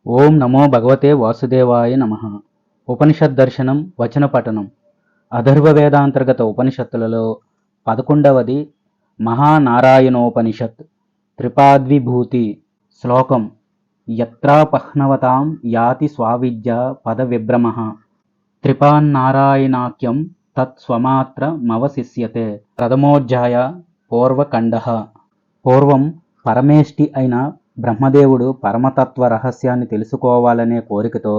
ఓం నమో భగవతే వాసుదేవాయ నమః. ఉపనిషద్ దర్శనం వచన పఠనం. అథర్వ వేదాంతర్గత ఉపనిషత్తులలో 11వది మహానారాయణోపనిషత్. త్రిపాద్విభూతి. శ్లోకం. యత్రాపహ్నవతాం యాతి స్వావిద్య పద విభ్రమః త్రిపాన్నారాయణాఖ్యం తత్స్వమాత్రమవశిష్యతే. ప్రథమోధ్యాయ పూర్వఖండః. పూర్వం పరమేష్టి అయిన బ్రహ్మదేవుడు పరమతత్వ రహస్యాన్ని తెలుసుకోవాలనే కోరికతో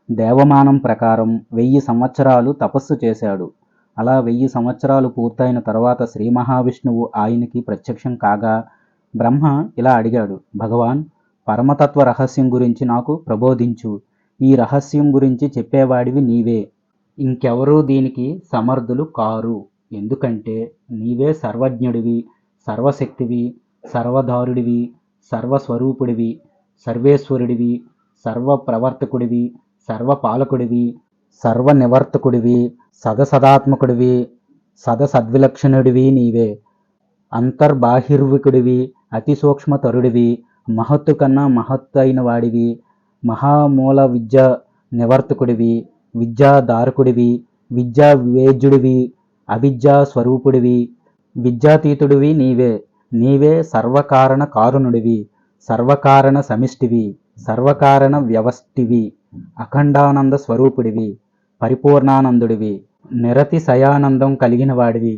దేవమానం ప్రకారం 1000 సంవత్సరాలు తపస్సు చేశాడు. అలా 1000 సంవత్సరాలు పూర్తయిన తర్వాత శ్రీ మహావిష్ణువు ఆయనకి ప్రత్యక్షం కాగా బ్రహ్మ ఇలా అడిగాడు, భగవాన్, పరమతత్వ రహస్యం గురించి నాకు ప్రబోధించు. ఈ రహస్యం గురించి చెప్పేవాడివి నీవే. ఇంకెవరూ దీనికి సమర్థులు కారు. ఎందుకంటే నీవే సర్వజ్ఞుడివి, సర్వశక్తివి, సర్వధారుడివి, సర్వస్వరూపుడివి, సర్వేశ్వరుడివి, సర్వప్రవర్తకుడివి, సర్వపాలకుడివి, సర్వనివర్తకుడివి, సదసదాత్మకుడివి, సదసద్విలక్షణుడివి నీవే. అంతర్బాహిర్వికుడివి, అతి సూక్ష్మతరుడివి, మహత్తు కన్నా మహత్తు అయిన వాడివి, మహామూల విద్య నివర్తకుడివి, విద్యాధారకుడివి, విద్యా వివేజ్యుడివి, అవిద్యా స్వరూపుడివి, విద్యాతీతుడివి నీవే. నీవే సర్వకారణ కారుణుడివి, సర్వకారణ సమిష్టివి, సర్వకారణ వ్యవస్థివి, అఖండానంద స్వరూపుడివి, పరిపూర్ణానందుడివి, నిరతిశయానందం కలిగిన వాడివి,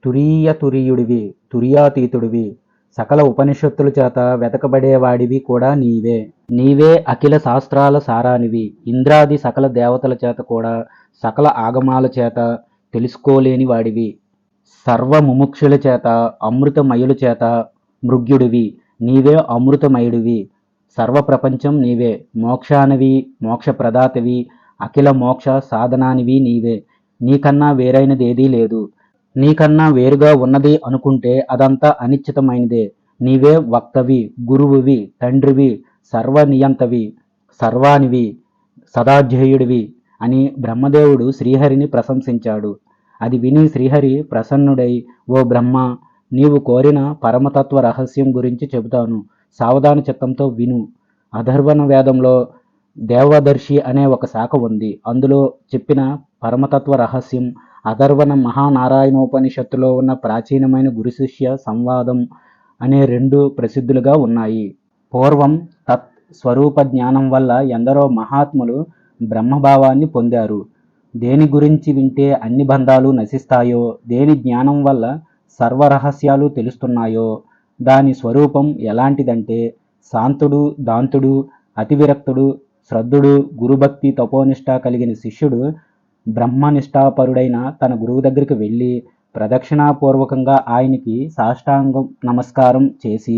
తురీయుడివి, తుర్యాతీతుడివి, సకల ఉపనిషత్తుల చేత వెతకబడేవాడివి కూడా నీవే. నీవే అఖిల శాస్త్రాల సారానివి, ఇంద్రాది సకల దేవతల చేత కూడా సకల ఆగమాల చేత తెలుసుకోలేని వాడివి, సర్వముముక్షుల చేత అమృతమయుల చేత మృగ్యుడివి. నీవే అమృతమయుడివి, సర్వప్రపంచం నీవే, మోక్షానివి, మోక్షప్రదాతవి, అఖిల మోక్ష సాధనానివి నీవే. నీకన్నా వేరైనదేదీ లేదు. నీకన్నా వేరుగా ఉన్నది అనుకుంటే అదంతా అనిశ్చితమైనదే. నీవే వక్తవి, గురువువి, తండ్రివి, సర్వనియంతవి, సర్వానివి, సదాధ్యేయుడివి అని బ్రహ్మదేవుడు శ్రీహరిని ప్రశంసించాడు. అది విని శ్రీహరి ప్రసన్నుడై, ఓ బ్రహ్మ, నీవు కోరిన పరమతత్వ రహస్యం గురించి చెబుతాను, సావధాన చిత్తంతో విను. అథర్వణ వేదంలో దేవదర్శి అనే ఒక శాఖ ఉంది. అందులో చెప్పిన పరమతత్వ రహస్యం అథర్వణ మహానారాయణోపనిషత్తులో ఉన్న ప్రాచీనమైన గురు శిష్య సంవాదం అనే 2 ప్రసిద్ధులుగా ఉన్నాయి. పూర్వం తత్ స్వరూప జ్ఞానం వల్ల ఎందరో మహాత్ములు బ్రహ్మభావాన్ని పొందారు. దేని గురించి వింటే అన్ని బంధాలు నశిస్తాయో, దేని జ్ఞానం వల్ల సర్వరహస్యాలు తెలుస్తున్నాయో దాని స్వరూపం ఎలాంటిదంటే శాంతుడు, దాంతుడు, అతివిరక్తుడు, శ్రద్ధుడు, గురుభక్తి తపోనిష్ట కలిగిన శిష్యుడు బ్రహ్మనిష్టాపరుడైన తన గురువు దగ్గరికి వెళ్ళి ప్రదక్షిణాపూర్వకంగా ఆయనకి సాష్టాంగం నమస్కారం చేసి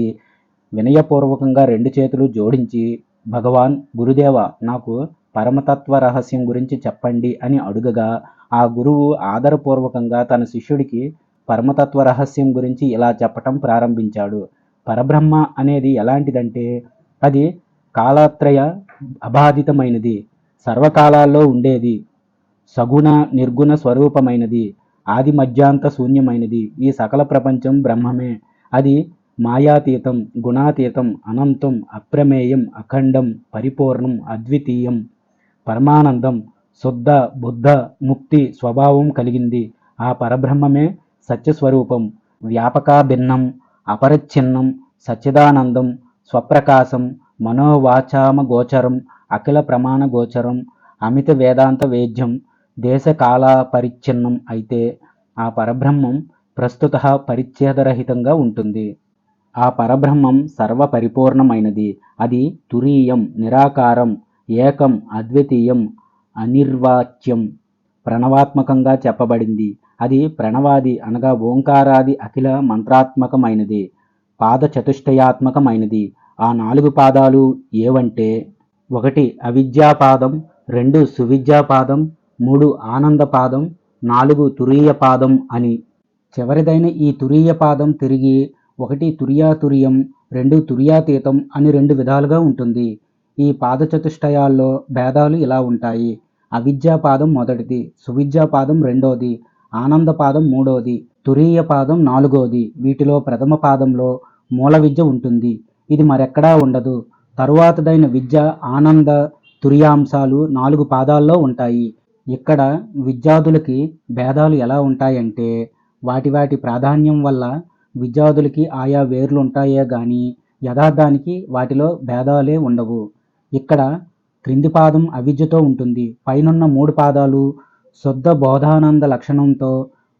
వినయపూర్వకంగా 2 చేతులు జోడించి, భగవాన్, గురుదేవ, నాకు పరమతత్వ రహస్యం గురించి చెప్పండి అని అడుగగా ఆ గురువు ఆదరపూర్వకంగా తన శిష్యుడికి పరమతత్వ రహస్యం గురించి ఇలా చెప్పటం ప్రారంభించాడు. పరబ్రహ్మ అనేది ఎలాంటిదంటే అది కాలత్రయ అబాధితమైనది, సర్వకాలాల్లో ఉండేది, సగుణ నిర్గుణ స్వరూపమైనది, ఆది మధ్యాంత శూన్యమైనది. ఈ సకల ప్రపంచం బ్రహ్మమే. అది మాయాతీతం, గుణాతీతం, అనంతం, అప్రమేయం, అఖండం, పరిపూర్ణం, అద్వితీయం, పరమానందం, శుద్ధ బుద్ధ ముక్తి స్వభావం కలిగింది. ఆ పరబ్రహ్మమే సత్యస్వరూపం, వ్యాపకాభిన్నం, అపరిచ్ఛిన్నం, సచ్చిదానందం, స్వప్రకాశం, మనోవాచామగోచరం, అఖిల ప్రమాణ గోచరం, అమిత వేదాంత వేద్యం, దేశకాలపరిచ్ఛిన్నం అయితే ఆ పరబ్రహ్మం ప్రస్తుత పరిచ్ఛేదరహితంగా ఉంటుంది. ఆ పరబ్రహ్మం సర్వపరిపూర్ణమైనది. అది తురీయం, నిరాకారం, ఏకం, అద్వితీయం, అనిర్వాచ్యం, ప్రణవాత్మకంగా చెప్పబడింది. అది ప్రణవాది అనగా ఓంకారాది అఖిల మంత్రాత్మకమైనది, పాద చతుష్టయాత్మకమైనది. ఆ 4 పాదాలు ఏవంటే 1 అవిద్యాపాదం, 2 సువిద్యాపాదం, 3 ఆనందపాదం, 4 తురీయపాదం అని. చివరిదైన ఈ తురీయపాదం తిరిగి 1 తుర్యాతుర్యం, 2 తుర్యాతీతం అని 2 విధాలుగా ఉంటుంది. ఈ పాదచతుష్టయాల్లో భేదాలు ఇలా ఉంటాయి. అవిద్యాపాదం మొదటిది, సువిద్యాపాదం రెండోది, ఆనందపాదం మూడోది, తురీయపాదం నాలుగోది. వీటిలో ప్రథమ పాదంలో మూల విద్య ఉంటుంది. ఇది మరెక్కడా ఉండదు. తరువాతదైన విద్య, ఆనంద, తురియాంశాలు 4 పాదాల్లో ఉంటాయి. ఇక్కడ విద్యార్థులకి భేదాలు ఎలా ఉంటాయంటే వాటి వాటి ప్రాధాన్యం వల్ల విద్యార్థులకి ఆయా వేర్లు ఉంటాయే గాని యథార్థానికి వాటిలో భేదాలే ఉండవు. ఇక్కడ క్రింది పాదం అవిద్యతో ఉంటుంది. పైనున్న 3 పాదాలు శుద్ధ బోధానంద లక్షణంతో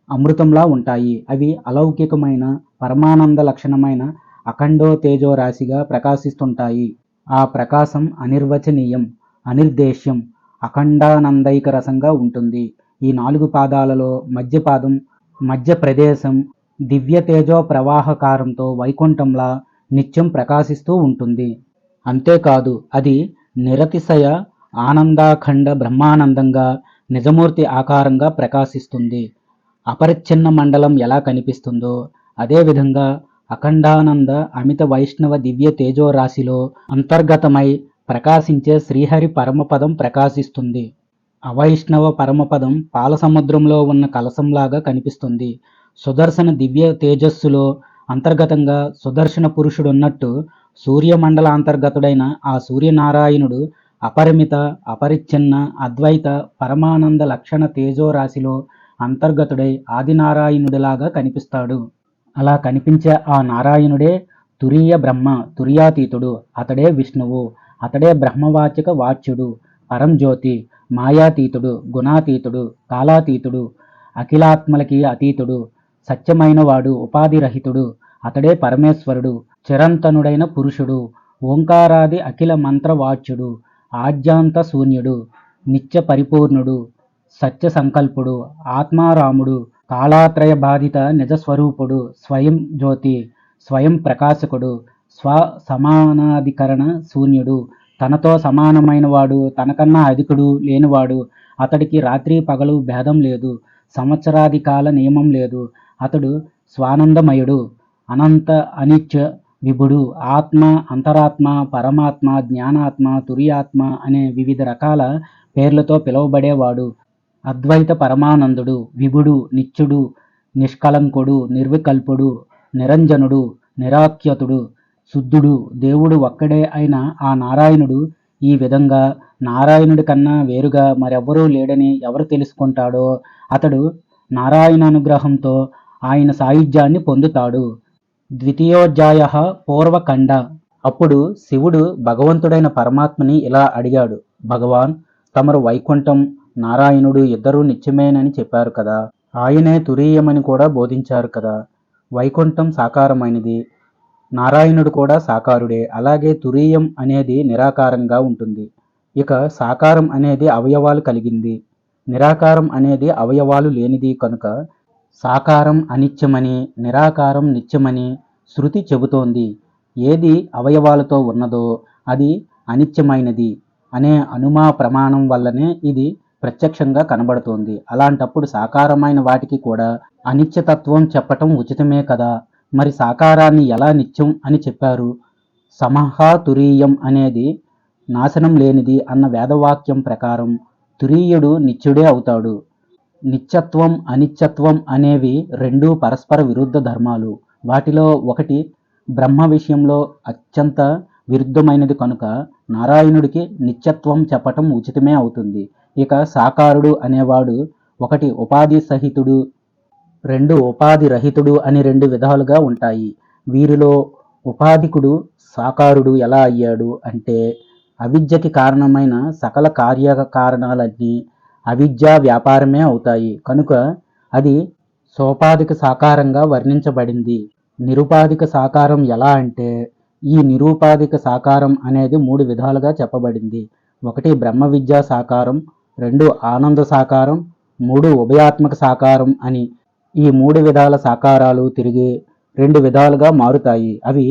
అమృతంలా ఉంటాయి. అవి అలౌకికమైన పరమానంద లక్షణమైన అఖండో తేజో రాశిగా ప్రకాశిస్తుంటాయి. ఆ ప్రకాశం అనిర్వచనీయం, అనిర్దేశ్యం, అఖండానందైక రసంగా ఉంటుంది. ఈ 4 పాదాలలో మధ్యపాదం, మధ్య ప్రదేశం దివ్య తేజో ప్రవాహకారంతో వైకుంఠంలా నిత్యం ప్రకాశిస్తూ ఉంటుంది. అంతేకాదు అది నిరతిశయ ఆనందాఖండ బ్రహ్మానందంగా నిజమూర్తి ఆకారంగా ప్రకాశిస్తుంది. అపరిచ్ఛిన్న మండలం ఎలా కనిపిస్తుందో అదేవిధంగా అఖండానంద అమిత వైష్ణవ దివ్య తేజో రాశిలో అంతర్గతమై ప్రకాశించే శ్రీహరి పరమపదం ప్రకాశిస్తుంది. అవైష్ణవ పరమపదం పాల సముద్రంలో ఉన్న కలశంలాగా కనిపిస్తుంది. సుదర్శన దివ్య తేజస్సులో అంతర్గతంగా సుదర్శన పురుషుడున్నట్టు సూర్యమండలాంతర్గతుడైన ఆ సూర్యనారాయణుడు అపరిమిత, అపరిచ్ఛిన్న, అద్వైత పరమానంద లక్షణ తేజో రాశిలో అంతర్గతుడై ఆదినారాయణుడిలాగా కనిపిస్తాడు. అలా కనిపించే ఆ నారాయణుడే తురీయ బ్రహ్మ, తురియాతీతుడు. అతడే విష్ణువు. అతడే బ్రహ్మవాచక వాచ్యుడు, పరంజ్యోతి, మాయాతీతుడు, గుణాతీతుడు, కాలాతీతుడు, అఖిలాత్మలకి అతీతుడు, సత్యమైనవాడు, ఉపాధిరహితుడు. అతడే పరమేశ్వరుడు, చిరంతనుడైన పురుషుడు, ఓంకారాది అఖిల మంత్రవాచ్యుడు, ఆద్యాంత శూన్యుడు, నిత్య పరిపూర్ణుడు, సత్య సంకల్పుడు, ఆత్మారాముడు, కాళాత్రయ బాధిత నిజస్వరూపుడు, స్వయం జ్యోతి, స్వయం ప్రకాశకుడు, స్వ సమానాధికరణ శూన్యుడు, తనతో సమానమైన వాడు, తనకన్నా అధికుడు లేనివాడు. అతడికి రాత్రి పగలు భేదం లేదు, సంవత్సరాది కాల నియమం లేదు. అతడు స్వానందమయుడు, అనంత అనిత్య విభుడు, ఆత్మ, అంతరాత్మ, పరమాత్మ, జ్ఞానాత్మ, తురియాత్మ అనే వివిధ రకాల పేర్లతో పిలువబడేవాడు. అద్వైత పరమానందుడు, విభుడు, నిత్యుడు, నిష్కలంకుడు, నిర్వికల్పుడు, నిరంజనుడు, నిరాఖ్యతుడు, శుద్ధుడు, దేవుడు ఒక్కడే అయిన ఆ నారాయణుడు ఈ విధంగా నారాయణుడి కన్నా వేరుగా మరెవ్వరూ లేడని ఎవరు తెలుసుకుంటాడో అతడు నారాయణానుగ్రహంతో ఆయన సాయుధ్యాన్ని పొందుతాడు. ద్వితీయోధ్యాయ పూర్వఖండ. అప్పుడు శివుడు భగవంతుడైన పరమాత్మని ఇలా అడిగాడు. భగవాన్, తమరు వైకుంఠం, నారాయణుడు ఇద్దరూ నిత్యమేనని చెప్పారు కదా, ఆయనే తురీయమని కూడా బోధించారు కదా. వైకుంఠం సాకారమైనది, నారాయణుడు కూడా సాకారుడే. అలాగే తురీయం అనేది నిరాకారంగా ఉంటుంది. ఇక సాకారం అనేది అవయవాలు కలిగింది, నిరాకారం అనేది అవయవాలు లేనిది. కనుక సాకారం అనిత్యమని, నిరాకారం నిత్యమని శృతి చెబుతోంది. ఏది అవయవాలతో ఉన్నదో అది అనిత్యమైనది అనే అనుమా ప్రమాణం వల్లనే ఇది ప్రత్యక్షంగా కనబడుతోంది. అలాంటప్పుడు సాకారమైన వాటికి కూడా అనిత్యతత్వం చెప్పటం ఉచితమే కదా. మరి సాకారాన్ని ఎలా నిత్యం అని చెప్పారు? సమహా తురీయం అనేది నాశనం లేనిది అన్న వేదవాక్యం ప్రకారం తురీయుడు నిత్యుడే అవుతాడు. నిత్యత్వం, అనిత్యత్వం అనేవి రెండూ పరస్పర విరుద్ధ ధర్మాలు. వాటిలో ఒకటి బ్రహ్మ విషయంలో అత్యంత విరుద్ధమైనది కనుక నారాయణుడికి నిత్యత్వం చెప్పటం ఉచితమే అవుతుంది. ఇక సాకారుడు అనేవాడు ఒకటి ఉపాధి సహితుడు, రెండు ఉపాధి రహితుడు అని రెండు విధాలుగా ఉంటాయి. వీరిలో ఉపాధికుడు సాకారుడు ఎలా అయ్యాడు అంటే అవిద్యకి కారణమైన సకల కార్యకారణాలన్నీ అవిద్యా వ్యాపారమే అవుతాయి. కనుక అది సోపాధిక సాకారంగా వర్ణించబడింది. నిరుపాధిక సాకారం ఎలా అంటే ఈ నిరూపాధిక సాకారం అనేది 3 విధాలుగా చెప్పబడింది. ఒకటి బ్రహ్మ విద్యా సాకారం, 2 ఆనంద సాకారం, 3 ఉభయాత్మక సాకారం అని. ఈ 3 విధాల సాకారాలు తిరిగి 2 విధాలుగా మారుతాయి. అవి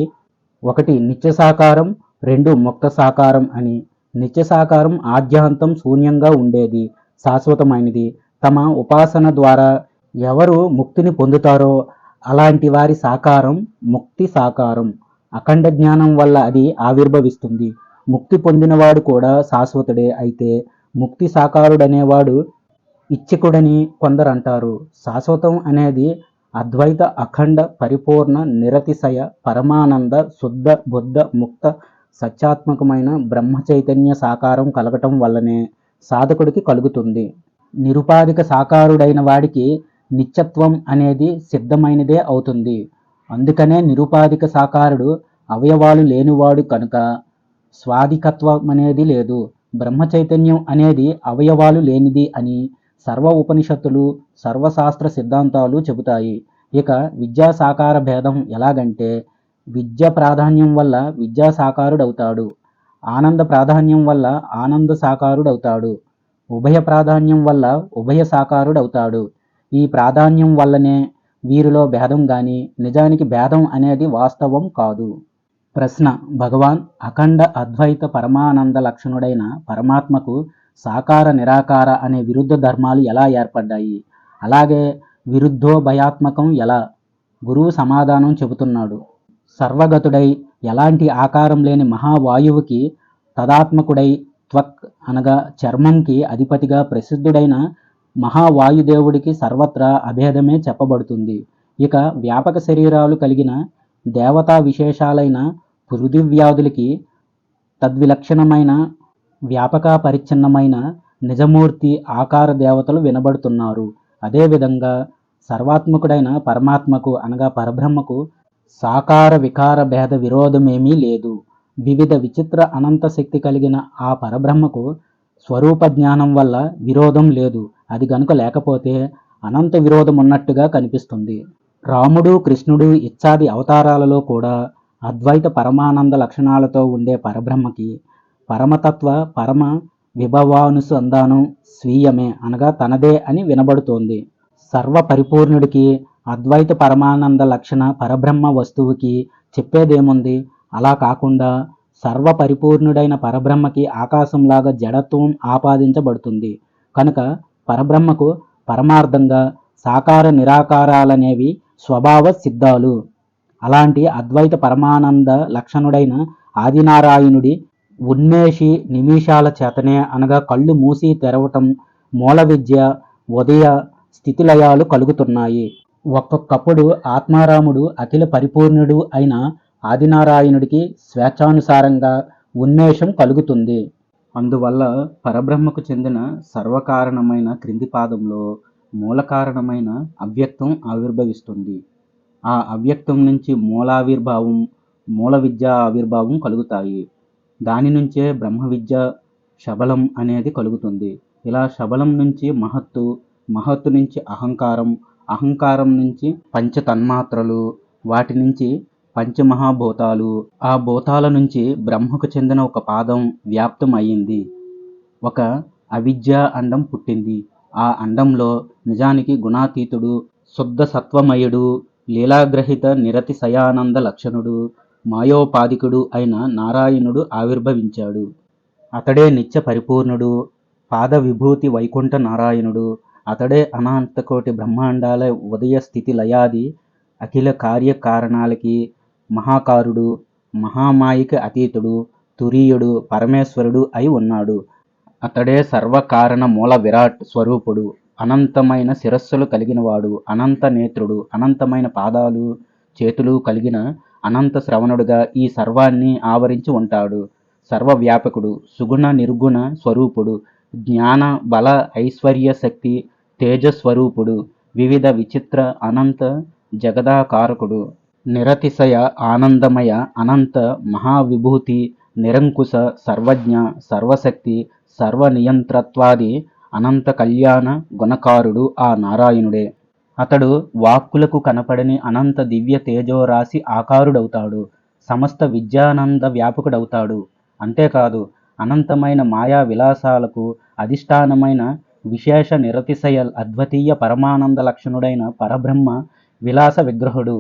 ఒకటి నిత్య సాకారం, 2 ముక్త సాకారం అని. నిత్య సాకారం ఆద్యాంతం శూన్యంగా ఉండేది, శాశ్వతమైనది. తమ ఉపాసన ద్వారా ఎవరు ముక్తిని పొందుతారో అలాంటి వారి సాకారం ముక్తి సాకారం. అఖండ జ్ఞానం వల్ల అది ఆవిర్భవిస్తుంది. ముక్తి పొందినవాడు కూడా శాశ్వతుడే. అయితే ముక్తి సాకారుడనేవాడు ఇచ్చికుడని కొందరు అంటారు. శాశ్వతం అనేది అద్వైత అఖండ పరిపూర్ణ నిరతిశయ పరమానంద శుద్ధ బుద్ధ ముక్త సత్యాత్మకమైన బ్రహ్మ చైతన్య సాకారం కలగటం వల్లనే సాధకుడికి కలుగుతుంది. నిరుపాధిక సాకారుడైన వాడికి నిత్యత్వం అనేది సిద్ధమైనదే అవుతుంది. అందుకనే నిరుపాధిక సాకారుడు అవయవాలు లేనివాడు కనుక స్వాధికత్వం అనేది లేదు. బ్రహ్మ చైతన్యం అనేది అవయవాలు లేనిది అని సర్వ ఉపనిషత్తులు, సర్వశాస్త్ర సిద్ధాంతాలు చెబుతాయి. ఇక విద్యా సాకార భేదం ఎలాగంటే, విద్య ప్రాధాన్యం వల్ల విద్యా సాకారుడవుతాడు, ఆనంద ప్రాధాన్యం వల్ల ఆనంద సాకారుడవుతాడు, ఉభయ ప్రాధాన్యం వల్ల ఉభయ సాకారుడవుతాడు. ఈ ప్రాధాన్యం వల్లనే వీరిలో భేదం గాని నిజానికి భేదం అనేది వాస్తవం కాదు. ప్రశ్న: భగవాన్ అఖండ అద్వైత పరమానంద లక్షణుడైన పరమాత్మకు సాకార నిరాకార అనే విరుద్ధ ధర్మాలు ఎలా ఏర్పడ్డాయి? అలాగే విరుద్ధోభయాత్మకం ఎలా? గురువు సమాధానం చెబుతున్నాడు. సర్వగతుడై ఎలాంటి ఆకారం లేని మహావాయువుకి తదాత్మకుడై త్వక్ అనగా చర్మంకి అధిపతిగా ప్రసిద్ధుడైన మహావాయుదేవుడికి సర్వత్రా అభేదమే చెప్పబడుతుంది. ఇక వ్యాపక శరీరాలు కలిగిన దేవతా విశేషాలైన పృథివ్యాధులకి తద్విలక్షణమైన వ్యాపక పరిచ్ఛిన్నమైన నిజమూర్తి ఆకార దేవతలు వినబడుతున్నారు. అదేవిధంగా సర్వాత్మకుడైన పరమాత్మకు అనగా పరబ్రహ్మకు సాకార వికార భేద విరోధమేమీ లేదు. వివిధ విచిత్ర అనంత శక్తి కలిగిన ఆ పరబ్రహ్మకు స్వరూప జ్ఞానం వల్ల విరోధం లేదు. అది గనుక లేకపోతే అనంత విరోధం ఉన్నట్టుగా కనిపిస్తుంది. రాముడు, కృష్ణుడు ఇత్యాది అవతారాలలో కూడా అద్వైత పరమానంద లక్షణాలతో ఉండే పరబ్రహ్మకి పరమతత్వ పరమ విభవానుసంధానం స్వీయమే అనగా తనదే అని వినబడుతోంది. సర్వ పరిపూర్ణుడికి అద్వైత పరమానంద లక్షణ పరబ్రహ్మ వస్తువుకి చెప్పేదేముంది? అలా కాకుండా సర్వ పరిపూర్ణుడైన పరబ్రహ్మకి ఆకాశంలాగా జడత్వం ఆపాదించబడుతుంది. కనుక పరబ్రహ్మకు పరమార్థంగా సాకార నిరాకారాలనేవి స్వభావ సిద్ధాలు. అలాంటి అద్వైత పరమానంద లక్షణుడైన ఆదినారాయణుడి ఉన్మేషి నిమిషాల చేతనే అనగా కళ్ళు మూసి తెరవటం మూల విద్య ఉదయ స్థితిలయాలు కలుగుతున్నాయి. ఒక్కొక్కప్పుడు ఆత్మారాముడు అఖిల పరిపూర్ణుడు అయిన ఆదినారాయణుడికి స్వేచ్ఛానుసారంగా ఉన్మేషం కలుగుతుంది. అందువల్ల పరబ్రహ్మకు చెందిన సర్వకారణమైన క్రింది పాదంలో మూల కారణమైన అవ్యక్తం ఆవిర్భవిస్తుంది. ఆ అవ్యక్తం నుంచి మూలావిర్భావం, మూల విద్యా ఆవిర్భావం కలుగుతాయి. దాని నుంచే బ్రహ్మ విద్య శబలం అనేది కలుగుతుంది. ఇలా శబలం నుంచి మహత్తు, మహత్తు నుంచి అహంకారం, అహంకారం నుంచి పంచతన్మాత్రలు, వాటి నుంచి పంచమహాభూతాలు, ఆ భూతాల నుంచి బ్రహ్మకు చెందిన ఒక పాదం వ్యాప్తం అయ్యింది. ఒక అవిద్యా అండం పుట్టింది. ఆ అండంలో నిజానికి గుణాతీతుడు, శుద్ధ సత్వమయుడు, లీలాగ్రహిత నిరతిశయానంద లక్షణుడు, మాయోపాధికుడు అయిన నారాయణుడు ఆవిర్భవించాడు. అతడే నిత్య పరిపూర్ణుడు, పాద విభూతి వైకుంఠ నారాయణుడు. అతడే అనంతకోటి బ్రహ్మాండాల ఉదయ స్థితి లయాది అఖిల కార్యకారణాలకి మహాకారుడు, మహామాయికి అతీతుడు, తురీయుడు, పరమేశ్వరుడు అయి ఉన్నాడు. అతడే సర్వకారణ మూల విరాట్ స్వరూపుడు, అనంతమైన శిరస్సులు కలిగినవాడు, అనంత నేత్రుడు, అనంతమైన పాదాలు చేతులు కలిగిన అనంత శ్రవణుడుగా ఈ సర్వాన్ని ఆవరించి ఉంటాడు. సర్వవ్యాపకుడు, సుగుణ నిర్గుణ స్వరూపుడు, జ్ఞాన బల ఐశ్వర్య శక్తి తేజస్వరూపుడు, వివిధ విచిత్ర అనంత జగదాకారకుడు, నిరతిశయ ఆనందమయ అనంత మహావిభూతి, నిరంకుశ సర్వజ్ఞ సర్వశక్తి సర్వనియంత్రత్వాది అనంత కళ్యాణ గుణకారుడు ఆ నారాయణుడే. అతడు వాక్కులకు కనపడని అనంత దివ్య తేజోరాశి ఆకారుడవుతాడు. సమస్త విద్యానంద వ్యాపకుడవుతాడు. అంతేకాదు అనంతమైన మాయా విలాసాలకు అధిష్టానమైన విశేష నిరతిశయ అద్వితీయ పరమానంద లక్షణుడైన పరబ్రహ్మ విలాస విగ్రహుడు.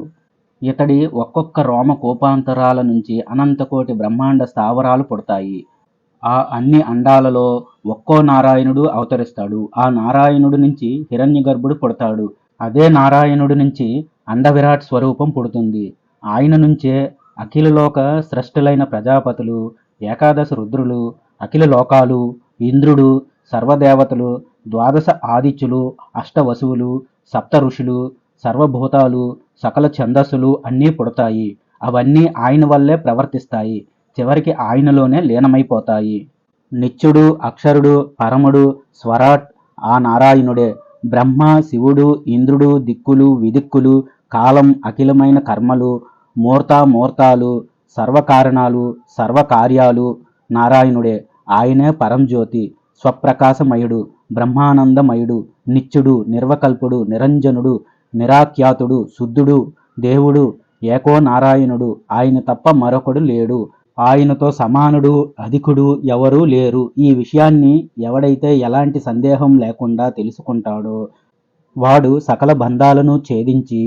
ఇతడి ఒక్కొక్క రోమ కోపాంతరాల నుంచి అనంతకోటి బ్రహ్మాండ స్థావరాలు పుడతాయి. ఆ అన్ని అండాలలో ఒక్కో నారాయణుడు అవతరిస్తాడు. ఆ నారాయణుడి నుంచి హిరణ్య గర్భుడు పుడతాడు. అదే నారాయణుడి నుంచి అండవిరాట్ స్వరూపం పుడుతుంది. ఆయన నుంచే అఖిల లోక స్రష్టులైన ప్రజాపతులు, ఏకాదశ రుద్రులు, అఖిల లోకాలు, ఇంద్రుడు, సర్వదేవతలు, ద్వాదశ ఆదిత్యులు, అష్టవసువులు, సప్త ఋషులు, సర్వభూతాలు, సకల ఛందస్సులు అన్నీ పుడతాయి. అవన్నీ ఆయన వల్లే ప్రవర్తిస్తాయి. చివరికి ఆయనలోనే లీనమైపోతాయి. నిత్యుడు, అక్షరుడు, పరముడు, స్వరాట్ ఆ నారాయణుడే. బ్రహ్మ, శివుడు, ఇంద్రుడు, దిక్కులు, విదిక్కులు, కాలం, అఖిలమైన కర్మలు, మూర్తాలు, సర్వకారణాలు, సర్వకార్యాలు నారాయణుడే. ఆయనే పరంజ్యోతి, స్వప్రకాశమయుడు, బ్రహ్మానందమయుడు, నిత్యుడు, నిర్వకల్పుడు, నిరంజనుడు, నిరాఖ్యాతుడు, శుద్ధుడు, దేవుడు, ఏకో నారాయణుడు. ఆయన తప్ప మరొకడు లేడు. ఆయనతో సమానుడు, అధికుడు ఎవరూ లేరు. ఈ విషయాన్ని ఎవడైతే ఎలాంటి సందేహం లేకుండా తెలుసుకుంటాడో వాడు సకల బంధాలను ఛేదించి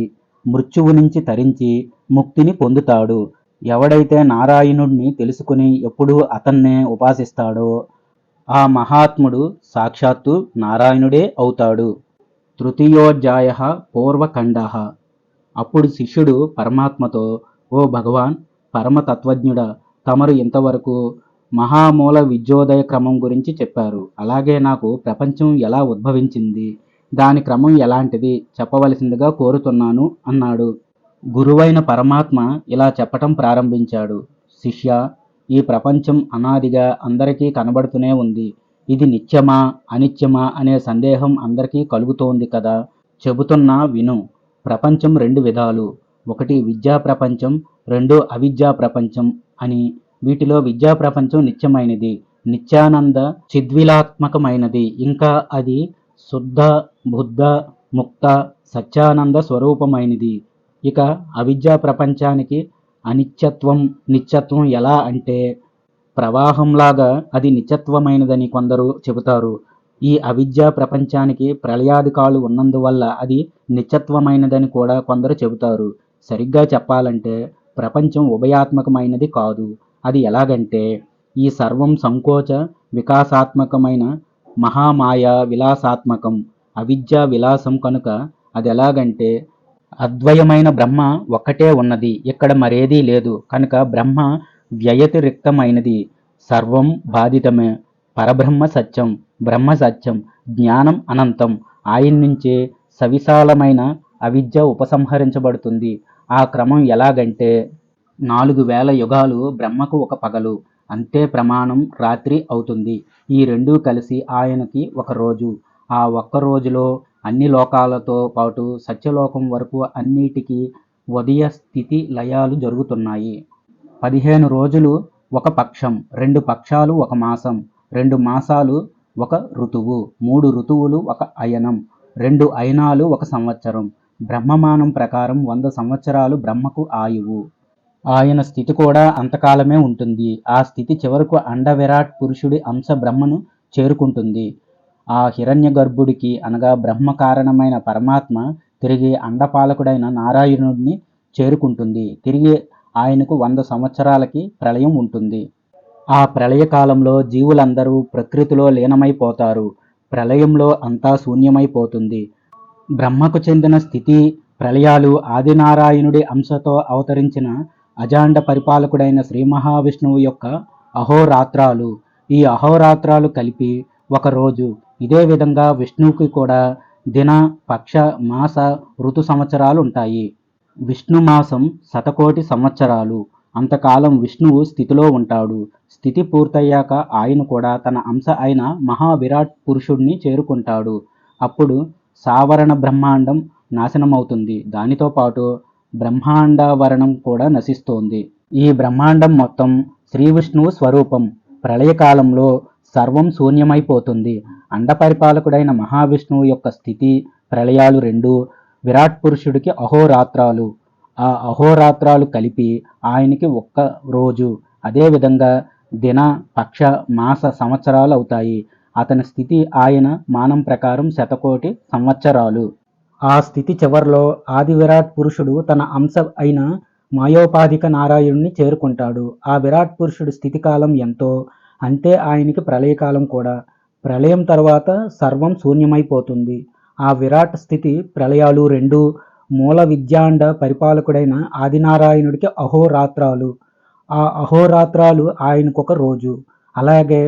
మృత్యువు నుంచి తరించి ముక్తిని పొందుతాడు. ఎవడైతే నారాయణుడిని తెలుసుకుని ఎప్పుడూ అతన్నే ఉపాసిస్తాడో ఆ మహాత్ముడు సాక్షాత్తు నారాయణుడే అవుతాడు. తృతీయోధ్యాయ పూర్వఖండ. అప్పుడు శిష్యుడు పరమాత్మతో, ఓ భగవాన్, పరమతత్వజ్ఞుడా, తమరు ఇంతవరకు మహామూల విద్యోదయ క్రమం గురించి చెప్పారు. అలాగే నాకు ప్రపంచం ఎలా ఉద్భవించింది, దాని క్రమం ఎలాంటిది చెప్పవలసిందిగా కోరుతున్నాను అన్నాడు. గురువైన పరమాత్మ ఇలా చెప్పటం ప్రారంభించాడు. శిష్య, ఈ ప్రపంచం అనాదిగా అందరికీ కనబడుతూనే ఉంది. ఇది నిత్యమా అనిత్యమా అనే సందేహం అందరికీ కలుగుతోంది కదా. చెబుతున్నా విను. ప్రపంచం రెండు విధాలు. ఒకటి విద్యా ప్రపంచం, రెండు అవిద్యా ప్రపంచం అని. వీటిలో విద్యా ప్రపంచం నిత్యమైనది, నిత్యానంద చిద్విలాత్మకమైనది. ఇంకా అది శుద్ధ, బుద్ధ, ముక్త, సత్యానంద స్వరూపమైనది. ఇక అవిద్యా ప్రపంచానికి అనిత్యత్వం, నిత్యత్వం ఎలా అంటే ప్రవాహంలాగా అది నిత్యత్వమైనదని కొందరు చెబుతారు. ఈ అవిద్యా ప్రపంచానికి ప్రళయాదికాలు ఉన్నందువల్ల అది నిత్యత్వమైనదని కూడా కొందరు చెబుతారు. సరిగ్గా చెప్పాలంటే ప్రపంచం ఉభయాత్మకమైనది కాదు. అది ఎలాగంటే ఈ సర్వం సంకోచ వికాసాత్మకమైన మహామాయ విలాసాత్మకం. అవిద్యా విలాసం కనుక అది ఎలాగంటే అద్వయమైన బ్రహ్మ ఒక్కటే ఉన్నది, ఇక్కడ మరేదీ లేదు కనుక బ్రహ్మ వ్యతిరిక్తమైనది. సర్వం బాధితమే. పరబ్రహ్మ సత్యం, బ్రహ్మ సత్యం, జ్ఞానం అనంతం. ఆయన నుంచే సవిశాలమైన అవిద్య ఉపసంహరించబడుతుంది. ఆ క్రమం ఎలాగంటే 4000 యుగాలు బ్రహ్మకు ఒక పగలు, అంతే ప్రమాణం రాత్రి అవుతుంది. ఈ రెండూ కలిసి ఆయనకి ఒక రోజు. ఆ ఒక్క రోజులో అన్ని లోకాలతో పాటు సత్యలోకం వరకు అన్నిటికీ ఉదయ స్థితి లయాలు జరుగుతున్నాయి. 15 రోజులు ఒక పక్షం, 2 పక్షాలు ఒక మాసం, 2 మాసాలు ఒక ఋతువు, 3 ఋతువులు ఒక అయనం, 2 అయనాలు ఒక సంవత్సరం. బ్రహ్మమానం ప్రకారం 100 సంవత్సరాలు బ్రహ్మకు ఆయువు. ఆయన స్థితి కూడా అంతకాలమే ఉంటుంది. ఆ స్థితి చివరకు అండ విరాట్ పురుషుడి అంశ బ్రహ్మను చేరుకుంటుంది. ఆ హిరణ్య గర్భుడికి అనగా బ్రహ్మ కారణమైన పరమాత్మ తిరిగి అండపాలకుడైన నారాయణుడిని చేరుకుంటుంది. తిరిగి ఆయనకు 100 సంవత్సరాలకి ప్రళయం ఉంటుంది. ఆ ప్రళయకాలంలో జీవులందరూ ప్రకృతిలో లీనమైపోతారు. ప్రళయంలో అంతా శూన్యమైపోతుంది. బ్రహ్మకు చెందిన స్థితి ప్రళయాలు ఆదినారాయణుడి అంశతో అవతరించిన అజాండ పరిపాలకుడైన శ్రీ మహావిష్ణువు యొక్క అహోరాత్రాలు. ఈ అహోరాత్రాలు కలిపి ఒక రోజు. ఇదే విధంగా విష్ణువుకి కూడా దిన, పక్ష, మాస, ఋతు సంవత్సరాలు ఉంటాయి. విష్ణు మాసం 1,000,000 సంవత్సరాలు. అంతకాలం విష్ణువు స్థితిలో ఉంటాడు. స్థితి పూర్తయ్యాక ఆయన కూడా తన అంశ అయిన మహావిరాట్ పురుషుడిని చేరుకుంటాడు. అప్పుడు సావరణ బ్రహ్మాండం నాశనమవుతుంది. దానితో పాటు బ్రహ్మాండావరణం కూడా నశిస్తోంది. ఈ బ్రహ్మాండం మొత్తం శ్రీ విష్ణువు స్వరూపం. ప్రళయకాలంలో సర్వం శూన్యమైపోతుంది. అండపరిపాలకుడైన మహావిష్ణువు యొక్క స్థితి ప్రళయాలు రెండు, విరాట్ పురుషుడికి అహోరాత్రాలు. ఆ అహోరాత్రాలు కలిపి ఆయనకి ఒక్క రోజు. అదేవిధంగా దిన, పక్ష, మాస సంవత్సరాలు అవుతాయి. అతని స్థితి ఆయన మానం ప్రకారం 1,000,000 సంవత్సరాలు. ఆ స్థితి చివరిలో ఆది విరాట్ పురుషుడు తన అంశ అయిన మాయోపాధిక నారాయణుణ్ణి చేరుకుంటాడు. ఆ విరాట్ పురుషుడి స్థితికాలం ఎంతో అంతే ఆయనకి ప్రళయకాలం కూడా. ప్రళయం తర్వాత సర్వం శూన్యమైపోతుంది. ఆ విరాట్ స్థితి ప్రళయాలు రెండు మూల విద్యాండ పరిపాలకుడైన ఆదినారాయణుడికి అహోరాత్రాలు. ఆ అహోరాత్రాలు ఆయనకొక రోజు. అలాగే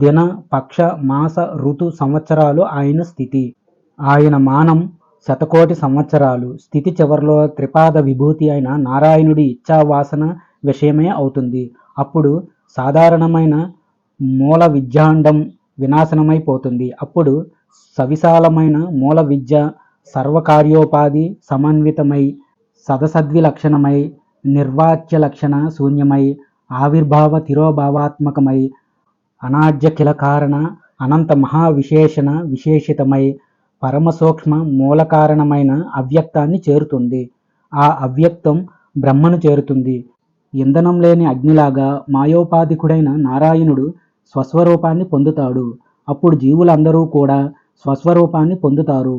దిన, పక్ష, మాస, ఋతు సంవత్సరాలు ఆయన స్థితి. ఆయన మానం 1,000,000 సంవత్సరాలు. స్థితి చివరిలో త్రిపాద విభూతి అయిన నారాయణుడి ఇచ్ఛావాసన విషయమే అవుతుంది. అప్పుడు సాధారణమైన మూల విద్యాండం వినాశనమైపోతుంది. అప్పుడు సవిశాలమైన మూల విద్య సర్వకార్యోపాధి సమన్వితమై సదసద్విలక్షణమై నిర్వాచ్య లక్షణ శూన్యమై ఆవిర్భావ తిరోభావాత్మకమై అనాద్యఖిల కారణ అనంత మహావిశేషణ విశేషితమై పరమసూక్ష్మ మూలకారణమైన అవ్యక్తాన్ని చేరుతుంది. ఆ అవ్యక్తం బ్రహ్మను చేరుతుంది. ఇంధనం లేని అగ్నిలాగా మాయోపాధికుడైన నారాయణుడు స్వస్వరూపాన్ని పొందుతాడు. అప్పుడు జీవులందరూ కూడా స్వస్వరూపాన్ని పొందుతారు.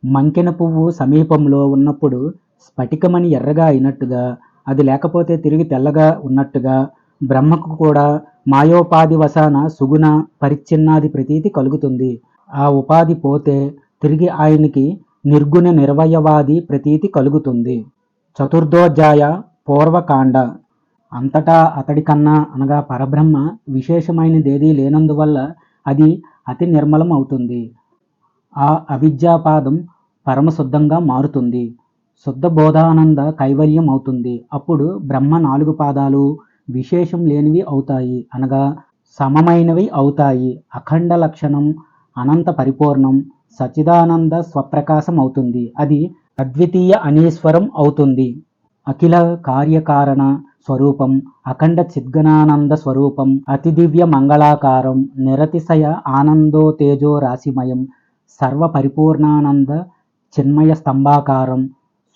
మంకెన పువ్వు సమీపంలో ఉన్నప్పుడు స్ఫటికమని ఎర్రగా అయినట్టుగా, అది లేకపోతే తిరిగి తెల్లగా ఉన్నట్టుగా బ్రహ్మకు కూడా మాయోపాధి వశాన సుగుణ పరిచ్ఛిన్నాది ప్రతీతి కలుగుతుంది. ఆ ఉపాధి పోతే తిరిగి ఆయనకి నిర్గుణ నిర్వయవాది ప్రతీతి కలుగుతుంది. చతుర్థోధ్యాయ పూర్వకాండ. అంతటా అతడి కన్నా అనగా పరబ్రహ్మ విశేషమైనదేదీ లేనందువల్ల అది అతి నిర్మలం అవుతుంది. ఆ అవిద్యాపాదం పరమశుద్ధంగా మారుతుంది. శుద్ధ బోధానంద కైవల్యం అవుతుంది. అప్పుడు బ్రహ్మ 4 పాదాలు విశేషం లేనివి అవుతాయి, అనగా సమమైనవి అవుతాయి. అఖండ లక్షణం అనంత పరిపూర్ణం సచ్చిదానంద స్వప్రకాశం అవుతుంది. అది అద్వితీయ అనీశ్వరం అవుతుంది. అఖిల కార్యకారణ స్వరూపం అఖండ చిద్గణానంద స్వరూపం అతి దివ్య మంగళాకారం నిరతిశయ ఆనందో తేజో రాశిమయం సర్వ పరిపూర్ణానంద చిన్మయ స్తంభాకారం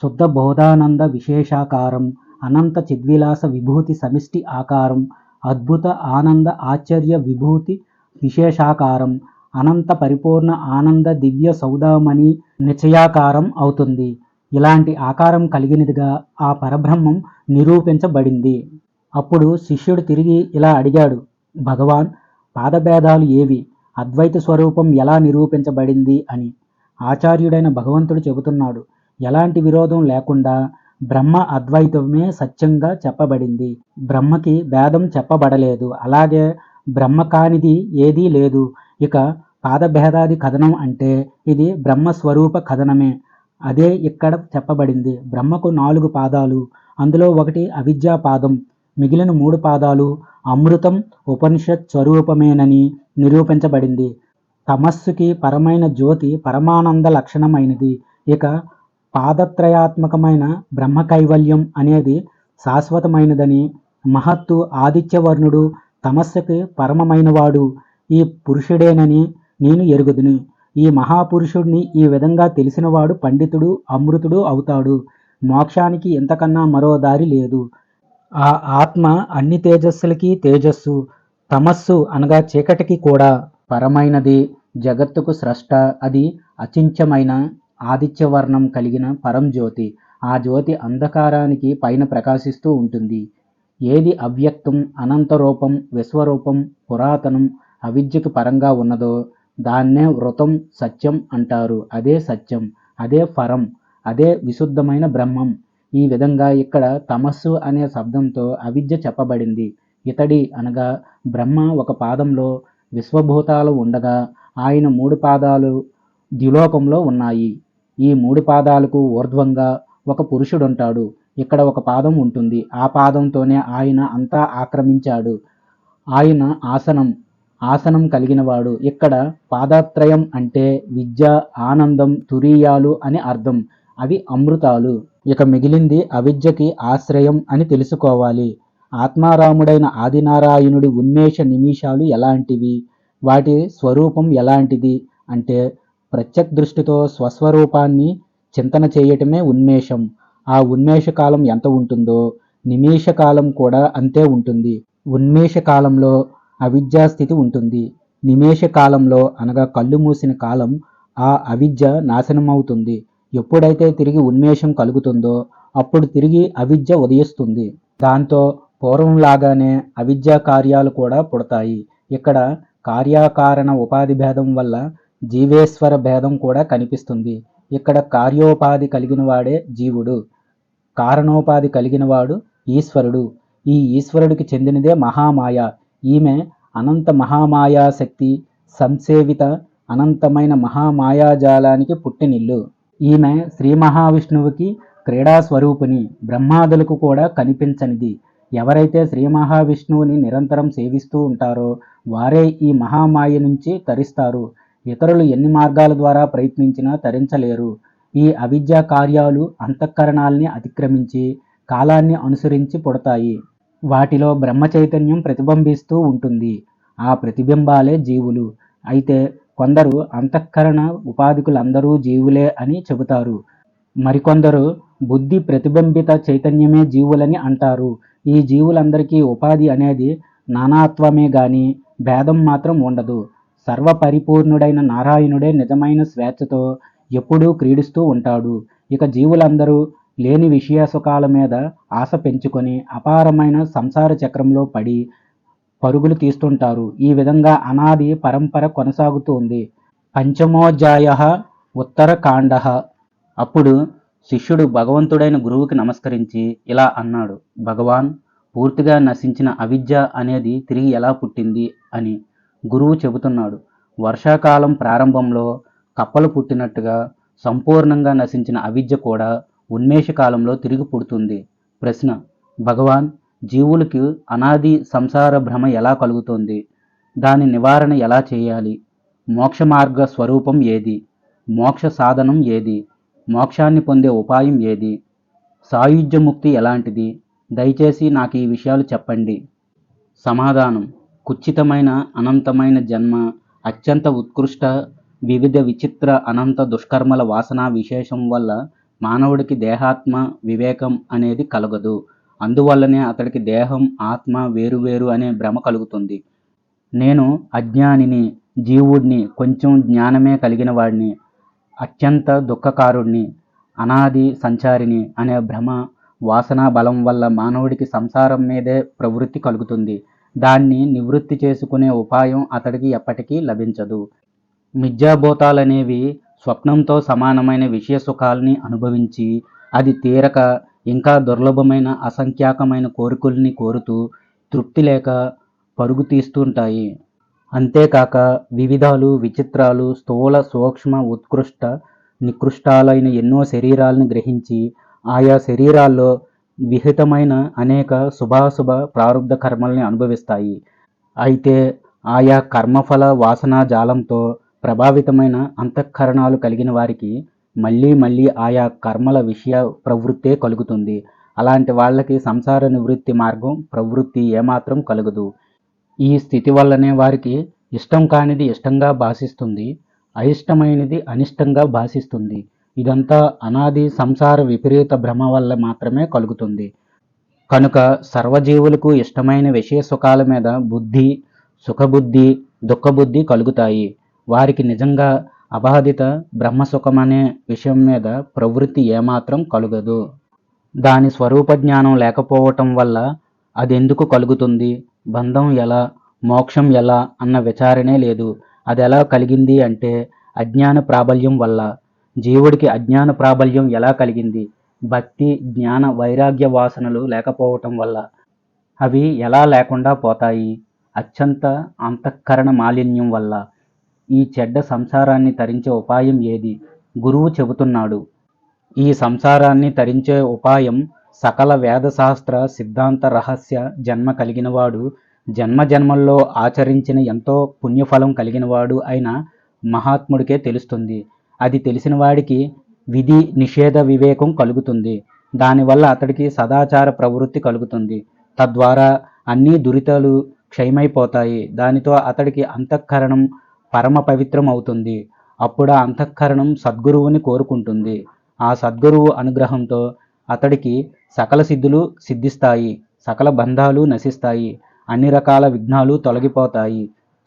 శుద్ధ బోధానంద విశేషాకారం అనంత చిద్విలాస విభూతి సమిష్టి ఆకారం అద్భుత ఆనంద ఆశ్చర్య విభూతి విశేషాకారం అనంత పరిపూర్ణ ఆనంద దివ్య సౌదామణి నిచయాకారం అవుతుంది. ఇలాంటి ఆకారం కలిగినదిగా ఆ పరబ్రహ్మం నిరూపించబడింది. అప్పుడు శిష్యుడు తిరిగి ఇలా అడిగాడు, భగవాన్, పాదభేదాలు ఏవి? అద్వైత స్వరూపం ఎలా నిరూపించబడింది అని. ఆచార్యుడైన భగవంతుడు చెబుతున్నాడు, ఎలాంటి విరోధం లేకుండా బ్రహ్మ అద్వైతమే సత్యంగా చెప్పబడింది. బ్రహ్మకి భేదం చెప్పబడలేదు. అలాగే బ్రహ్మ కానిది ఏదీ లేదు. ఇక పాదభేదాది కథనం అంటే ఇది బ్రహ్మస్వరూప కథనమే. అదే ఇక్కడ చెప్పబడింది. బ్రహ్మకు 4 పాదాలు, అందులో ఒకటి అవిద్యాపాదం, మిగిలిన 3 పాదాలు అమృతం ఉపనిషత్ స్వరూపమేనని నిరూపించబడింది. తమస్సుకి పరమైన జ్యోతి పరమానంద లక్షణమైనది. ఇక పాదత్రయాత్మకమైన బ్రహ్మ కైవల్యం అనేది శాశ్వతమైనదని, మహత్తు ఆదిత్యవర్ణుడు తమస్సుకి పరమమైనవాడు ఈ పురుషుడేనని నేను ఎరుగుదును. ఈ మహాపురుషుడిని ఈ విధంగా తెలిసినవాడు పండితుడు అమృతుడు అవుతాడు. మోక్షానికి ఇంతకన్నా మరో దారి లేదు. ఆ ఆత్మ అన్ని తేజస్సులకి తేజస్సు, తమస్సు అనగా చీకటికి కూడా పరమైనది. జగత్తుకు స్రష్ట. అది అచింత్యమైన ఆదిత్యవర్ణం కలిగిన పరంజ్యోతి. ఆ జ్యోతి అంధకారానికి పైన ప్రకాశిస్తూ ఉంటుంది. ఏది అవ్యక్తం, అనంతరూపం, విశ్వరూపం, పురాతనం, అవిద్యకు పరంగా ఉన్నదో దాన్నే వృతం సత్యం అంటారు. అదే సత్యం, అదే పరం, అదే విశుద్ధమైన బ్రహ్మం. ఈ విధంగా ఇక్కడ తమస్సు అనే శబ్దంతో అవిద్య చెప్పబడింది. ఇతడి అనగా బ్రహ్మ ఒక పాదంలో విశ్వభూతాలు ఉండగా ఆయన 3 పాదాలు ద్యులోకంలో ఉన్నాయి. ఈ 3 పాదాలకు ఊర్ధ్వంగా ఒక పురుషుడుంటాడు. ఇక్కడ ఒక పాదం ఉంటుంది. ఆ పాదంతోనే ఆయన అంతా ఆక్రమించాడు. ఆయన ఆసనం కలిగినవాడు. ఇక్కడ పాదత్రయం అంటే విద్య, ఆనందం, తురీయాలు అని అర్థం. అవి అమృతాలు. ఇక మిగిలింది అవిద్యకి ఆశ్రయం అని తెలుసుకోవాలి. ఆత్మారాముడైన ఆదినారాయణుడి ఉన్మేష నిమిషాలు ఎలాంటివి, వాటి స్వరూపం ఎలాంటిది అంటే ప్రత్యక్ దృష్టితో స్వస్వరూపాన్ని చింతన చేయటమే ఉన్మేషం. ఆ ఉన్మేష కాలం ఎంత ఉంటుందో నిమేష కాలం కూడా అంతే ఉంటుంది. ఉన్మేష కాలంలో అవిద్యాస్థితి ఉంటుంది. నిమేష కాలంలో అనగా కళ్ళు మూసిన కాలం ఆ అవిద్య నాశనమవుతుంది. ఎప్పుడైతే తిరిగి ఉన్మేషం కలుగుతుందో అప్పుడు తిరిగి అవిద్య ఉదయిస్తుంది. దాంతో పూర్వంలాగానే అవిద్యా కార్యాలు కూడా పుడతాయి. ఇక్కడ కార్యకారణ ఉపాధి భేదం వల్ల జీవేశ్వర భేదం కూడా కనిపిస్తుంది. ఇక్కడ కార్యోపాధి కలిగిన వాడే జీవుడు, కారణోపాధి కలిగినవాడు ఈశ్వరుడు. ఈ ఈశ్వరుడికి చెందినదే మహామాయ. ఈమె అనంత మహామాయాశక్తి సంసేవిత అనంతమైన మహామాయాజాలానికి పుట్టినిల్లు. ఈమె శ్రీ మహావిష్ణువుకి క్రీడా స్వరూపిణి, బ్రహ్మాదులకు కూడా కనిపించనిది. ఎవరైతే శ్రీ మహావిష్ణువుని నిరంతరం సేవిస్తూ ఉంటారో వారే ఈ మహామాయ నుంచి తరిస్తారు. ఇతరులు ఎన్ని మార్గాల ద్వారా ప్రయత్నించినా తరించలేరు. ఈ అవిద్యా కార్యాలు అంతఃకరణాల్ని అతిక్రమించి కాలాన్ని అనుసరించి పుడతాయి. వాటిలో బ్రహ్మ చైతన్యం ప్రతిబింబిస్తూ ఉంటుంది. ఆ ప్రతిబింబాలే జీవులు. అయితే కొందరు అంతఃకరణ ఉపాధికులందరూ జీవులే అని చెబుతారు. మరికొందరు బుద్ధి ప్రతిబింబిత చైతన్యమే జీవులని అంటారు. ఈ జీవులందరికీ ఉపాధి అనేది నానాత్వమే గాని భేదం మాత్రం ఉండదు. సర్వపరిపూర్ణుడైన నారాయణుడే నిజమైన స్వేచ్ఛతో ఎప్పుడూ క్రీడిస్తూ ఉంటాడు. ఇక జీవులందరూ లేని విషయ సుఖాల మీద ఆశ పెంచుకొని అపారమైన సంసార చక్రంలో పడి పరుగులు తీస్తుంటారు. ఈ విధంగా అనాది పరంపర కొనసాగుతుంది. పంచమోధ్యాయ ఉత్తరకాండ. అప్పుడు శిష్యుడు భగవంతుడైన గురువుకి నమస్కరించి ఇలా అన్నాడు. భగవాన్, పూర్తిగా నశించిన అవిద్య అనేది తిరిగి ఎలా పుట్టింది అని. గురువు చెబుతున్నాడు. వర్షాకాలం ప్రారంభంలో కప్పలు పుట్టినట్టుగా సంపూర్ణంగా నశించిన అవిద్య కూడా ఉన్మేషకాలంలో తిరిగి పుడుతుంది. ప్రశ్న: భగవాన్, జీవులకు అనాది సంసార భ్రమ ఎలా కలుగుతుంది? దాని నివారణ ఎలా చేయాలి? మోక్ష మార్గ స్వరూపం ఏది? మోక్ష సాధనం ఏది? మోక్షాన్ని పొందే ఉపాయం ఏది? సాయుజ్యముక్తి ఎలాంటిది? దయచేసి నాకు ఈ విషయాలు చెప్పండి. సమాధానం: కుచ్చితమైన అనంతమైన జన్మ, అత్యంత ఉత్కృష్ట వివిధ విచిత్ర అనంత దుష్కర్మల వాసనా విశేషం వల్ల మానవుడికి దేహాత్మ వివేకం అనేది కలగదు. అందువల్లనే అతడికి దేహం ఆత్మ వేరువేరు అనే భ్రమ కలుగుతుంది. నేను అజ్ఞానిని, జీవుడిని, కొంచెం జ్ఞానమే కలిగిన వాడిని, అత్యంత దుఃఖకారుణ్ణి, అనాది సంచారిని అనే భ్రమ వాసనా బలం వల్ల మానవుడికి సంసారం మీదే ప్రవృత్తి కలుగుతుంది. దాన్ని నివృత్తి చేసుకునే ఉపాయం అతడికి ఎప్పటికీ లభించదు. మిథ్యాభూతాలనేవి స్వప్నంతో సమానమైన విషయ సుఖాల్ని అనుభవించి అది తీరక ఇంకా దుర్లభమైన అసంఖ్యాకమైన కోరికల్ని కోరుతూ తృప్తి లేక పరుగు తీస్తుంటాయి. అంతేకాక వివిధాలు, విచిత్రాలు, స్థూల, సూక్ష్మ, ఉత్కృష్ట, నికృష్టాలైన ఎన్నో శరీరాలను గ్రహించి ఆయా శరీరాల్లో విహితమైన అనేక శుభాశుభ ప్రారంధ కర్మల్ని అనుభవిస్తాయి. అయితే ఆయా కర్మఫల వాసనా జాలంతో ప్రభావితమైన అంతఃకరణాలు కలిగిన వారికి మళ్ళీ మళ్ళీ ఆయా కర్మల విషయ ప్రవృత్తే కలుగుతుంది. అలాంటి వాళ్ళకి సంసార నివృత్తి మార్గం ప్రవృత్తి ఏమాత్రం కలగదు. ఈ స్థితి వల్లనే వారికి ఇష్టం కానిది ఇష్టంగా భాషిస్తుంది, అయిష్టమైనది అనిష్టంగా భాషిస్తుంది. ఇదంతా అనాది సంసార విపరీత భ్రమ వల్ల మాత్రమే కలుగుతుంది. కనుక సర్వజీవులకు ఇష్టమైన విషయ సుఖాల మీద బుద్ధి, సుఖబుద్ధి, దుఃఖబుద్ధి కలుగుతాయి. వారికి నిజంగా అబాధిత బ్రహ్మసుఖమనే విషయం మీద ప్రవృత్తి ఏమాత్రం కలుగదు. దాని స్వరూప జ్ఞానం లేకపోవటం వల్ల అదెందుకు కలుగుతుంది, బంధం ఎలా, మోక్షం ఎలా అన్న విచారణే లేదు. అది ఎలా కలిగింది అంటే అజ్ఞాన ప్రాబల్యం వల్ల. జీవుడికి అజ్ఞాన ప్రాబల్యం ఎలా కలిగింది? భక్తి, జ్ఞాన, వైరాగ్య వాసనలు లేకపోవటం వల్ల. అవి ఎలా లేకుండా పోతాయి? అత్యంత అంతఃకరణ మాలిన్యం వల్ల. ఈ చెడ్డ సంసారాన్ని తరించే ఉపాయం ఏది? గురువు చెబుతున్నాడు. ఈ సంసారాన్ని తరించే ఉపాయం సకల వేదశాస్త్ర సిద్ధాంత రహస్య జన్మ కలిగినవాడు, జన్మ జన్మల్లో ఆచరించిన ఎంతో పుణ్యఫలం కలిగినవాడు అయిన మహాత్ముడికే తెలుస్తుంది. అది తెలిసిన వాడికి విధి నిషేధ వివేకం కలుగుతుంది. దానివల్ల అతడికి సదాచార ప్రవృత్తి కలుగుతుంది. తద్వారా అన్ని దురితాలు క్షయమైపోతాయి. దానితో అతడికి అంతఃకరణం పరమ పవిత్రం అవుతుంది. అప్పుడు ఆ అంతఃకరణం సద్గురువుని కోరుకుంటుంది. ఆ సద్గురువు అనుగ్రహంతో అతడికి సకల సిద్ధులు సిద్ధిస్తాయి, సకల బంధాలు నశిస్తాయి, అన్ని రకాల విఘ్నాలు తొలగిపోతాయి,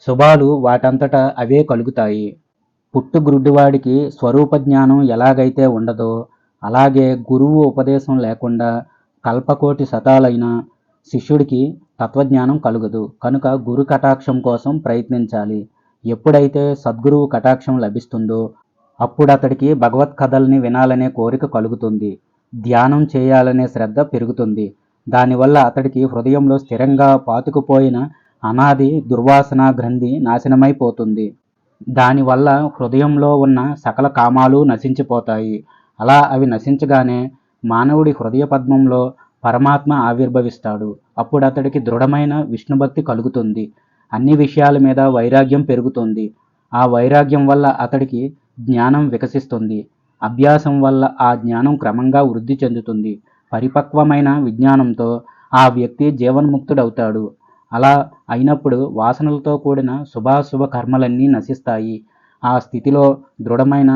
శుభాలు వాటంతటా అవే కలుగుతాయి. పుట్టుగ్రుడ్డివాడికి స్వరూప జ్ఞానం ఎలాగైతే ఉండదో అలాగే గురువు ఉపదేశం లేకుండా కల్పకోటి శతాలైన శిష్యుడికి తత్వజ్ఞానం కలుగదు. కనుక గురు కటాక్షం కోసం ప్రయత్నించాలి. ఎప్పుడైతే సద్గురువు కటాక్షం లభిస్తుందో అప్పుడు అతడికి భగవత్ కథల్ని వినాలనే కోరిక కలుగుతుంది. ధ్యానం చేయాలనే శ్రద్ధ పెరుగుతుంది. దానివల్ల అతడికి హృదయంలో స్థిరంగా పాతుకుపోయిన అనాది దుర్వాసన గ్రంథి నాశనమైపోతుంది. దానివల్ల హృదయంలో ఉన్న సకల కామాలు నశించిపోతాయి. అలా అవి నశించగానే మానవుడి హృదయ పద్మంలో పరమాత్మ ఆవిర్భవిస్తాడు. అప్పుడు అతడికి దృఢమైన విష్ణుభక్తి కలుగుతుంది. అన్ని విషయాల మీద వైరాగ్యం పెరుగుతుంది. ఆ వైరాగ్యం వల్ల అతడికి జ్ఞానం వికసిస్తుంది. అభ్యాసం వల్ల ఆ జ్ఞానం క్రమంగా వృద్ధి చెందుతుంది. పరిపక్వమైన విజ్ఞానంతో ఆ వ్యక్తి జీవన్ముక్తుడవుతాడు. అలా అయినప్పుడు వాసనలతో కూడిన శుభాశుభ కర్మలన్నీ నశిస్తాయి. ఆ స్థితిలో దృఢమైన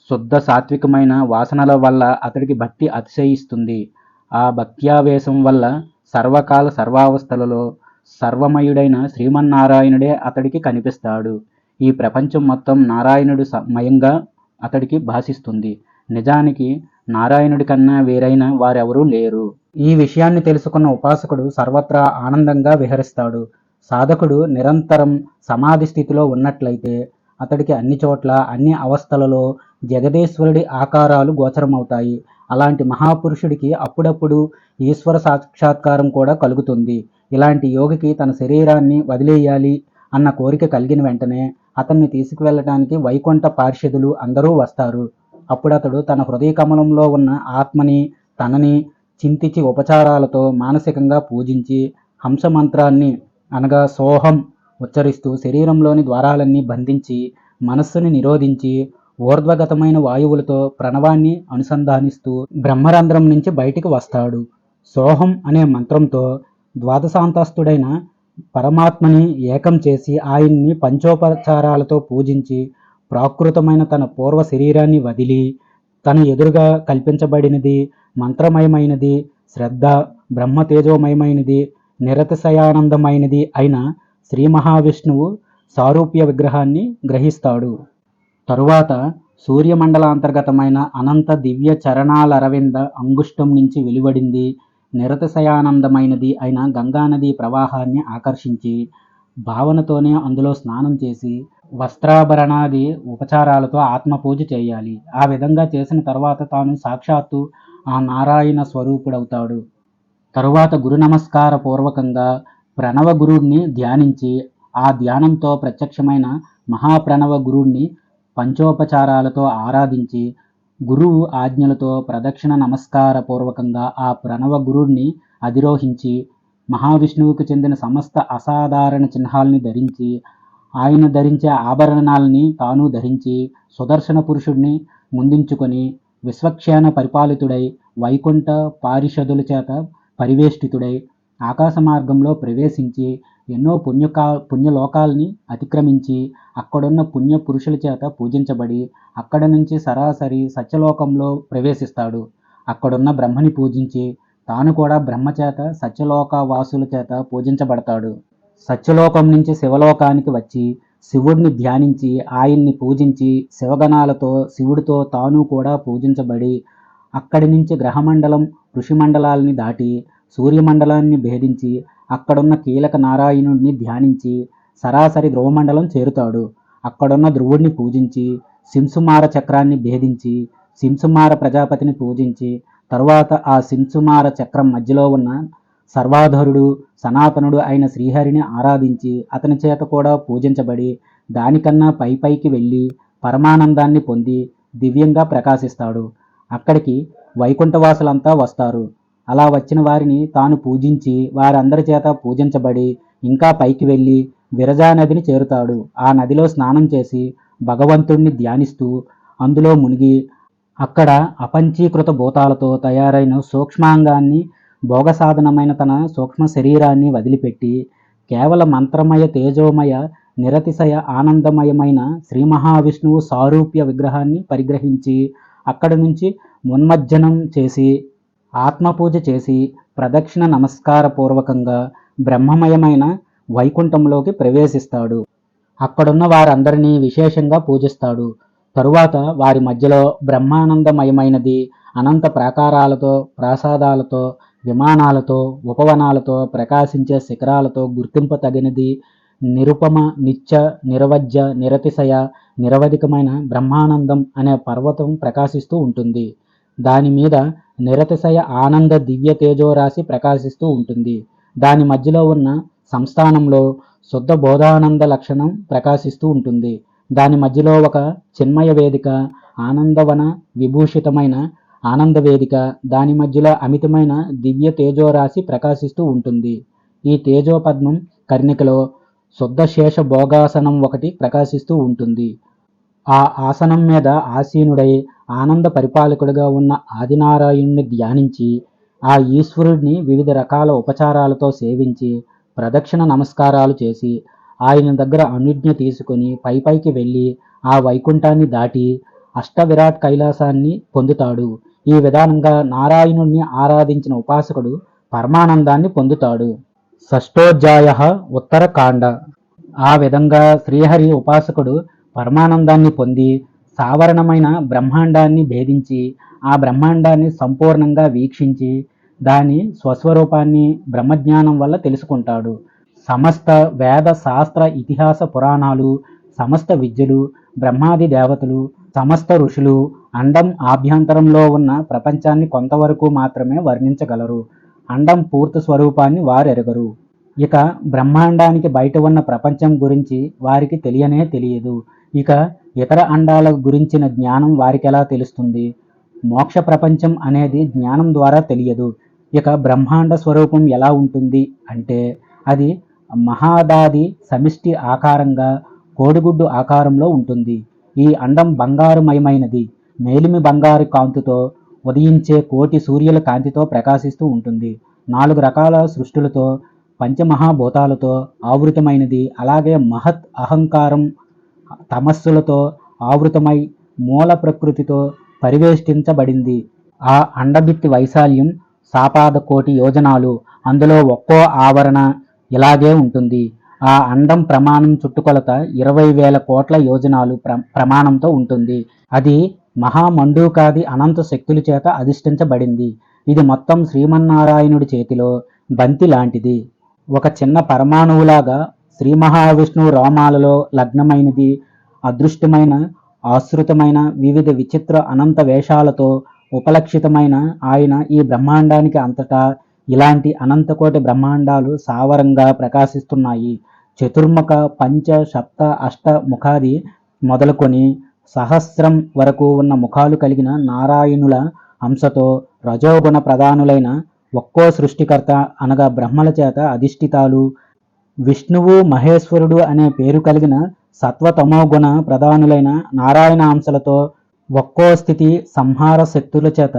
శుద్ధ సాత్వికమైన వాసనల వల్ల అతడికి భక్తి అతిశయిస్తుంది. ఆ భక్త్యావేశం వల్ల సర్వకాల సర్వావస్థలలో సర్వమయుడైన శ్రీమన్నారాయణుడే అతడికి కనిపిస్తాడు. ఈ ప్రపంచం మొత్తం నారాయణుడు మయంగా అతడికి భాషిస్తుంది. నిజానికి నారాయణుడి కన్నా వేరైన వారెవరూ లేరు. ఈ విషయాన్ని తెలుసుకున్న ఉపాసకుడు సర్వత్రా ఆనందంగా విహరిస్తాడు. సాధకుడు నిరంతరం సమాధి స్థితిలో ఉన్నట్లయితే అతడికి అన్ని చోట్ల అన్ని అవస్థలలో జగదీశ్వరుడి ఆకారాలు గోచరమవుతాయి. అలాంటి మహాపురుషుడికి అప్పుడప్పుడు ఈశ్వర సాక్షాత్కారం కూడా కలుగుతుంది. ఇలాంటి యోగికి తన శరీరాన్ని వదిలేయాలి అన్న కోరిక కలిగిన వెంటనే అతన్ని తీసుకువెళ్ళటానికి వైకుంఠ పార్షదులు అందరూ వస్తారు. అప్పుడు అతడు తన హృదయ కమలంలో ఉన్న ఆత్మని తనని చింతించి ఉపచారాలతో మానసికంగా పూజించి హంసమంత్రాన్ని అనగా సోహం ఉచ్చరిస్తూ శరీరంలోని ద్వారాలన్నీ బంధించి మనస్సుని నిరోధించి ఊర్ధ్వగతమైన వాయువులతో ప్రణవాన్ని అనుసంధానిస్తూ బ్రహ్మరంధ్రం నుంచి బయటికి వస్తాడు. సోహం అనే మంత్రంతో ద్వాదశాంతస్తుడైన పరమాత్మని ఏకం చేసి ఆయన్ని పంచోపచారాలతో పూజించి ప్రాకృతమైన తన పూర్వ శరీరాన్ని వదిలి తన ఎదురుగా కల్పించబడినది మంత్రమయమైనది శ్రద్ధ బ్రహ్మతేజోమయమైనది నిరతిశయానందమైనది అయిన శ్రీ మహావిష్ణువు సారూప్య విగ్రహాన్ని గ్రహిస్తాడు. తరువాత సూర్యమండలాంతర్గతమైన అనంత దివ్య చరణాలరవింద అంగుష్టం నుంచి వెలువడింది నిరతిశయానందమైనది అయిన గంగానది ప్రవాహాన్ని ఆకర్షించి భావనతోనే అందులో స్నానం చేసి వస్త్రాభరణాది ఉపచారాలతో ఆత్మపూజ చేయాలి. ఆ విధంగా చేసిన తర్వాత తాను సాక్షాత్తు ఆ నారాయణ స్వరూపుడవుతాడు. తరువాత గురు నమస్కార పూర్వకంగా ప్రణవ గురుణ్ణి ధ్యానించి ఆ ధ్యానంతో ప్రత్యక్షమైన మహాప్రణవ గురుణ్ణి పంచోపచారాలతో ఆరాధించి గురువు ఆజ్ఞలతో ప్రదక్షిణ నమస్కార పూర్వకంగా ఆ ప్రణవ గురుణ్ణి అధిరోహించి మహావిష్ణువుకు చెందిన సమస్త అసాధారణ చిహ్నాల్ని ధరించి ఆయన ధరించే ఆభరణాలని తాను ధరించి సుదర్శన పురుషుడిని ముందుంచుకొని విశ్వక్షేణ పరిపాలితుడై వైకుంఠ పారిషదుల చేత పరివేష్టితుడై ఆకాశ మార్గంలో ప్రవేశించి ఎన్నో పుణ్యలోకాల్ని అతిక్రమించి అక్కడున్న పుణ్య పురుషుల చేత పూజించబడి అక్కడ నుంచి సరాసరి సత్యలోకంలో ప్రవేశిస్తాడు. అక్కడున్న బ్రహ్మని పూజించి తాను కూడా బ్రహ్మచేత సత్యలోక వాసుల చేత పూజించబడతాడు. సత్యలోకం నుంచి శివలోకానికి వచ్చి శివుడిని ధ్యానించి ఆయన్ని పూజించి శివగణాలతో శివుడితో తాను కూడా పూజించబడి అక్కడి నుంచి గ్రహమండలం ఋషిమండలాల్ని దాటి సూర్యమండలాన్ని భేదించి అక్కడున్న కీలక నారాయణుడిని ధ్యానించి సరాసరి ధ్రువమండలం చేరుతాడు. అక్కడున్న ధ్రువుడిని పూజించి సింసుమార చక్రాన్ని భేదించి సింసుమార ప్రజాపతిని పూజించి తరువాత ఆ సింసుమార చక్రం మధ్యలో ఉన్న సర్వాధరుడు సనాతనుడు అయిన శ్రీహరిని ఆరాధించి అతని చేత కూడా పూజించబడి దానికన్నా పైకి వెళ్ళి పరమానందాన్ని పొంది దివ్యంగా ప్రకాశిస్తాడు. అక్కడికి వైకుంఠవాసులంతా వస్తారు. అలా వచ్చిన వారిని తాను పూజించి వారందరి చేత పూజించబడి ఇంకా పైకి వెళ్ళి విరజా నదిని చేరుతాడు. ఆ నదిలో స్నానం చేసి భగవంతుణ్ణి ధ్యానిస్తూ అందులో మునిగి అక్కడ అపంచీకృత భూతాలతో తయారైన సూక్ష్మాంగాన్ని భోగసాధనమైన తన సూక్ష్మ శరీరాన్ని వదిలిపెట్టి కేవల మంత్రమయ తేజోమయ నిరతిశయ ఆనందమయమైన శ్రీ మహావిష్ణువు సారూప్య విగ్రహాన్ని పరిగ్రహించి అక్కడి నుంచి ఉన్మజ్జనం చేసి ఆత్మపూజ చేసి ప్రదక్షిణ నమస్కార పూర్వకంగా బ్రహ్మమయమైన వైకుంఠంలోకి ప్రవేశిస్తాడు. అక్కడున్న వారందరినీ విశేషంగా పూజిస్తాడు. తరువాత వారి మధ్యలో బ్రహ్మానందమయమైనది అనంత ప్రాకారాలతో ప్రాసాదాలతో విమానాలతో ఉపవనాలతో ప్రకాశించే శిఖరాలతో గుర్తింపతగినది నిరుపమ నిత్య నిరవజ్య నిరతిశయ నిరవధికమైన బ్రహ్మానందం అనే పర్వతం ప్రకాశిస్తూ ఉంటుంది. దాని మీద నిరతిశయ ఆనంద దివ్య తేజోరాశి ప్రకాశిస్తూ ఉంటుంది. దాని మధ్యలో ఉన్న సంస్థానంలో శుద్ధ బోధానంద లక్షణం ప్రకాశిస్తూ ఉంటుంది. దాని మధ్యలో ఒక చిన్మయ వేదిక ఆనందవన విభూషితమైన ఆనందవేదిక, దాని మధ్యలో అమితమైన దివ్య తేజోరాశి ప్రకాశిస్తూ ఉంటుంది. ఈ తేజోపద్మం కర్ణికలో శుద్ధశేష భోగాసనం ఒకటి ప్రకాశిస్తూ ఉంటుంది. ఆ ఆసనం మీద ఆసీనుడై ఆనంద పరిపాలకుడిగా ఉన్న ఆదినారాయణుని ధ్యానించి, ఆ ఈశ్వరుడిని వివిధ రకాల ఉపచారాలతో సేవించి, ప్రదక్షిణ నమస్కారాలు చేసి, ఆయన దగ్గర అనుజ్ఞ తీసుకుని పైకి వెళ్ళి ఆ వైకుంఠాన్ని దాటి అష్టవిరాట్ కైలాసాన్ని పొందుతాడు. ఈ విధానంగా నారాయణుణ్ణి ఆరాధించిన ఉపాసకుడు పరమానందాన్ని పొందుతాడు. షష్ఠోధ్యాయ ఉత్తరకాండ. ఆ విధంగా శ్రీహరి ఉపాసకుడు పరమానందాన్ని పొంది సావరణమైన బ్రహ్మాండాన్ని భేదించి, ఆ బ్రహ్మాండాన్ని సంపూర్ణంగా వీక్షించి, దాని స్వస్వరూపాన్ని బ్రహ్మజ్ఞానం వల్ల తెలుసుకుంటాడు. సమస్త వేద శాస్త్ర ఇతిహాస పురాణాలు, సమస్త విద్యలు, బ్రహ్మాది దేవతలు, సమస్త ఋషులు అండం ఆభ్యంతరంలో ఉన్న ప్రపంచాన్ని కొంతవరకు మాత్రమే వర్ణించగలరు. అండం పూర్తి స్వరూపాన్ని వారెరగరు. ఇక బ్రహ్మాండానికి బయట ఉన్న ప్రపంచం గురించి వారికి తెలియనే తెలియదు. ఇక ఇతర అండాల గురించిన జ్ఞానం వారికెలా తెలుస్తుంది? మోక్ష ప్రపంచం అనేది జ్ఞానం ద్వారా తెలియదు. ఇక బ్రహ్మాండ స్వరూపం ఎలా ఉంటుంది అంటే, అది మహాదాది సమిష్టి ఆకారంగా కోడిగుడ్డు ఆకారంలో ఉంటుంది. ఈ అండం బంగారుమయమైనది. మేలిమి బంగారు కాంతితో ఉదయించే కోటి సూర్యుల కాంతితో ప్రకాశిస్తూ ఉంటుంది. 4 రకాల సృష్టులతో, పంచమహాభూతాలతో ఆవృతమైనది. అలాగే మహత్ అహంకారం తమస్సులతో ఆవృతమై మూల ప్రకృతితో పరివేష్టించబడింది. ఆ అండభిత్తి వైశాల్యం సాపాద కోటి యోజనాలు. అందులో ఒక్కో ఆవరణ ఇలాగే ఉంటుంది. ఆ అండం ప్రమాణం చుట్టుకొలత 20,000 కోట్ల యోజనాలు ప్రమాణంతో ఉంటుంది. అది మహామండూకాది అనంత శక్తుల చేత అధిష్ఠించబడింది. ఇది మొత్తం శ్రీమన్నారాయణుడి చేతిలో బంతి లాంటిది. ఒక చిన్న పరమాణువులాగా శ్రీ మహావిష్ణువు రోమాలలో లగ్నమైనది. అదృష్టమైన, ఆశ్రితమైన, వివిధ విచిత్ర అనంత వేషాలతో ఉపలక్షితమైన ఆయన ఈ బ్రహ్మాండానికి అంతటా ఇలాంటి అనంతకోటి బ్రహ్మాండాలు సావరంగా ప్రకాశిస్తున్నాయి. చతుర్ముఖ, పంచ, సప్త, అష్ట ముఖాది మొదలుకొని సహస్రం వరకు ఉన్న ముఖాలు కలిగిన నారాయణుల అంశతో రజోగుణ ప్రధానులైన ఒక్కో సృష్టికర్త అనగా బ్రహ్మల చేత అధిష్ఠితాలు, విష్ణువు, మహేశ్వరుడు అనే పేరు కలిగిన సత్వతమోగుణ ప్రధానులైన నారాయణ అంశలతో ఒక్కో స్థితి సంహార శక్తుల చేత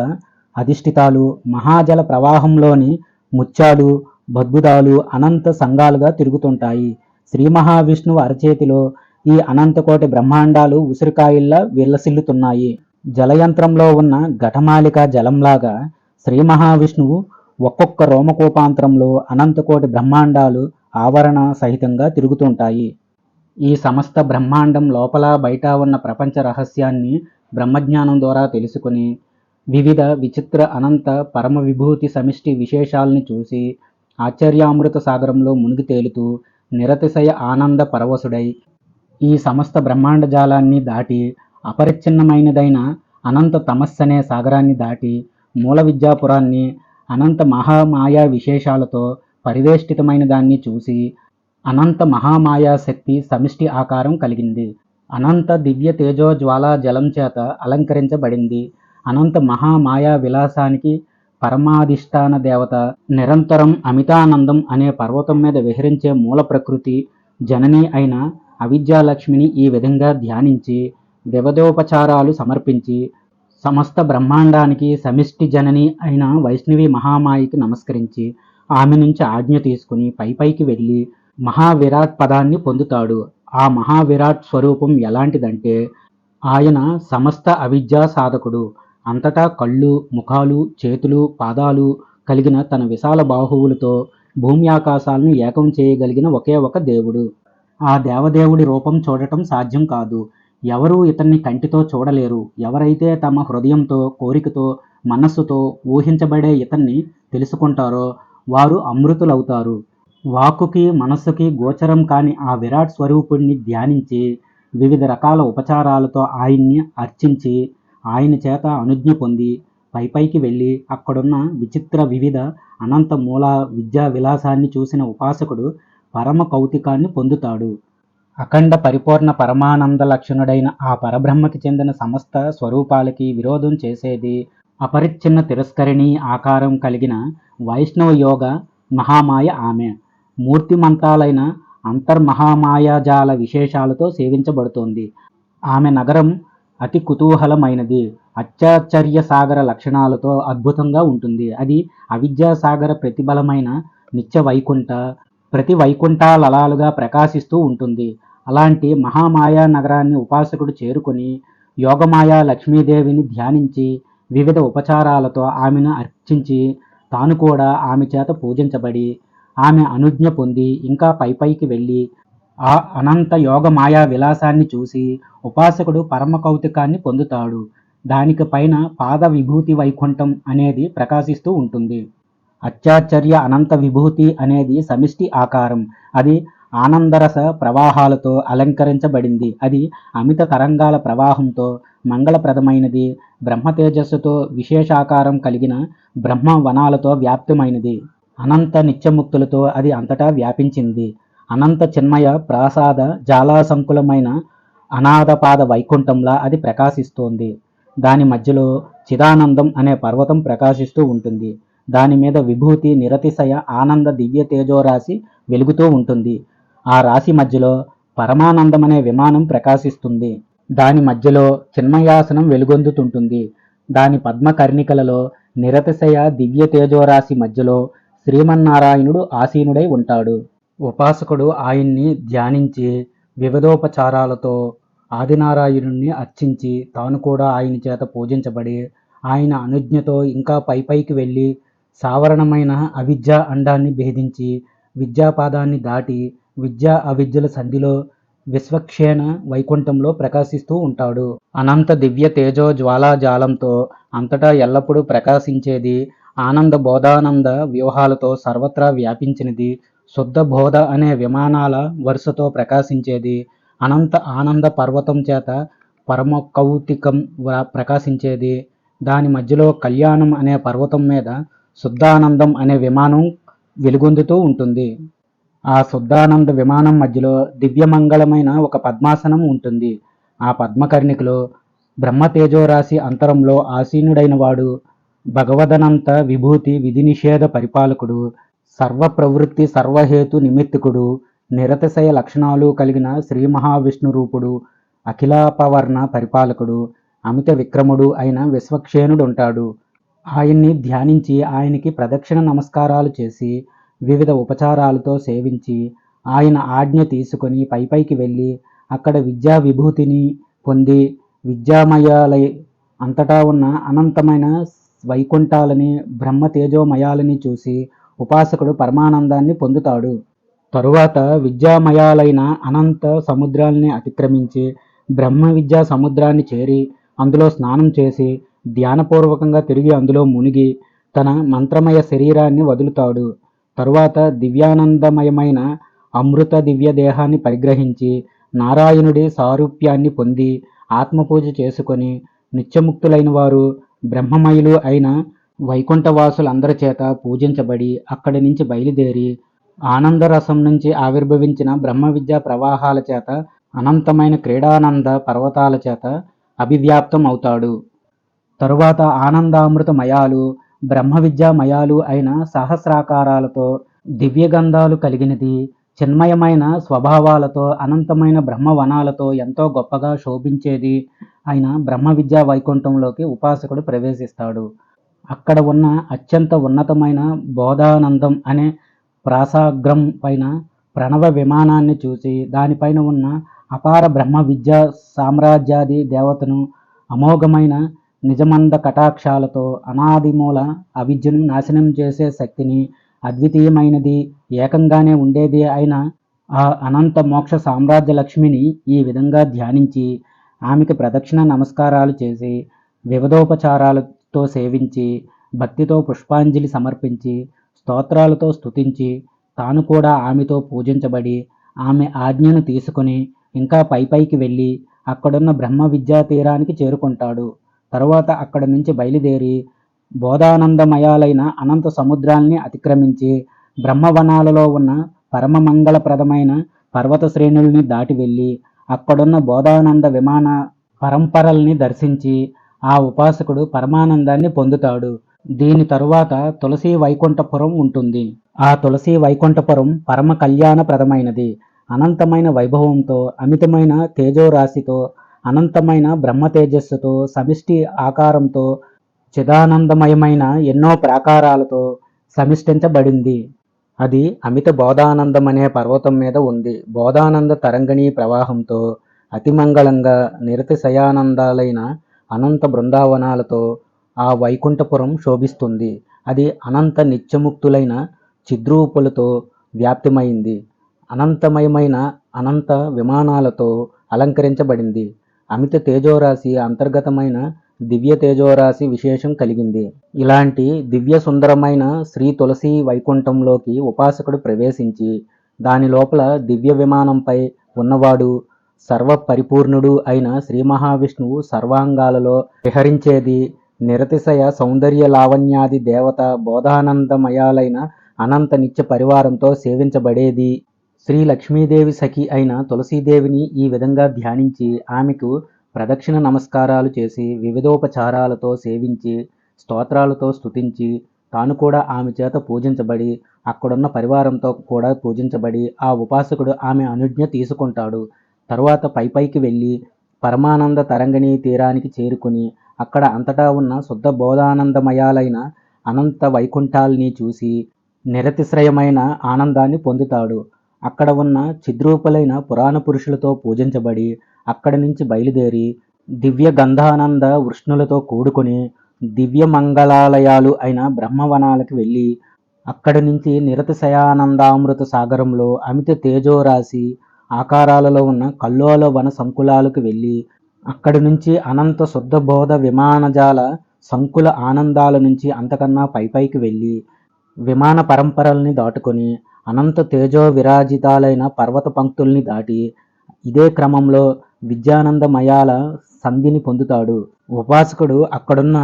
అధిష్ఠితాలు, మహాజల ప్రవాహంలోని ముత్యాలు, బద్భుతాలు అనంత సంఘాలుగా తిరుగుతుంటాయి. శ్రీ మహావిష్ణువు అరచేతిలో ఈ అనంతకోటి బ్రహ్మాండాలు ఉసిరికాయల్లా విల్లసిల్లుతున్నాయి. జలయంత్రంలో ఉన్న ఘటమాలిక జలంలాగా శ్రీ మహావిష్ణువు ఒక్కొక్క రోమకూపాంతరంలో అనంతకోటి బ్రహ్మాండాలు ఆవరణ సహితంగా తిరుగుతుంటాయి. ఈ సమస్త బ్రహ్మాండం లోపల బయట ఉన్న ప్రపంచ రహస్యాన్ని బ్రహ్మజ్ఞానం ద్వారా తెలుసుకుని, వివిధ విచిత్ర అనంత పరమ విభూతి సమిష్టి విశేషాల్ని చూసి ఆశ్చర్యామృత సాగరంలో మునిగి తేలుతూ నిరతిశయ ఆనంద పరవశుడై, ఈ సమస్త బ్రహ్మాండ జాలాన్ని దాటి అపరిచ్ఛిన్నమైనదైన అనంత తమస్సనే సాగరాన్ని దాటి మూల విద్యాపురాన్ని అనంత మహామాయా విశేషాలతో పరివేష్టితమైన దాన్ని చూసి, అనంత మహామాయా శక్తి సమిష్టి ఆకారం కలిగింది. అనంత దివ్య తేజోజ్వాలా జలం చేత అలంకరించబడింది. అనంత మహామాయా విలాసానికి పరమాధిష్టాన దేవత నిరంతరం అమితానందం అనే పర్వతం మీద విహరించే మూల ప్రకృతి జనని అయిన అవిద్యాలక్ష్మిని ఈ విధంగా ధ్యానించి, వివిధోపచారాలు సమర్పించి, సమస్త బ్రహ్మాండానికి సమిష్టి జనని అయిన వైష్ణవి మహామాయికి నమస్కరించి, ఆమె నుంచి ఆజ్ఞ తీసుకుని పైకి వెళ్ళి మహావిరాట్ పదాన్ని పొందుతాడు. ఆ మహావిరాట్ స్వరూపం ఎలాంటిదంటే, ఆయన సమస్త అవిద్యా సాధకుడు. అంతటా కళ్ళు, ముఖాలు, చేతులు, పాదాలు కలిగిన తన విశాల బాహువులతో భూమి ఆకాశాలను ఏకం చేయగలిగిన ఒకే ఒక దేవుడు. ఆ దేవదేవుడి రూపం చూడటం సాధ్యం కాదు. ఎవరూ ఇతన్ని కంటితో చూడలేరు. ఎవరైతే తమ హృదయంతో, కోరికతో, మనస్సుతో ఊహించబడే ఇతన్ని తెలుసుకుంటారో వారు అమృతులవుతారు. వాక్కుకి, మనస్సుకి గోచరం కాని ఆ విరాట్ స్వరూపుణ్ణి ధ్యానించి, వివిధ రకాల ఉపచారాలతో ఆయన్ని అర్చించి, ఆయన చేత అనుజ్ఞ పొంది పైకి వెళ్ళి అక్కడున్న విచిత్ర వివిధ అనంత మూల విద్యా విలాసాన్ని చూసిన ఉపాసకుడు పరమ కౌతికాన్ని పొందుతాడు. అఖండ పరిపూర్ణ పరమానంద లక్షణుడైన ఆ పరబ్రహ్మకి చెందిన సమస్త స్వరూపాలకి విరోధం చేసేది అపరిచ్ఛిన్న తిరస్కరిణి ఆకారం కలిగిన వైష్ణవ యోగ మహామాయ ఆమె. మూర్తిమంతాలైన అంతర్మహామాయాజాల విశేషాలతో సేవించబడుతోంది. ఆమె నగరం అతి కుతూహలమైనది. అత్యాశ్చర్య సాగర లక్షణాలతో అద్భుతంగా ఉంటుంది. అది అవిద్యాసాగర ప్రతిబలమైన నిత్య వైకుంఠ, ప్రతి వైకుంఠాలలాలుగా ప్రకాశిస్తూ ఉంటుంది. అలాంటి మహామాయా నగరాన్ని ఉపాసకుడు చేరుకొని యోగమాయా లక్ష్మీదేవిని ధ్యానించి వివిధ ఉపచారాలతో ఆమెను అర్చించి తాను కూడా ఆమె చేత పూజించబడి ఆమె అనుజ్ఞ పొంది ఇంకా పైపైకి వెళ్ళి ఆ అనంత యోగ మాయా విలాసాన్ని చూసి ఉపాసకుడు పరమ కౌతుకాన్ని పొందుతాడు. దానికి పైన పాద విభూతి వైకుంఠం అనేది ప్రకాశిస్తూ ఉంటుంది. అత్యాశ్చర్య అనంత విభూతి అనేది సమిష్టి ఆకారం. అది ఆనందరస ప్రవాహాలతో అలంకరించబడింది. అది అమిత తరంగాల ప్రవాహంతో మంగళప్రదమైనది. బ్రహ్మ తేజస్సుతో విశేషాకారం కలిగిన బ్రహ్మ వనాలతో వ్యాప్తమైనది. అనంత నిత్యముక్తులతో అది అంతటా వ్యాపించింది. అనంత చిన్మయ ప్రాసాద జాలాసంకులమైన అనాథపాద వైకుంఠంలా అది ప్రకాశిస్తోంది. దాని మధ్యలో చిదానందం అనే పర్వతం ప్రకాశిస్తూ ఉంటుంది. దాని మీద విభూతి నిరతిశయ ఆనంద దివ్య తేజోరాశి వెలుగుతూ ఉంటుంది. ఆ రాశి మధ్యలో పరమానందం అనే విమానం ప్రకాశిస్తుంది. దాని మధ్యలో చిన్మయాసనం వెలుగొందుతుంటుంది. దాని పద్మకర్ణికలలో నిరతిశయ దివ్య తేజోరాశి మధ్యలో శ్రీమన్నారాయణుడు ఆసీనుడై ఉంటాడు. ఉపాసకుడు ఆయన్ని ధ్యానించి వివిధోపచారాలతో ఆదినారాయణుణ్ణి అర్చించి తాను కూడా ఆయన చేత పూజించబడి ఆయన అనుజ్ఞతో ఇంకా పైపైకి వెళ్ళి సావరణమైన అవిద్య అండాన్ని భేదించి విద్యాపాదాన్ని దాటి విద్యా అవిద్యల సంధిలో విశ్వక్షేణ వైకుంఠంలో ప్రకాశిస్తూ ఉంటాడు. అనంత దివ్య తేజో జ్వాలాజాలంతో అంతటా ఎల్లప్పుడూ ప్రకాశించేది, ఆనంద బోధానంద వ్యూహాలతో సర్వత్రా వ్యాపించినది, శుద్ధ బోధ అనే విమానాల వరుసతో ప్రకాశించేది, అనంత ఆనంద పర్వతం చేత పరమ కౌతికం ప్రకాశించేది, దాని మధ్యలో కళ్యాణం అనే పర్వతం మీద శుద్ధానందం అనే విమానం వెలుగొందుతూ ఉంటుంది. ఆ శుద్ధానంద విమానం మధ్యలో దివ్యమంగళమైన ఒక పద్మాసనం ఉంటుంది. ఆ పద్మకర్ణికలో బ్రహ్మతేజోరాశి అంతరంలో ఆసీనుడైన వాడు భగవదనంత విభూతి విధి నిషేధ పరిపాలకుడు, సర్వ ప్రవృత్తి సర్వహేతు నిమిత్తికుడు, నిరతిశయ లక్షణాలు కలిగిన శ్రీ మహావిష్ణు రూపుడు, అఖిలాపవర్ణ పరిపాలకుడు, అమిత విక్రముడు అయిన విశ్వక్షేణుడు ఉంటాడు. ఆయన్ని ధ్యానించి ఆయనకి ప్రదక్షిణ నమస్కారాలు చేసి వివిధ ఉపచారాలతో సేవించి ఆయన ఆజ్ఞ తీసుకొని పైపైకి వెళ్ళి అక్కడ విద్యా విభూతిని పొంది విద్యామయాలై అంతటా ఉన్న అనంతమైన వైకుంఠాలని బ్రహ్మ తేజోమయాలని చూసి ఉపాసకుడు పరమానందాన్ని పొందుతాడు. తరువాత విద్యామయాలైన అనంత సముద్రాల్ని అతిక్రమించి బ్రహ్మ విద్యా సముద్రాన్ని చేరి అందులో స్నానం చేసి ధ్యానపూర్వకంగా తిరిగి అందులో మునిగి తన మంత్రమయ శరీరాన్ని వదులుతాడు. తరువాత దివ్యానందమయమైన అమృత దివ్య దేహాన్ని పరిగ్రహించి నారాయణుడి సారూప్యాన్ని పొంది ఆత్మపూజ చేసుకొని నిత్యముక్తులైన వారు బ్రహ్మమయులు అయిన వైకుంఠవాసులందరి చేత పూజించబడి అక్కడి నుంచి బయలుదేరి ఆనందరసం నుంచి ఆవిర్భవించిన బ్రహ్మ విద్యా ప్రవాహాల చేత అనంతమైన క్రీడానంద పర్వతాల చేత అభివ్యాప్తం అవుతాడు. తరువాత ఆనందామృతమయాలు బ్రహ్మ విద్యామయాలు అయిన సహస్రాకారాలతో దివ్యగంధాలు కలిగినది, చిన్మయమైన స్వభావాలతో అనంతమైన బ్రహ్మవనాలతో ఎంతో గొప్పగా శోభించేది అయిన బ్రహ్మ విద్యా వైకుంఠంలోకి ఉపాసకుడు ప్రవేశిస్తాడు. అక్కడ ఉన్న అత్యంత ఉన్నతమైన బోధానందం అనే ప్రాసాగ్రం పైన ప్రణవ విమానాన్ని చూసి దానిపైన ఉన్న అపార బ్రహ్మ విద్యా సామ్రాజ్యాది దేవతను అమోఘమైన నిజమంద కటాక్షాలతో అనాదిమూల అవిద్యను నాశనం చేసే శక్తిని అద్వితీయమైనది ఏకంగానే ఉండేది అయిన ఆ అనంత మోక్ష సామ్రాజ్య లక్ష్మిని ఈ విధంగా ధ్యానించి ఆమెకి ప్రదక్షిణ నమస్కారాలు చేసి వివిధోపచారాలతో సేవించి భక్తితో పుష్పాంజలి సమర్పించి స్తోత్రాలతో స్తుతించి తాను కూడా ఆమెతో పూజించబడి ఆమె ఆజ్ఞను తీసుకొని ఇంకా పైపైకి వెళ్ళి అక్కడున్న బ్రహ్మ విద్యా తీరానికి చేరుకుంటాడు. తరువాత అక్కడ నుంచి బయలుదేరి బోధానందమయాలైన అనంత సముద్రాల్ని అతిక్రమించి బ్రహ్మవనాలలో ఉన్న పరమమంగళప్రదమైన పర్వత శ్రేణుల్ని దాటి వెళ్ళి అక్కడున్న బోధానంద విమాన పరంపరల్ని దర్శించి ఆ ఉపాసకుడు పరమానందాన్ని పొందుతాడు. దీని తరువాత తులసి వైకుంఠపురం ఉంటుంది. ఆ తులసి వైకుంఠపురం పరమ కళ్యాణప్రదమైనది. అనంతమైన వైభవంతో, అమితమైన తేజోరాశితో, అనంతమైన బ్రహ్మ తేజస్సుతో, సమిష్టి ఆకారంతో, చిదానందమయమైన ఎన్నో ప్రాకారాలతో సమిష్టించబడింది. అది అమిత బోధానందమనే పర్వతం మీద ఉంది. బోధానంద తరంగిణీ ప్రవాహంతో, అతిమంగళంగా నిరతిశయానందాలైన అనంత బృందావనాలతో ఆ వైకుంఠపురం శోభిస్తుంది. అది అనంత నిత్యముక్తులైన చిద్రూపులతో వ్యాప్తిమైంది. అనంతమయమైన అనంత విమానాలతో అలంకరించబడింది. అమిత తేజోరాశి అంతర్గతమైన దివ్య తేజోరాశి విశేషం కలిగింది. ఇలాంటి దివ్య సుందరమైన శ్రీ తులసి వైకుంఠంలోకి ఉపాసకుడు ప్రవేశించి దాని లోపల దివ్య విమానంపై ఉన్నవాడు సర్వ పరిపూర్ణుడు అయిన శ్రీ మహావిష్ణువు సర్వాంగాలలో విహరించేది, నిరతిశయ సౌందర్య లావణ్యాది దేవత బోధానందమయాలైన అనంత నిత్య పరివారంతో సేవించబడేది. శ్రీ లక్ష్మీదేవి సఖి అయిన తులసీదేవిని ఈ విధంగా ధ్యానించి ఆమెకు ప్రదక్షిణ నమస్కారాలు చేసి వివిధోపచారాలతో సేవించి స్తోత్రాలతో స్తుతించి తాను కూడా ఆమె చేత పూజించబడి అక్కడున్న పరివారంతో కూడా పూజించబడి ఆ ఉపాసకుడు ఆమె అనుజ్ఞ తీసుకుంటాడు. తరువాత పైకి వెళ్ళి పరమానంద తరంగిణీ తీరానికి చేరుకుని అక్కడ అంతటా ఉన్న శుద్ధ బోధానందమయాలైన అనంత వైకుంఠాల్ని చూసి నిరతిశ్రయమైన ఆనందాన్ని పొందుతాడు. అక్కడ ఉన్న చిద్రూపులైన పురాణ పురుషులతో పూజించబడి అక్కడి నుంచి బయలుదేరి దివ్య గంధానంద వృష్ణులతో కూడుకుని దివ్య మంగళాలయాలు అయిన బ్రహ్మవనాలకు వెళ్ళి అక్కడి నుంచి నిరతిశయానందామృత సాగరంలో అమిత తేజోరాశి ఆకారాలలో ఉన్న కల్లోల వన సంకులాలకు వెళ్ళి అక్కడి నుంచి అనంత శుద్ధబోధ విమానజాల సంకుల ఆనందాల నుంచి అంతకన్నా పైకి వెళ్ళి విమాన పరంపరల్ని దాటుకొని అనంత తేజో విరాజితాలైన పర్వత పంక్తుల్ని దాటి ఇదే క్రమంలో విద్యానందమయాల సంధిని పొందుతాడు. ఉపాసకుడు అక్కడున్న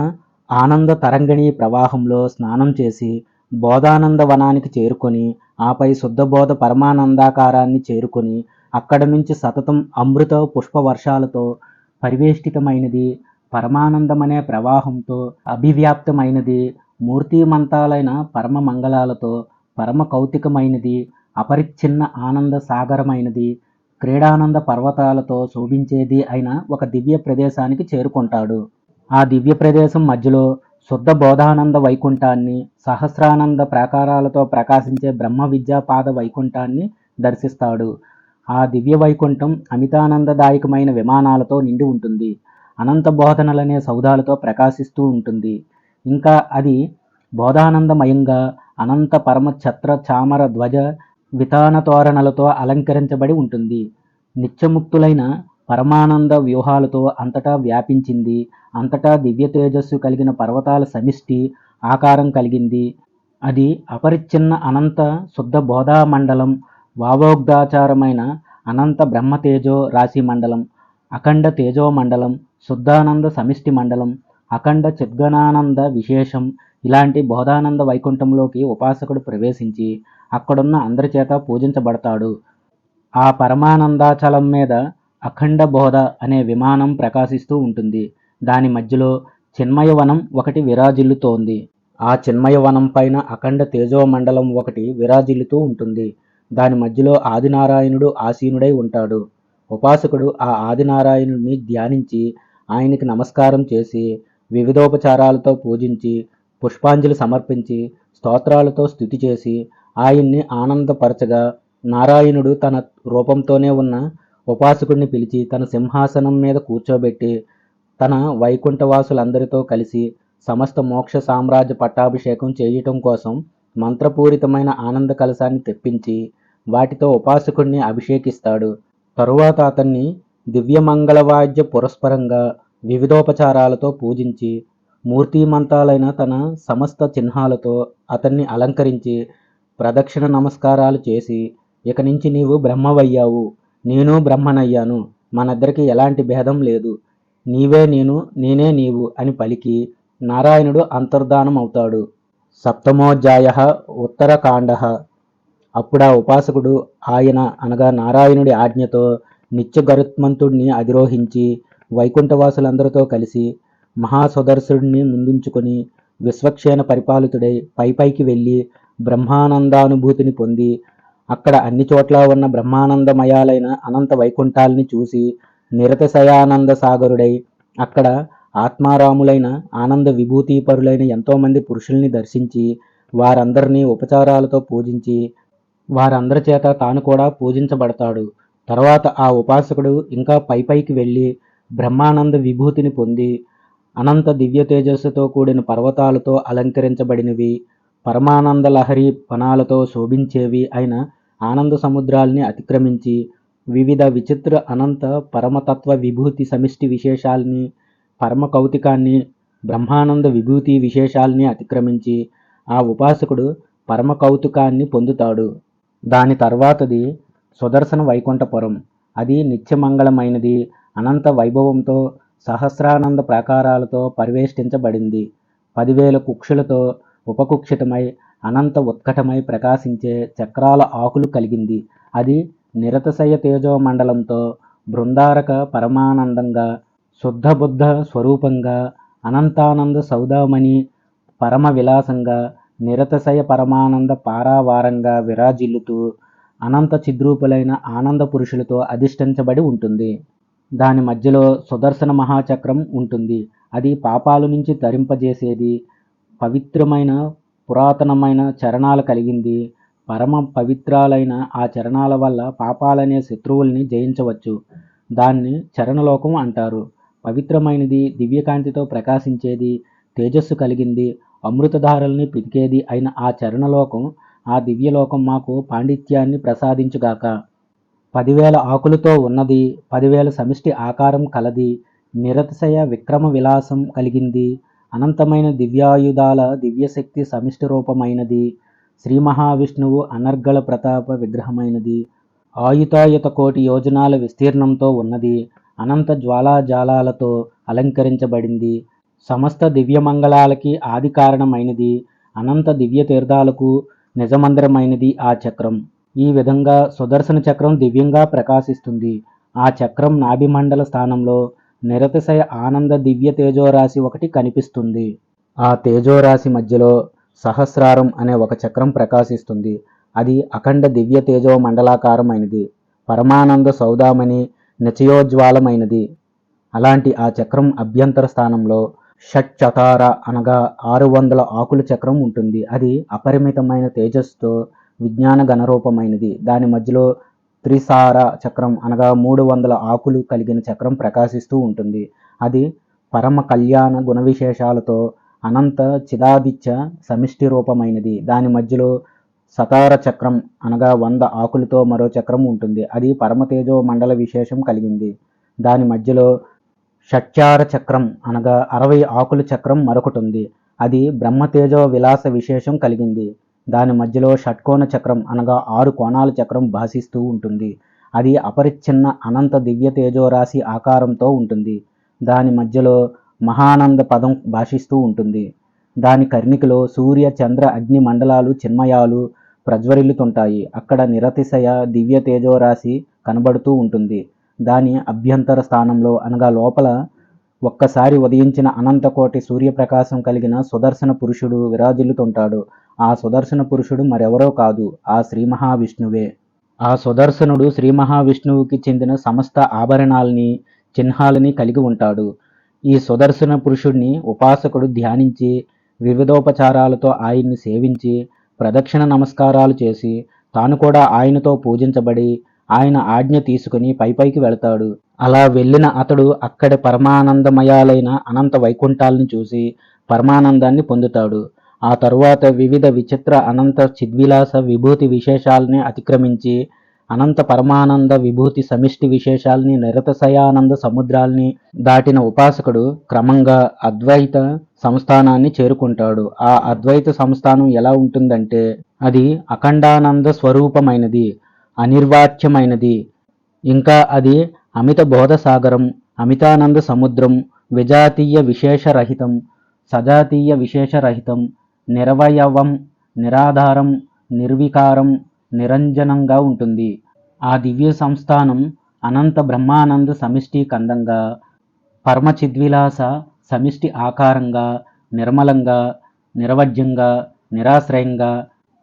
ఆనంద తరంగిణీ ప్రవాహంలో స్నానం చేసి బోధానంద వనానికి చేరుకొని ఆపై శుద్ధబోధ పరమానందాకారాన్ని చేరుకొని అక్కడ నుంచి సతతం అమృత పుష్ప వర్షాలతో పరివేష్టితమైనది, పరమానందమనే ప్రవాహంతో అభివ్యాప్తమైనది, మూర్తిమంతాలైన పరమ మంగళాలతో పరమ కౌతికమైనది, అపరిచ్ఛిన్న ఆనంద సాగరమైనది, క్రీడానంద పర్వతాలతో శోభించేది అయిన ఒక దివ్య ప్రదేశానికి చేరుకుంటాడు. ఆ దివ్య ప్రదేశం మధ్యలో శుద్ధ బోధానంద వైకుంఠాన్ని, సహస్రానంద ప్రాకారాలతో ప్రకాశించే బ్రహ్మ విద్యాపాద వైకుంఠాన్ని దర్శిస్తాడు. ఆ దివ్య వైకుంఠం అమితానందదాయకమైన విమానాలతో నిండి ఉంటుంది. అనంత బోధనలనే సౌధాలతో ప్రకాశిస్తూ ఉంటుంది. ఇంకా అది బోధానందమయంగా అనంత పరమ ఛత్ర చామర ధ్వజ వితాన తోరణలతో అలంకరించబడి ఉంటుంది. నిత్యముక్తులైన పరమానంద వ్యూహాలతో అంతటా వ్యాపించింది. అంతటా దివ్య తేజస్సు కలిగిన పర్వతాల సమిష్టి ఆకారం కలిగింది. అది అపరిచ్ఛిన్న అనంత శుద్ధ బోధా మండలం, వావోగ్ధాచారమైన అనంత బ్రహ్మతేజో రాశి మండలం, అఖండ తేజో మండలం, శుద్ధానంద సమిష్టి మండలం, అఖండ చిద్గణానంద విశేషం. ఇలాంటి బోధానంద వైకుంఠంలోకి ఉపాసకుడు ప్రవేశించి అక్కడున్న అందరి చేత పూజించబడతాడు. ఆ పరమానందాచలం మీద అఖండ బోధ అనే విమానం ప్రకాశిస్తూ ఉంటుంది. దాని మధ్యలో చిన్మయవనం ఒకటి విరాజిల్లుతోంది. ఆ చిన్మయవనం పైన అఖండ తేజోమండలం ఒకటి విరాజిల్లుతూ ఉంటుంది. దాని మధ్యలో ఆదినారాయణుడు ఆసీనుడై ఉంటాడు. ఉపాసకుడు ఆ ఆదినారాయణుడిని ధ్యానించి ఆయనకి నమస్కారం చేసి వివిధోపచారాలతో పూజించి పుష్పాంజలి సమర్పించి స్తోత్రాలతో స్తుతి చేసి ఆయన్ని ఆనందపరచగా నారాయణుడు తన రూపంతోనే ఉన్న ఉపాసకుడిని పిలిచి తన సింహాసనం మీద కూర్చోబెట్టి తన వైకుంఠవాసులందరితో కలిసి సమస్త మోక్ష సామ్రాజ్య పట్టాభిషేకం చేయటం కోసం మంత్రపూరితమైన ఆనంద కలశాన్ని తెప్పించి వాటితో ఉపాసకుడిని అభిషేకిస్తాడు. తరువాత అతన్ని దివ్యమంగళవాద్య పురస్పరంగా వివిధోపచారాలతో పూజించి మూర్తిమంతాలైన తన సమస్త చిహ్నాలతో అతన్ని అలంకరించి ప్రదక్షిణ నమస్కారాలు చేసి ఇక నుంచి నీవు బ్రహ్మవయ్యావు, నేను బ్రహ్మనయ్యాను, మనిద్దరికి ఎలాంటి భేదం లేదు, నీవే నేను, నేనే నీవు అని పలికి నారాయణుడు అంతర్ధానం అవుతాడు. సప్తమోధ్యాయ ఉత్తరకాండ. అప్పుడా ఉపాసకుడు ఆయన అనగా నారాయణుడి ఆజ్ఞతో నిత్య గరుత్మంతుడిని అధిరోహించి వైకుంఠవాసులందరితో కలిసి మహాసుదర్శుడిని ముందుంచుకొని విశ్వక్షేణ పరిపాలితుడై పైపైకి వెళ్ళి బ్రహ్మానందానుభూతిని పొంది అక్కడ అన్ని చోట్ల ఉన్న బ్రహ్మానందమయాలైన అనంత వైకుంఠాల్ని చూసి నిరతిశయానంద సాగరుడై అక్కడ ఆత్మారాములైన ఆనంద విభూతిపరులైన ఎంతోమంది పురుషుల్ని దర్శించి వారందరినీ ఉపచారాలతో పూజించి వారందరి చేత తాను కూడా పూజించబడతాడు. తర్వాత ఆ ఉపాసకుడు ఇంకా పైపైకి వెళ్ళి బ్రహ్మానంద విభూతిని పొంది అనంత దివ్య తేజస్సుతో కూడిన పర్వతాలతో అలంకరించబడినవి పరమానంద లహరి వనాలతో శోభించేవి అయిన ఆనంద సముద్రాల్ని అతిక్రమించి వివిధ విచిత్ర అనంత పరమతత్వ విభూతి సమిష్టి విశేషాల్ని పరమ కౌతికాన్ని బ్రహ్మానంద విభూతి విశేషాల్ని అతిక్రమించి ఆ ఉపాసకుడు పరమ కౌతుకాన్ని పొందుతాడు. దాని తర్వాతది సుదర్శన వైకుంఠపురం. అది నిత్యమంగళమైనది, అనంత వైభవంతో సహస్రానంద ప్రాకారాలతో పరివేష్టించబడింది. 10,000 కుక్షులతో ఉపకుక్షితమై అనంత ఉత్కటమై ప్రకాశించే చక్రాల ఆకులు కలిగింది. అది నిరతిశయ తేజోమండలంతో బృందారక పరమానందంగా శుద్ధబుద్ధ స్వరూపంగా అనంతానంద సౌదామణి పరమ విలాసంగా నిరతిశయ పరమానంద పారావారంగా విరాజిల్లుతూ అనంత చిద్రూపులైన ఆనంద పురుషులతో అధిష్ఠించబడి ఉంటుంది. దాని మధ్యలో సుదర్శన మహాచక్రం ఉంటుంది. అది పాపాల నుంచి తరింపజేసేది. పవిత్రమైన పురాతనమైన చరణాలు కలిగింది. పరమ పవిత్రాలైన ఆ చరణాల వల్ల పాపాలనే శత్రువుల్ని జయించవచ్చు. దాన్ని చరణలోకం అంటారు. పవిత్రమైనది, దివ్యకాంతితో ప్రకాశించేది, తేజస్సు కలిగింది, అమృతధారల్ని పితికేది అయిన ఆ చరణలోకం, ఆ దివ్యలోకం మాకు పాండిత్యాన్ని ప్రసాదించుగాక. 10,000 ఆకులతో ఉన్నది, 10,000 సమిష్టి ఆకారం కలది, నిరతిశయ విక్రమ విలాసం కలిగింది, అనంతమైన దివ్యాయుధాల దివ్యశక్తి సమిష్టి రూపమైనది, శ్రీ మహావిష్ణువు అనర్గళ ప్రతాప విగ్రహమైనది, ఆయుతాయుత కోటి యోజనాల విస్తీర్ణంతో ఉన్నది, అనంత జ్వాలాజాలాలతో అలంకరించబడింది, సమస్త దివ్యమంగళాలకి ఆది కారణమైనది, అనంత దివ్య తీర్థాలకు నిజమందిరమైనది ఆ చక్రం. ఈ విధంగా సుదర్శన చక్రం దివ్యంగా ప్రకాశిస్తుంది. ఆ చక్రం నాభిమండల స్థానంలో నిరతిశయ ఆనంద దివ్య తేజోరాశి ఒకటి కనిపిస్తుంది. ఆ తేజోరాశి మధ్యలో సహస్రారం అనే ఒక చక్రం ప్రకాశిస్తుంది. అది అఖండ దివ్య తేజో మండలాకారమైనది, పరమానంద సౌదామణి నిచయోజ్వాలమైనది. అలాంటి ఆ చక్రం అభ్యంతర స్థానంలో షట్చతార అనగా 600 ఆకుల చక్రం ఉంటుంది. అది అపరిమితమైన తేజస్సుతో విజ్ఞాన గణరూపమైనది. దాని మధ్యలో త్రిసార చక్రం అనగా 300 ఆకులు కలిగిన చక్రం ప్రకాశిస్తూ ఉంటుంది. అది పరమ కళ్యాణ గుణ విశేషాలతో అనంత చిదాదిత్య సమిష్టి రూపమైనది. దాని మధ్యలో సతార చక్రం అనగా 100 ఆకులతో మరో చక్రం ఉంటుంది. అది పరమతేజో మండల విశేషం కలిగింది. దాని మధ్యలో షట్చార చక్రం అనగా 60 ఆకుల చక్రం మరొకటి ఉంది. అది బ్రహ్మతేజో విలాస విశేషం కలిగింది. దాని మధ్యలో షట్కోణ చక్రం అనగా 6 కోణాల చక్రం భాసిస్తూ ఉంటుంది. అది అపరిచ్ఛిన్న అనంత దివ్య తేజోరాశి ఆకారంతో ఉంటుంది. దాని మధ్యలో మహానంద పదం భాషిస్తూ ఉంటుంది. దాని కర్ణికలో సూర్య చంద్ర అగ్ని మండలాలు చిన్మయాలు ప్రజ్వరిల్లుతుంటాయి. అక్కడ నిరతిశయ దివ్య తేజోరాశి కనబడుతూ ఉంటుంది. దాని అభ్యంతర స్థానంలో అనగా లోపల ఒక్కసారి ఉదయించిన అనంతకోటి సూర్యప్రకాశం కలిగిన సుదర్శన పురుషుడు విరాజిల్లుతుంటాడు. ఆ సుదర్శన పురుషుడు మరెవరో కాదు, ఆ శ్రీ మహావిష్ణువే. ఆ సుదర్శనుడు శ్రీ మహావిష్ణువుకి చెందిన సమస్త ఆభరణాల్ని చిహ్నాలని కలిగి ఉంటాడు. ఈ సుదర్శన పురుషుడిని ఉపాసకుడు ధ్యానించి వివిధోపచారాలతో ఆయన్ని సేవించి ప్రదక్షిణ నమస్కారాలు చేసి తాను కూడా ఆయనతో పూజించబడి ఆయన ఆజ్ఞ తీసుకుని పైపైకి వెళతాడు. అలా వెళ్ళిన అతడు అక్కడి పరమానందమయాలైన అనంత వైకుంఠాల్ని చూసి పరమానందాన్ని పొందుతాడు. ఆ తరువాత వివిధ విచిత్ర అనంత చిద్విలాస విభూతి విశేషాల్ని అతిక్రమించి అనంత పరమానంద విభూతి సమిష్టి విశేషాల్ని నిరతిశయానంద సముద్రాల్ని దాటిన ఉపాసకుడు క్రమంగా అద్వైత సంస్థానాన్ని చేరుకుంటాడు. ఆ అద్వైత సంస్థానం ఎలా ఉంటుందంటే అది అఖండానంద స్వరూపమైనది, అనిర్వాచ్యమైనది. ఇంకా అది అమిత బోధసాగరం, అమితానంద సముద్రం, విజాతీయ విశేషరహితం, సజాతీయ విశేషరహితం, నిరవయవం, నిరాధారం, నిర్వికారం, నిరంజనంగా ఉంటుంది. ఆ దివ్య సంస్థానం అనంత బ్రహ్మానంద సమిష్టి కందంగా పరమచిద్విలాస సమిష్టి ఆకారంగా, నిర్మలంగా, నిరవజ్యంగా, నిరాశ్రయంగా,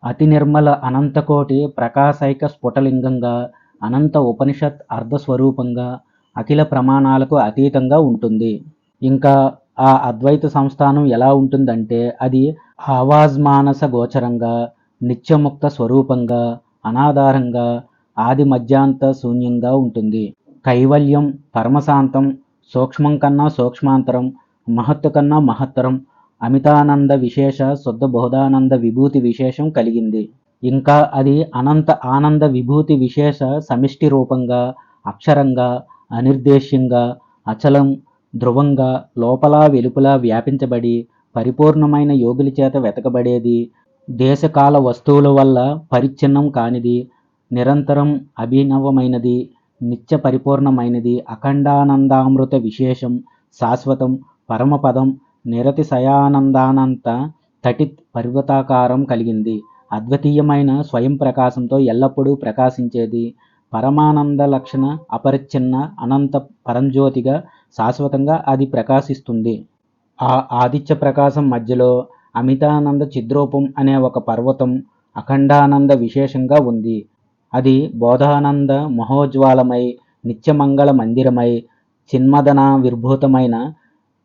అతి నిర్మల అనంతకోటి ప్రకాశైక స్ఫుటలింగంగా, అనంత ఉపనిషత్ అర్ధస్వరూపంగా, అఖిల ప్రమాణాలకు అతీతంగా ఉంటుంది. ఇంకా ఆ అద్వైత సంస్థానం ఎలా ఉంటుందంటే అది ఆవాజ్మానస గోచరంగా, నిత్యముక్త స్వరూపంగా, అనాధారంగా, ఆది మధ్యాంత శూన్యంగా ఉంటుంది. కైవల్యం, పరమశాంతం, సూక్ష్మం కన్నా సూక్ష్మాంతరం, మహత్తు కన్నా మహత్తరం, అమితానంద విశేష శుద్ధ బోధానంద విభూతి విశేషం కలిగింది. ఇంకా అది అనంత ఆనంద విభూతి విశేష సమిష్టి రూపంగా, అక్షరంగా, అనిర్దేశ్యంగా, అచలం, ధ్రువంగా, లోపల వెలుపల వ్యాపించబడి పరిపూర్ణమైన యోగుల చేత వెతకబడేది, దేశకాల వస్తువుల వల్ల పరిచ్ఛిన్నం కానిది, నిరంతరం అభినవమైనది, నిత్య పరిపూర్ణమైనది, అఖండానందామృత విశేషం, శాశ్వతం, పరమపదం, నిరతిశయానందానంత తటిత్ పర్వతాకారం కలిగింది, అద్వితీయమైన స్వయం ప్రకాశంతో ఎల్లప్పుడూ ప్రకాశించేది, పరమానంద లక్షణ అపరిచ్ఛిన్న అనంత పరంజ్యోతిగా శాశ్వతంగా అది ప్రకాశిస్తుంది. ఆ ఆదిత్య ప్రకాశం మధ్యలో అమితానంద చిద్రూపం అనే ఒక పర్వతం అఖండానంద విశేషంగా ఉంది. అది బోధానంద మహోజ్వాలమై, నిత్యమంగళ మందిరమై, చిన్మదన విర్భూతమైన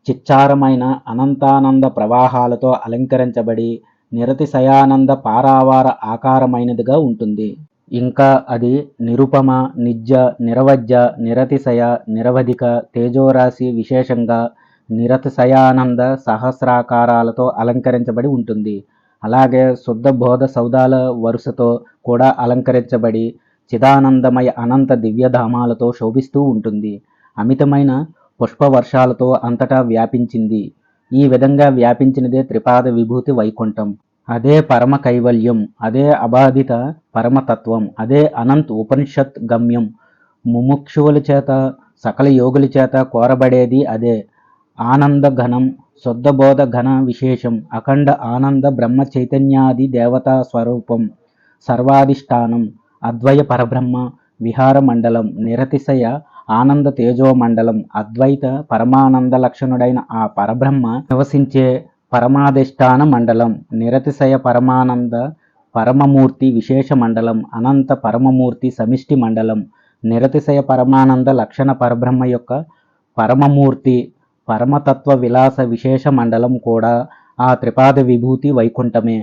చిచ్చారమైన అనంతానంద ప్రవాహాలతో అలంకరించబడి నిరతిశయానంద పారావార ఆకారమైనదిగా ఉంటుంది. ఇంకా అది నిరుపమ, నిజ, నిరవజ్య, నిరతిశయ, నిరవధిక తేజోరాశి విశేషంగా నిరతిశయానంద సహస్రాకారాలతో అలంకరించబడి ఉంటుంది. అలాగే శుద్ధ బోధ సౌధాల వరుసతో కూడా అలంకరించబడి చిదానందమయ అనంత దివ్యధామాలతో శోభిస్తూ ఉంటుంది. అమితమైన పుష్పవర్షాలతో అంతటా వ్యాపించింది. ఈ విధంగా వ్యాపించినదే త్రిపాద విభూతి వైకుంఠం. అదే పరమ కైవల్యం, అదే అబాధిత పరమతత్వం, అదే అనంత్ ఉపనిషత్ గమ్యం. ముముక్షువుల చేత, సకల యోగుల చేత కోరబడేది అదే. ఆనంద ఘనం, శుద్ధబోధ ఘన విశేషం, అఖండ ఆనంద బ్రహ్మ చైతన్యాది దేవతా స్వరూపం, సర్వాధిష్టానం, అద్వయ పరబ్రహ్మ విహార మండలం, నిరతిశయ ఆనంద తేజో మండలం, అద్వైత పరమానంద లక్షణుడైన ఆ పరబ్రహ్మ నివసించే పరమాధిష్టాన మండలం, నిరతిశయ పరమానంద పరమమూర్తి విశేష మండలం, అనంత పరమమూర్తి సమిష్టి మండలం, నిరతిశయ పరమానంద లక్షణ పరబ్రహ్మ యొక్క పరమమూర్తి పరమతత్వ విలాస విశేష మండలం కూడా ఆ త్రిపాద విభూతి వైకుంఠమే.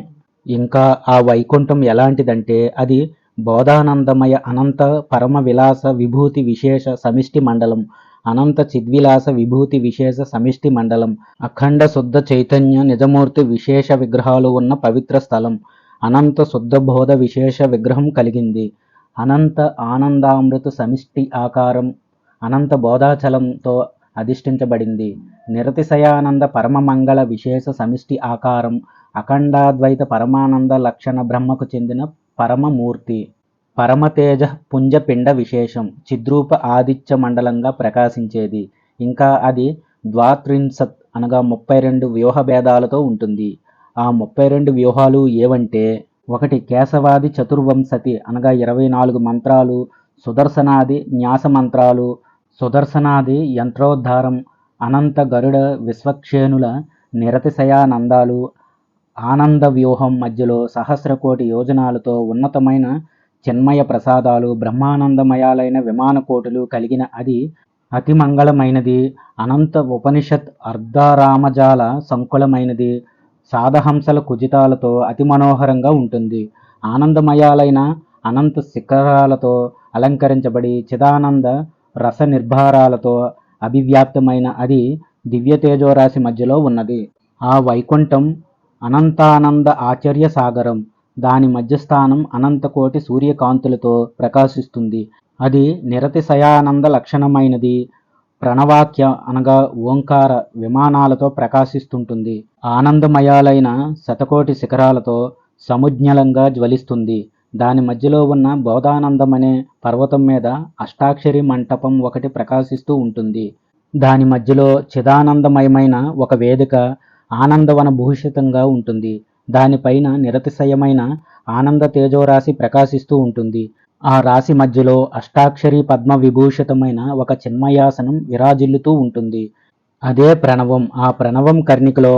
ఇంకా ఆ వైకుంఠం ఎలాంటిదంటే అది బోధానందమయ అనంత పరమ విలాస విభూతి విశేష సమిష్టి మండలం, అనంత చిద్విలాస విభూతి విశేష సమిష్టి మండలం, అఖండ శుద్ధ చైతన్య నిజమూర్తి విశేష విగ్రహాలు ఉన్న పవిత్ర స్థలం, అనంత శుద్ధ బోధ విశేష విగ్రహం కలిగింది, అనంత ఆనందామృత సమిష్టి ఆకారం, అనంత బోధాచలంతో అధిష్ఠించబడింది, నిరతిశయానంద పరమమంగళ విశేష సమిష్టి ఆకారం, అఖండాద్వైత పరమానంద లక్షణ బ్రహ్మకు చెందిన పరమమూర్తి, పరమతేజ పుంజపిండ విశేషం, చిద్రూప ఆదిత్య మండలంగా ప్రకాశించేది. ఇంకా అది ద్వాత్రింశత్ అనగా 32 వ్యూహ భేదాలతో ఉంటుంది. ఆ 32 వ్యూహాలు ఏవంటే, ఒకటి కేశవాది చతుర్వంశతి అనగా 24 మంత్రాలు, సుదర్శనాది న్యాస మంత్రాలు, సుదర్శనాది యంత్రోద్ధారం, అనంత గరుడ విశ్వక్షేణుల నిరతిశయానందాలు, ఆనంద వ్యూహం మధ్యలో సహస్రకోటి యోజనాలతో ఉన్నతమైన చిన్మయ ప్రసాదాలు, బ్రహ్మానందమయాలైన విమానకోటులు కలిగిన అది అతి మంగళమైనది, అనంత ఉపనిషత్ అర్ధారామజాల సంకులమైనది, సాధహంసల కుజితాలతో అతి మనోహరంగా ఉంటుంది, ఆనందమయాలైన అనంత శిఖరాలతో అలంకరించబడి చిదానంద రస నిర్భారాలతో అభివ్యాప్తమైన అది దివ్య తేజోరాశి మధ్యలో ఉన్నది. ఆ వైకుంఠం అనంతానంద ఆచార్య సాగరం, దాని మధ్యస్థానం అనంతకోటి సూర్యకాంతులతో ప్రకాశిస్తుంది. అది నిరతిశయానంద లక్షణమైనది, ప్రణవాక్య అనగా ఓంకార విమానాలతో ప్రకాశిస్తుంటుంది, ఆనందమయాలైన శతకోటి శిఖరాలతో సముజ్ఞలంగా జ్వలిస్తుంది. దాని మధ్యలో ఉన్న బోధానందమనే పర్వతం మీద అష్టాక్షరి మంటపం ఒకటి ప్రకాశిస్తూ ఉంటుంది. దాని మధ్యలో చిదానందమయమైన ఒక వేదిక ఆనందవన భూషితంగా ఉంటుంది. దానిపైన నిరతిశయమైన ఆనంద తేజోరాశి ప్రకాశిస్తూ ఉంటుంది. ఆ రాశి మధ్యలో అష్టాక్షరి పద్మ విభూషితమైన ఒక చిన్మయాసనం విరాజిల్లుతూ ఉంటుంది. అదే ప్రణవం. ఆ ప్రణవం కర్ణికలో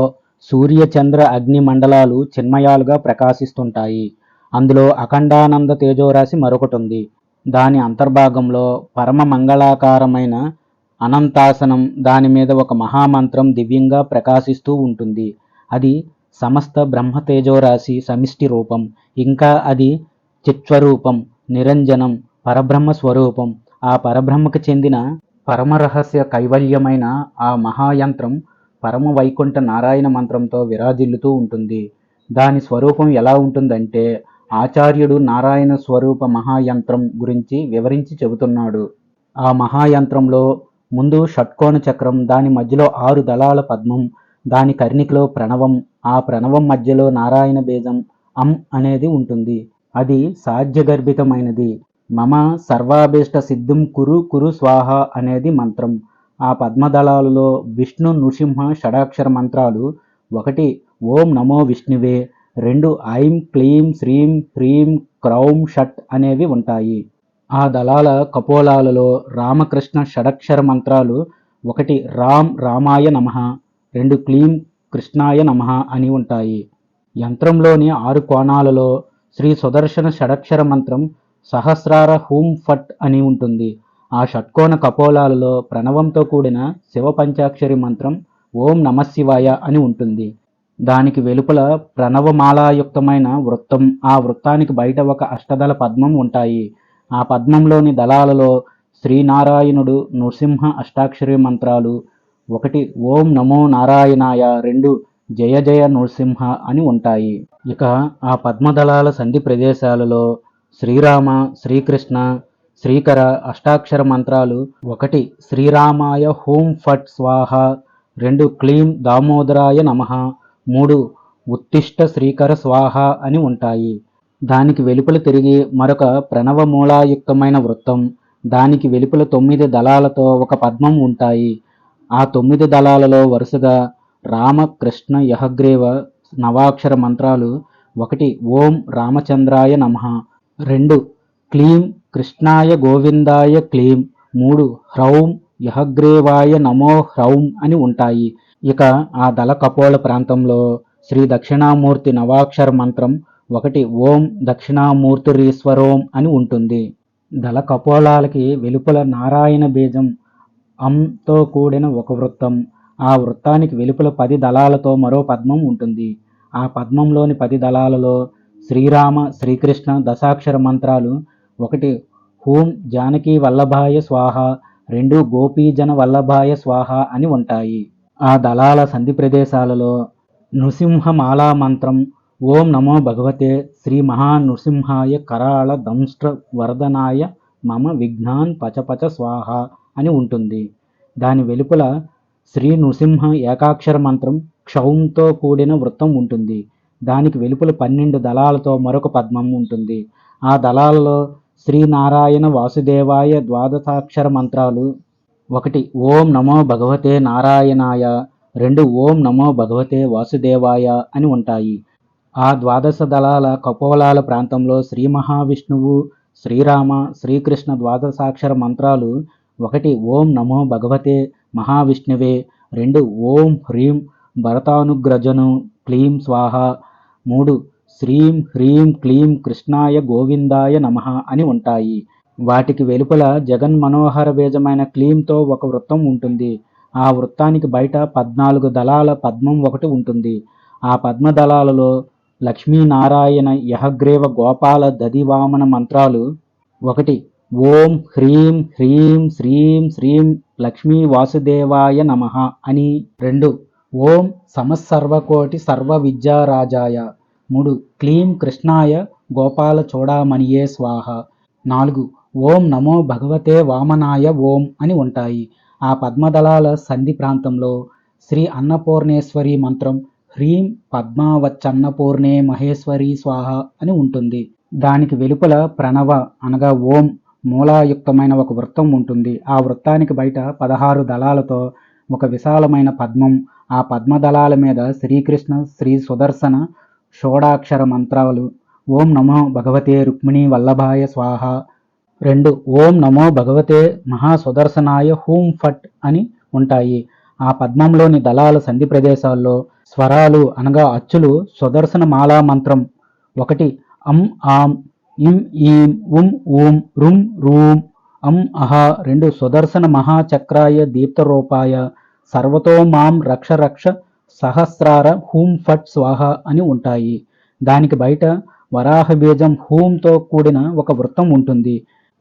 సూర్య చంద్ర అగ్ని మండలాలు చిన్మయాలుగా ప్రకాశిస్తుంటాయి. అందులో అఖండానంద తేజోరాశి మరొకటుంది. దాని అంతర్భాగంలో పరమ మంగళాకారమైన అనంతాసనం, దాని మీద ఒక మహామంత్రం దివ్యంగా ప్రకాశిస్తూ ఉంటుంది. అది సమస్త బ్రహ్మ తేజోరాశి సమిష్టి రూపం. ఇంకా అది చిత్స్వరూపం, నిరంజనం, పరబ్రహ్మ స్వరూపం. ఆ పరబ్రహ్మకు చెందిన పరమరహస్య కైవల్యమైన ఆ మహాయంత్రం పరమ వైకుంఠ నారాయణ మంత్రంతో విరాజిల్లుతూ ఉంటుంది. దాని స్వరూపం ఎలా ఉంటుందంటే, ఆచార్యుడు నారాయణ స్వరూప మహాయంత్రం గురించి వివరించి చెబుతున్నాడు. ఆ మహాయంత్రంలో ముందు షట్కోణ చక్రం, దాని మధ్యలో 6 దళాల పద్మం, దాని కర్ణికలో ప్రణవం, ఆ ప్రణవం మధ్యలో నారాయణ బీజం అం అనేది ఉంటుంది. అది సాధ్యగర్భితమైనది. మమ సర్వాభీష్ట సిద్ధిం కురు కురు స్వాహ అనేది మంత్రం. ఆ పద్మదళాలలో విష్ణు నృసింహ షడాక్షర మంత్రాలు 1 ఓం నమో విష్ణువే, 2 ఐం క్లీం శ్రీం హ్రీం క్రౌం షట్ అనేవి ఉంటాయి. ఆ దళాల కపోలాలలో రామకృష్ణ షడక్షర మంత్రాలు 1 రామ్ రామాయ నమః, 2 క్లీం కృష్ణాయ నమః అని ఉంటాయి. యంత్రంలోని 6 కోణాలలో శ్రీ సుదర్శన షడక్షర మంత్రం సహస్రార హూం ఫట్ అని ఉంటుంది. ఆ షట్కోణ కపోలాలలో ప్రణవంతో కూడిన శివ పంచాక్షరి మంత్రం ఓం నమఃశివాయ అని ఉంటుంది. దానికి వెలుపల ప్రణవమాలాయుక్తమైన వృత్తం, ఆ వృత్తానికి బయట ఒక అష్టదళ పద్మం ఉంటాయి. ఆ పద్మంలోని దళాలలో శ్రీనారాయణుడు నృసింహ అష్టాక్షరి మంత్రాలు 1 ఓం నమో నారాయణాయ, 2 జయ జయ నృసింహ అని ఉంటాయి. ఇక ఆ పద్మదళాల సంధి ప్రదేశాలలో శ్రీరామ, శ్రీకృష్ణ, శ్రీకర అష్టాక్షర మంత్రాలు 1 శ్రీరామాయ హూం ఫట్ స్వాహ, 2 క్లీం దామోదరాయ నమః, 3 ఉత్తిష్ట శ్రీకర స్వాహ అని ఉంటాయి. దానికి వెలుపల తిరిగి మరొక ప్రణవమూలాయుక్తమైన వృత్తం, దానికి వెలుపల 9 దళాలతో ఒక పద్మం ఉంటాయి. ఆ 9 దళాలలో వరుసగా రామ కృష్ణ యహగ్రీవ నవాక్షర మంత్రాలు 1 ఓం రామచంద్రాయ నమః, 2 క్లీం కృష్ణాయ గోవిందాయ క్లీం, 3 హ్రౌం యహగ్రీవాయ నమో హ్రౌం అని ఉంటాయి. ఇక ఆ దళ కపోల ప్రాంతంలో శ్రీ దక్షిణామూర్తి నవాక్షర మంత్రం 1 ఓం దక్షిణామూర్తిరీశ్వరోం అని ఉంటుంది. దళ కపోలాలకి వెలుపల నారాయణ బీజం అంతో కూడిన ఒక వృత్తం, ఆ వృత్తానికి వెలుపల 10 దళాలతో మరో పద్మం ఉంటుంది. ఆ పద్మంలోని 10 దళాలలో శ్రీరామ, శ్రీకృష్ణ దశాక్షర మంత్రాలు 1 హూం జానకీ వల్లభాయ స్వాహ, 2 గోపీజన వల్లభాయ స్వాహ అని ఉంటాయి. ఆ దళాల సంధి ప్రదేశాలలో నృసింహమాలా మంత్రం ఓం నమో భగవతే శ్రీ మహానృసింహాయ కరాళ దంష్ట్ర వర్ధనాయ మమ విఘ్నాన్ పచపచ స్వాహ అని ఉంటుంది. దాని వెలుపల శ్రీ నృసింహ ఏకాక్షర మంత్రం క్షౌంతో కూడిన వృత్తం ఉంటుంది. దానికి వెలుపల 12 దళాలతో మరొక పద్మం ఉంటుంది. ఆ దళాలలో శ్రీనారాయణ వాసుదేవాయ ద్వాదశాక్షర మంత్రాలు 1 ఓం నమో భగవతే నారాయణాయ, 2 ఓం నమో భగవతే వాసుదేవాయ అని ఉంటాయి. ఆ ద్వాదశ దళాల కపోలాల ప్రాంతంలో శ్రీ మహావిష్ణువు, శ్రీరామ, శ్రీకృష్ణ ద్వాదశాక్షర మంత్రాలు 1 ఓం నమో భగవతే మహావిష్ణువే, 2 ఓం హ్రీం భరతానుగ్రజను క్లీం స్వాహ, 3 శ్రీం హ్రీం క్లీం కృష్ణాయ గోవిందాయ నమః అని ఉంటాయి. వాటికి వెలుపల జగన్మనోహర బీజమైన క్లీంతో ఒక వృత్తం ఉంటుంది. ఆ వృత్తానికి బయట 14 దళాల పద్మం ఒకటి ఉంటుంది. ఆ పద్మదళాలలో లక్ష్మీనారాయణ యహగ్రీవ గోపాల దదివామన మంత్రాలు 1 ఓం హ్రీం హ్రీం శ్రీం శ్రీం లక్ష్మీ వాసుదేవాయ నమః అని, 2 ఓం సమస్సర్వకోటి సర్వ విద్యారాజాయ, 3 క్లీం కృష్ణాయ గోపాల చూడామణియే స్వాహ, 4 ఓం నమో భగవతే వామనాయ ఓం అని ఉంటాయి. ఆ పద్మదళాల సంధి ప్రాంతంలో శ్రీ అన్నపూర్ణేశ్వరి మంత్రం హ్రీం పద్మావచ్చన్నపూర్ణే మహేశ్వరి స్వాహ అని ఉంటుంది. దానికి వెలుపల ప్రణవ అనగా ఓం మూలాయుక్తమైన ఒక వృత్తం ఉంటుంది. ఆ వృత్తానికి బయట 16 దళాలతో ఒక విశాలమైన పద్మం, ఆ పద్మదళాల మీద శ్రీకృష్ణ శ్రీ సుదర్శన షోడాక్షర మంత్రాలు ఓం నమో భగవతే రుక్మిణీ వల్లభాయ స్వాహ, 2 ఓం నమో భగవతే మహాసుదర్శనాయ హూం ఫట్ అని ఉంటాయి. ఆ పద్మంలోని దళాల సంధి ప్రదేశాల్లో స్వరాలు అనగా అచ్చులు సుదర్శన మాలా మంత్రం 1 అం ఆం ఇం ఈం ఉం ఊం రుం రూం అం అహ 2 సుదర్శన మహాచక్రాయ దీప్తరూపాయ సర్వతో మాం రక్ష రక్ష సహస్రార హూం ఫట్ స్వాహ అని ఉంటాయి. దానికి బయట వరాహ బీజం హూంతో కూడిన ఒక వృత్తం ఉంటుంది.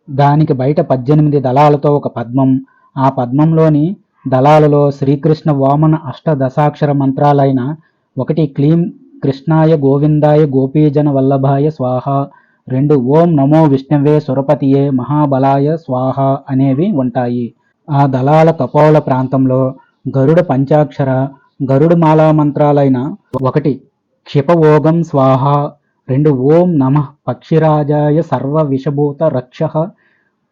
దానికి బయట 18 దళాలతో ఒక పద్మం. ఆ పద్మంలోని దళాలలో శ్రీకృష్ణ వామన అష్టదశాక్షర మంత్రాలైన 1 క్లీం కృష్ణాయ గోవిందాయ గోపీజన వల్లభాయ స్వాహ 2 ఓం నమో విష్ణవే సురపతియే మహాబలాయ స్వాహ అనేవి ఉంటాయి. ఆ దళాల కపోల ప్రాంతంలో గరుడ పంచాక్షర గరుడ మాలా మంత్రాలైన 1 క్షిపవోగం స్వాహ 2 ఓం నమః పక్షిరాజాయ సర్వ విషభూత రక్షః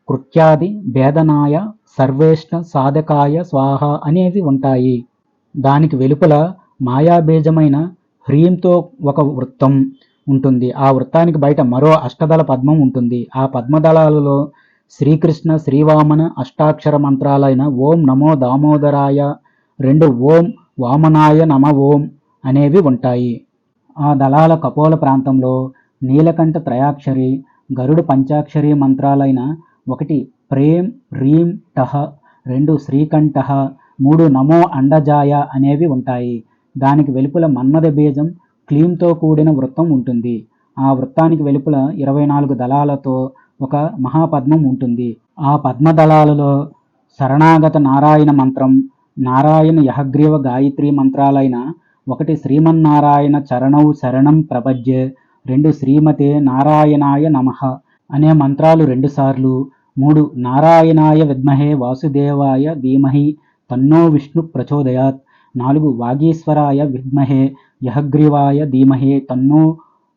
కృత్యాది భేదనాయ సర్వేష్ణ సాధకాయ స్వాహ అనేవి ఉంటాయి. దానికి వెలుపల మాయాబీజమైన హ్రీంతో ఒక వృత్తం ఉంటుంది. ఆ వృత్తానికి బయట మరో అష్టదళ పద్మం ఉంటుంది. ఆ పద్మదళాలలో శ్రీకృష్ణ శ్రీవామన అష్టాక్షర మంత్రాలైన ఓం నమో దామోదరాయ 2 ఓం వామనాయ నమ ఓం అనేవి ఉంటాయి. ఆ దళాల కపోల ప్రాంతంలో నీలకంఠ త్రయాక్షరి గరుడ పంచాక్షరి మంత్రాలైన 1 ప్రేం హ్రీం టహ 2 శ్రీకంఠః 3 నమో అండజాయ అనేవి ఉంటాయి. దానికి వెలుపల మన్మథ బీజం క్లీంతో కూడిన వృత్తం ఉంటుంది. ఆ వృత్తానికి వెలుపల 24 దళాలతో ఒక మహాపద్మం ఉంటుంది. ఆ పద్మదళాలలో శరణాగత నారాయణ మంత్రం నారాయణ యహగ్రీవ గాయత్రి మంత్రాలైన 1 శ్రీమన్నారాయణ చరణౌ శరణం ప్రపద్యే 2 శ్రీమతే నారాయణాయ నమః అనే మంత్రాలు 2 సార్లు 3 నారాయణాయ విద్మహే వాసుదేవాయ ధీమహి తన్నో విష్ణు ప్రచోదయాత్ 4 వాగీశ్వరాయ విద్మహే యహగ్రీవాయ ధీమహి తన్నో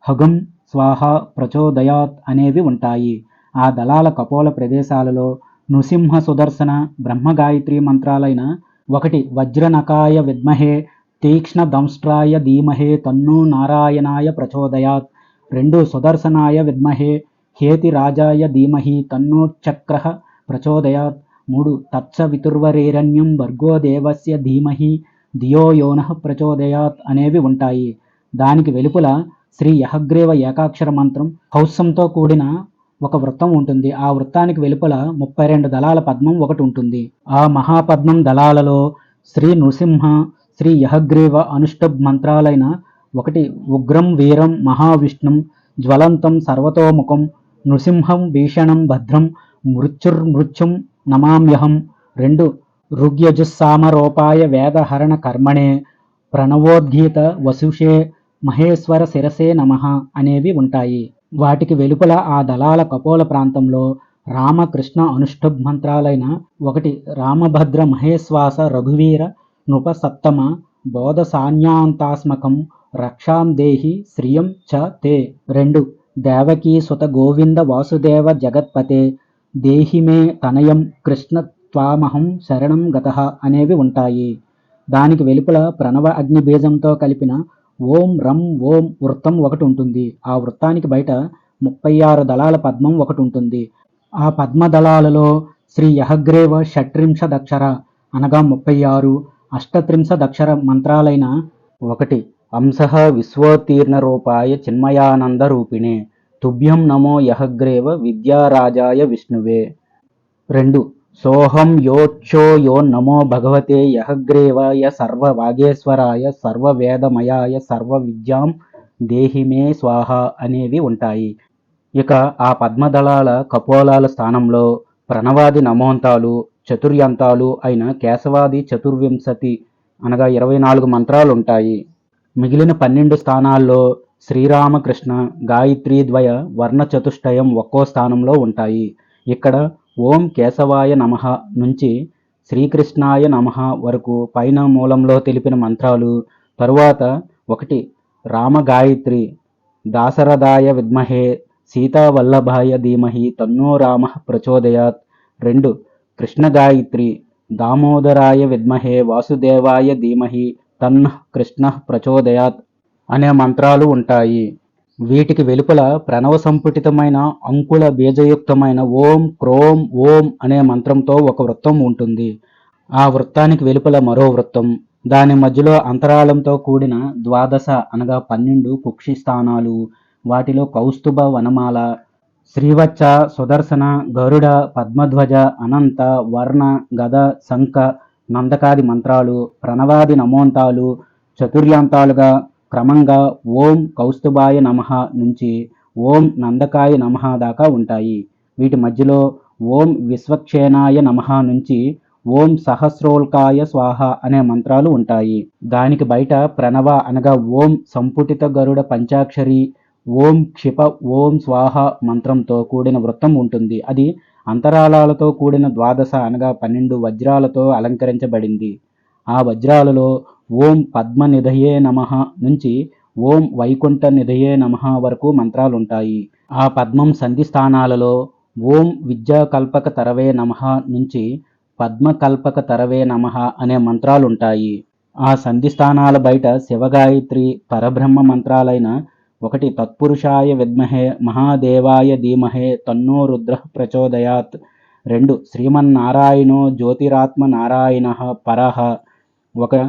హగం స్వాహ ప్రచోదయాత్ అనేవి ఉంటాయి. ఆ దళాల కపోల ప్రదేశాలలో నృసింహ సుదర్శన బ్రహ్మగాయత్రి మంత్రాలైన 1 వజ్రనకాయ విద్మహే తీక్ష్ణ దంష్ట్రాయ ధీమహే తన్నో నారాయణాయ ప్రచోదయాత్ 2 సుదర్శనాయ విద్మహే హేతి రాజాయ ధీమహి తన్నో చక్రః ప్రచోదయాత్ 3 తత్సవితుర్వరేరణ్యం భర్గో దేవస్య ధీమహి ధియో యోనః ప్రచోదయాత్ అనేవి ఉంటాయి. దానికి వెలుపల శ్రీ యహగ్రీవ ఏకాక్షర మంత్రం హౌస్సంతో కూడిన ఒక వృత్తం ఉంటుంది. ఆ వృత్తానికి వెలుపల 32 దళాల పద్మం ఒకటి ఉంటుంది. ఆ మహాపద్మం దళాలలో శ్రీ నృసింహ శ్రీ యహగ్రీవ అనుష్టబ్ మంత్రాలైన 1 ఉగ్రం వీరం మహావిష్ణుం జ్వలంతం సర్వతోముఖం నృసింహం భీషణం భద్రం మృత్యుర్మృత్యుం నమామ్యహం 2 ఋగ్యజుస్సామరూపాయ వేదహరణ కర్మణే ప్రణవోద్గీత వసుషే మహేశ్వర శిరసే నమః అనేవి ఉంటాయి. వాటికి వెలుపల ఆ దళాల కపోల ప్రాంతంలో రామకృష్ణ అనుష్ఠుబ్ మంత్రాలైన 1 రామభద్ర మహేశ్వాస రఘువీర నృప సత్తమ బోధసాన్యాంతాస్మకం రక్షాం దేహి శ్రియం చ తే 2 దేవకీ సుత గోవింద వాసుదేవ జగత్పతే దేహి మే తనయం కృష్ణ త్వామహం శరణం గతః అనేవి ఉంటాయి. దానికి వెలుపల ప్రణవ అగ్ని బీజంతో కలిపిన ఓం రం ఓం వృత్తం ఒకటి ఉంటుంది. ఆ వృత్తానికి బయట 36 దళాల పద్మం ఒకటి ఉంటుంది. ఆ పద్మదళాలలో శ్రీ యహగ్రీవ షట్త్రింశదక్షర అనగా 36 అష్టత్రింశదక్షర మంత్రాలైన 1 అంశః విశ్వోత్తీర్ణ రూపాయ చిన్మయానంద రూపిణే తుభ్యం నమో యహగ్రీవ విద్యారాజాయ విష్ణువే 2 సోహం యోక్షో యో నమో భగవతే యహగ్రీవాయ సర్వ వాగేశ్వరాయ సర్వ వేదమయాయ సర్వ విద్యాం దేహి మే స్వాహ అనేవి ఉంటాయి. ఇక ఆ పద్మదళాల కపోలాల స్థానంలో ప్రణవాది నమోంతాలు చతుర్యంతాలు అయిన కేశవాది చతుర్వింశతి అనగా 24 మంత్రాలు ఉంటాయి. మిగిలిన 12 స్థానాల్లో శ్రీరామకృష్ణ గాయత్రీ ద్వయ వర్ణ చతుష్టయం ఒక్కో స్థానంలో ఉంటాయి. ఇక్కడ ఓం కేశవాయ నమః నుంచి శ్రీకృష్ణాయ నమః వరకు పైన మూలంలో తెలిపిన మంత్రాలు. తరువాత 1 రామగాయత్రి దాశరథాయ విద్మహే సీతావల్లభాయ ధీమహి తన్నో రామః ప్రచోదయాత్ 2 కృష్ణగాయత్రి దామోదరాయ విద్మహే వాసుదేవాయ ధీమహి తన్నః కృష్ణః ప్రచోదయాత్ అనే మంత్రాలు ఉంటాయి. వీటికి వెలుపల ప్రణవ సంపుటితమైన అంకుల బీజయుక్తమైన ఓం క్రోం ఓం అనే మంత్రంతో ఒక వృత్తం ఉంటుంది. ఆ వృత్తానికి వెలుపల మరో వృత్తం, దాని మధ్యలో అంతరాళంతో కూడిన ద్వాదశ అనగా 12 కుక్షి స్థానాలు, వాటిలో కౌస్తుభ వనమాల, శ్రీవత్స, సుదర్శన, గరుడ, పద్మధ్వజ, అనంత, వర్ణ, గద, శంఖ, నందకాది మంత్రాలు, ప్రణవాది నమోంతాలు చతుర్యాంతాలుగా క్రమంగా ఓం కౌస్తుభాయ నమః నుంచి ఓం నందకాయ నమః దాకా ఉంటాయి. వీటి మధ్యలో ఓం విశ్వక్షేణాయ నమః నుంచి ఓం సహస్రోల్కాయ స్వాహ అనే మంత్రాలు ఉంటాయి. దానికి బయట ప్రణవ అనగా ఓం సంపుటిత గరుడ పంచాక్షరి, ఓం క్షిప ఓం స్వాహ మంత్రంతో కూడిన వృత్తం ఉంటుంది. అది అంతరాళాలతో కూడిన ద్వాదశ అనగా 12 వజ్రాలతో అలంకరించబడింది. ఆ వజ్రాలలో ఓం పద్మనిధయే నమః నుంచి ఓం వైకుంఠ నిధయే నమః వరకు మంత్రాలుంటాయి. ఆ పద్మం సంధి స్థానాలలో ఓం విద్యాకల్పక తరవే నమః నుంచి పద్మకల్పక తరవే నమః అనే మంత్రాలుంటాయి. ఆ సంధి స్థానాల బయట శివగాయత్రి, పరబ్రహ్మ మంత్రాలైన 1 తత్పురుషాయ విద్మహే మహాదేవాయ ధీమహే తన్నో రుద్రః ప్రచోదయాత్, 2 శ్రీమన్నారాయణో జ్యోతిరాత్మ నారాయణః పరః, 1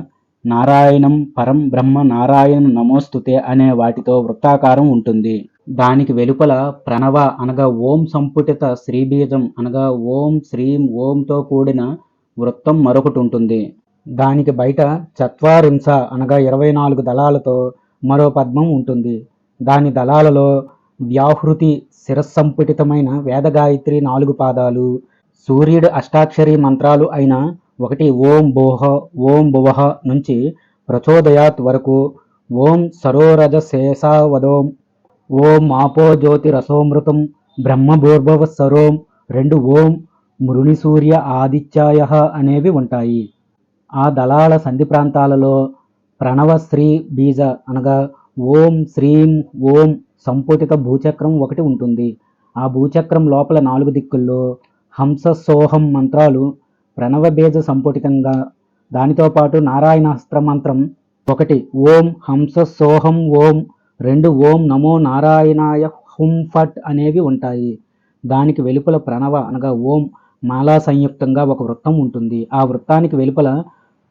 నారాయణం పరం బ్రహ్మ నారాయణ నమోస్తుతే అనే వాటితో వృత్తాకారం ఉంటుంది. దానికి వెలుపల ప్రణవ అనగా ఓం సంపుటిత శ్రీబీజం అనగా ఓం శ్రీం ఓంతో కూడిన వృత్తం మరొకటి ఉంటుంది. దానికి బయట చత్వారింశ అనగా 24 దళాలతో మరో పద్మం ఉంటుంది. దాని దళాలలో వ్యాహృతి శిరస్సంపుటితమైన వేదగాయత్రి 4 పాదాలు, సూర్యుడి అష్టాక్షరి మంత్రాలు అయిన 1 ఓం భోః ఓం భువః నుంచి ప్రచోదయాత్ వరకు, ఓం సరోరజ శేషావదోం, ఓం ఆపో జ్యోతిరసోమృతం బ్రహ్మభూర్భువః సరోం, 2 ఓం మృణిసూర్య ఆదిత్యాయః అనేవి ఉంటాయి. ఆ దళాల సంధి ప్రాంతాలలో ప్రణవ శ్రీ బీజ అనగా ఓం శ్రీం ఓం సంపుటిత భూచక్రం ఒకటి ఉంటుంది. ఆ భూచక్రం లోపల 4 దిక్కుల్లో హంస సోహం మంత్రాలు ప్రణవ బీజ సంపుటితంగా, దానితో పాటు నారాయణాస్త్ర మంత్రం 1 ఓం హంస సోహం ఓం, 2 ఓం నమో నారాయణాయ హుం ఫట్ అనేవి ఉంటాయి. దానికి వెలుపల ప్రణవ అనగా ఓం మాలా సంయుక్తంగా ఒక వృత్తం ఉంటుంది. ఆ వృత్తానికి వెలుపల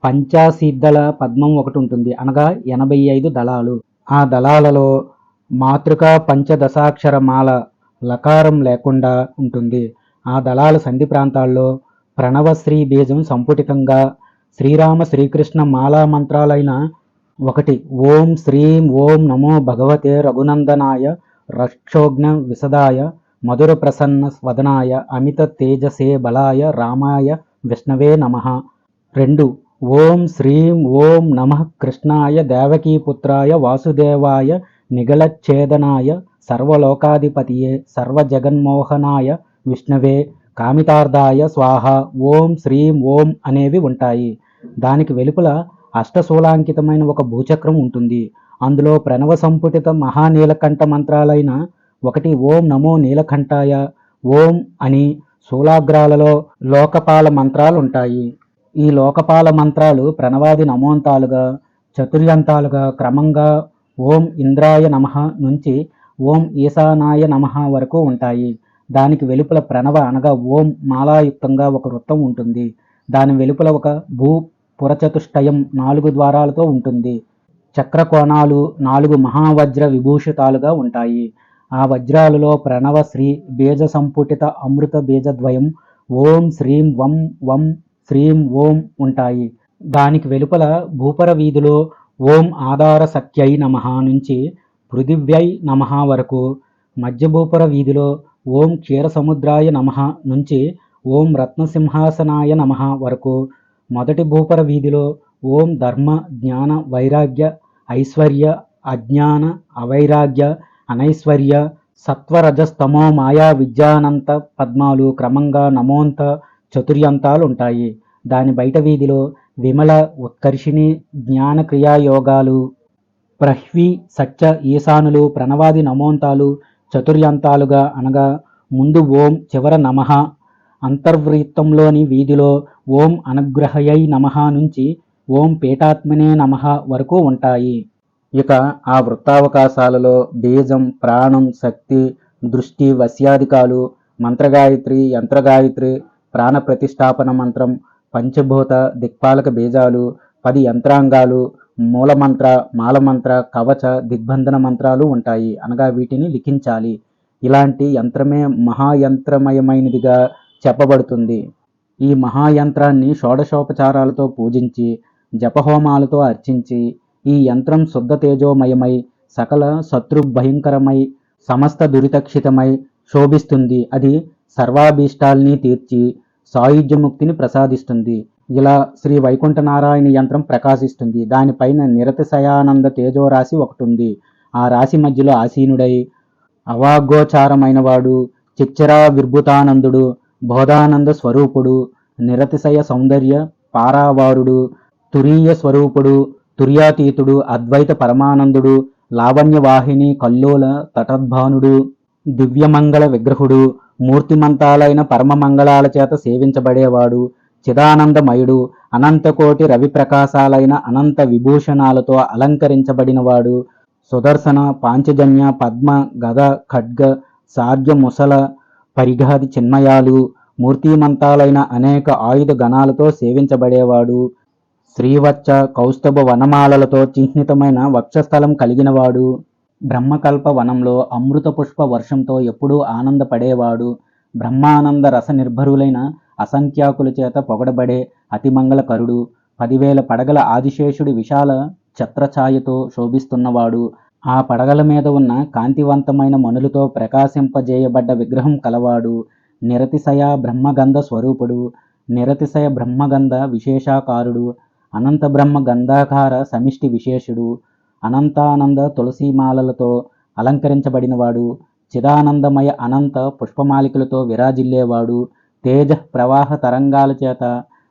పంచాశీద్దళ పద్మం ఒకటి ఉంటుంది, అనగా 85 దళాలు. ఆ దళాలలో మాతృకా పంచదశాక్షర మాల లకారం లేకుండా ఉంటుంది. ఆ దళాల సంధి ప్రాంతాల్లో ప్రణవశ్రీ బీజం సంపుటితంగా శ్రీరామ శ్రీకృష్ణ మాలా మంత్రాలైన 1 ఓం శ్రీం ఓం నమో భగవతే రఘునందనాయ రక్షోఘ్న విశదాయ మధుర ప్రసన్న వదనాయ అమిత తేజసే బలాయ రామాయ విష్ణవే నమః, 2 ఓం శ్రీం ఓం నమః కృష్ణాయ దేవకీపుత్రాయ వాసుదేవాయ నిగళచ్ఛేదనాయ సర్వలోకాధిపతియే సర్వజగన్మోహనాయ విష్ణవే కామితార్థాయ స్వాహ ఓం శ్రీం ఓం అనేవి ఉంటాయి. దానికి వెలుపల అష్టశూలాంకితమైన ఒక భూచక్రం ఉంటుంది. అందులో ప్రణవ సంపుటిత మహానీలకంఠ మంత్రాలైన 1 ఓం నమో నీలకంఠాయ ఓం అని శూలాగ్రాలలో లోకపాల మంత్రాలుంటాయి. ఈ లోకపాల మంత్రాలు ప్రణవాది నమోంతాలుగా చతుర్యంతాలుగా క్రమంగా ఓం ఇంద్రాయ నమః నుంచి ఓం ఈశానాయ నమః వరకు ఉంటాయి. దానికి వెలుపల ప్రణవ అనగా ఓం మాలాయుక్తంగా ఒక వృత్తం ఉంటుంది. దాని వెలుపల ఒక భూ పురచతుష్టయం 4 ద్వారాలతో ఉంటుంది. చక్రకోణాలు 4 మహావజ్ర విభూషితాలుగా ఉంటాయి. ఆ వజ్రాలలో ప్రణవ శ్రీ బీజ సంపుటిత అమృత బీజద్వయం ఓం శ్రీం వం వం శ్రీం ఓం ఉంటాయి. దానికి వెలుపల భూపర వీధిలో ఓం ఆధార సఖ్యై నమః నుంచి పృథివ్యై నమః వరకు, మధ్య భూపర వీధిలో ఓం క్షీరసముద్రాయ నమః నుంచి ఓం రత్నసింహాసనాయ నమః వరకు, మొదటి భూపర వీధిలో ఓం ధర్మ జ్ఞాన వైరాగ్య ఐశ్వర్య అజ్ఞాన అవైరాగ్య అనైశ్వర్య సత్వరజస్తమో మాయా విద్యానంత పద్మాలు క్రమంగా నమోంత చతుర్యంతాలు ఉంటాయి. దాని బయట వీధిలో విమల ఉత్కర్షిణి జ్ఞాన క్రియాయోగాలు ప్రహ్వి సత్య ఈశానులు ప్రణవాది నమోంతాలు చతుర్యంతాలుగా, అనగా ముందు ఓం చివర నమః. అంతర్వృత్తంలోని వీధిలో ఓం అనుగ్రహయై నమః నుంచి ఓం పీఠాత్మనే నమః వరకు ఉంటాయి. ఇక ఆ వృత్తావకాశాలలో బీజం, ప్రాణం, శక్తి, దృష్టి, వశ్యాధికాలు, మంత్రగాయత్రి, యంత్రగాయత్రి, ప్రాణ ప్రతిష్టాపన మంత్రం, పంచభూత దిక్పాలక బీజాలు, 10 యంత్రాంగాలు, మూలమంత్ర, మాలమంత్ర, కవచ, దిగ్బంధన మంత్రాలు ఉంటాయి. అనగా వీటిని లిఖించాలి. ఇలాంటి యంత్రమే మహాయంత్రమయమైనదిగా చెప్పబడుతుంది. ఈ మహాయంత్రాన్ని షోడశోపచారాలతో పూజించి, జపహోమాలతో అర్చించి, ఈ యంత్రం శుద్ధ తేజోమయమై, సకల శత్రుభయంకరమై, సమస్త దురితక్షితమై శోభిస్తుంది. అది సర్వాభీష్టాల్ని తీర్చి సాయుధ్యముక్తిని ప్రసాదిస్తుంది. ఇలా శ్రీ వైకుంఠనారాయణ యంత్రం ప్రకాశిస్తుంది. దానిపైన నిరతిశయానంద తేజోరాశి ఒకటి ఉంది. ఆ రాశి మధ్యలో ఆసీనుడై అవాగోచారమైనవాడు, చిచ్చరా విర్భుతానందుడు, బోధానంద స్వరూపుడు, నిరతిశయ సౌందర్య పారావారుడు, తురీయ స్వరూపుడు, తుర్యాతీతుడు, అద్వైత పరమానందుడు, లావణ్యవాహిని కల్లోల తటద్భానుడు, దివ్యమంగళ విగ్రహుడు, మూర్తిమంతాలైన పరమమంగళాల చేత సేవించబడేవాడు, చిదానందమయుడు, అనంతకోటి రవిప్రకాశాలైన అనంత విభూషణాలతో అలంకరించబడినవాడు, సుదర్శన, పాంచజన్య, పద్మ, గద, ఖడ్గ, సార్య, ముసల, పరిఘాది చిన్మయాలు, మూర్తిమంతాలైన అనేక ఆయుధ గణాలతో సేవించబడేవాడు, శ్రీవత్స కౌస్తభ వనమాలలతో చిహ్నితమైన వక్షస్థలం కలిగినవాడు, బ్రహ్మకల్ప వనంలో అమృత పుష్ప వర్షంతో ఎప్పుడూ ఆనందపడేవాడు, బ్రహ్మానంద రస నిర్భరులైన అసంఖ్యాకుల చేత పొగడబడే అతిమంగళకరుడు, 10,000 పడగల ఆదిశేషుడి విశాల ఛత్రఛాయతో శోభిస్తున్నవాడు, ఆ పడగల మీద ఉన్న కాంతివంతమైన మణులతో ప్రకాశింపజేయబడ్డ విగ్రహం కలవాడు, నిరతిశయ బ్రహ్మగంధ స్వరూపుడు, నిరతిశయ బ్రహ్మగంధ విశేషాకారుడు, అనంత బ్రహ్మ గంధాకార సమిష్టి విశేషుడు, అనంతానంద తులసీమాలలతో అలంకరించబడినవాడు, చిదానందమయ అనంత పుష్పమాలికలతో విరాజిల్లేవాడు, తేజ ప్రవాహ తరంగాల చేత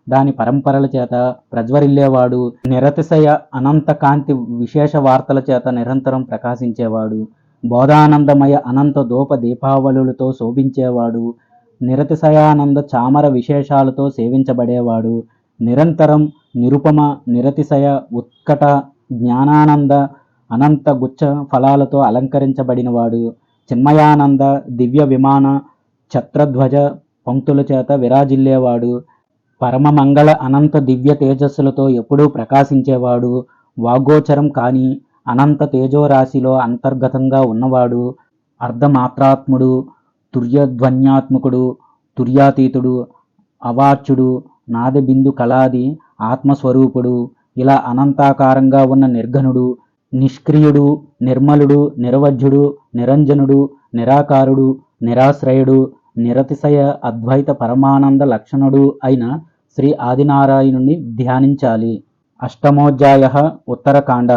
దాని పరంపరల చేత ప్రజ్వరిల్లేవాడు, నిరతిశయ అనంత కాంతి విశేష వార్తల చేత నిరంతరం ప్రకాశించేవాడు, బోధానందమయ అనంత దూప దీపావళులతో శోభించేవాడు, నిరతిశయానంద చామర విశేషాలతో సేవించబడేవాడు, నిరంతరం నిరుపమ నిరతిశయ ఉత్కట జ్ఞానానంద అనంత గుచ్చ ఫలాలతో అలంకరించబడినవాడు, చిన్మయానంద దివ్య విమాన ఛత్రధ్వజ పంక్తుల చేత విరాజిల్లేవాడు, పరమమంగళ అనంత దివ్య తేజస్సులతో ఎప్పుడూ ప్రకాశించేవాడు, వాగ్గోచరం కాని అనంత తేజోరాశిలో అంతర్గతంగా ఉన్నవాడు, అర్ధమాత్రాత్ముడు, తుర్యధ్వన్యాత్మకుడు, తుర్యాతీతుడు, అవాచ్యుడు, నాదబిందు కళాది ఆత్మస్వరూపుడు, ఇలా అనంతాకారంగా ఉన్న నిర్ఘనుడు, నిష్క్రియుడు, నిర్మలుడు, నిరవధ్యుడు, నిరంజనుడు, నిరాకారుడు, నిరాశ్రయుడు, నిరతిశయ అద్వైత పరమానంద లక్షణుడు అయిన శ్రీ ఆదినారాయణుని ధ్యానించాలి. అష్టమోధ్యాయ ఉత్తరకాండ.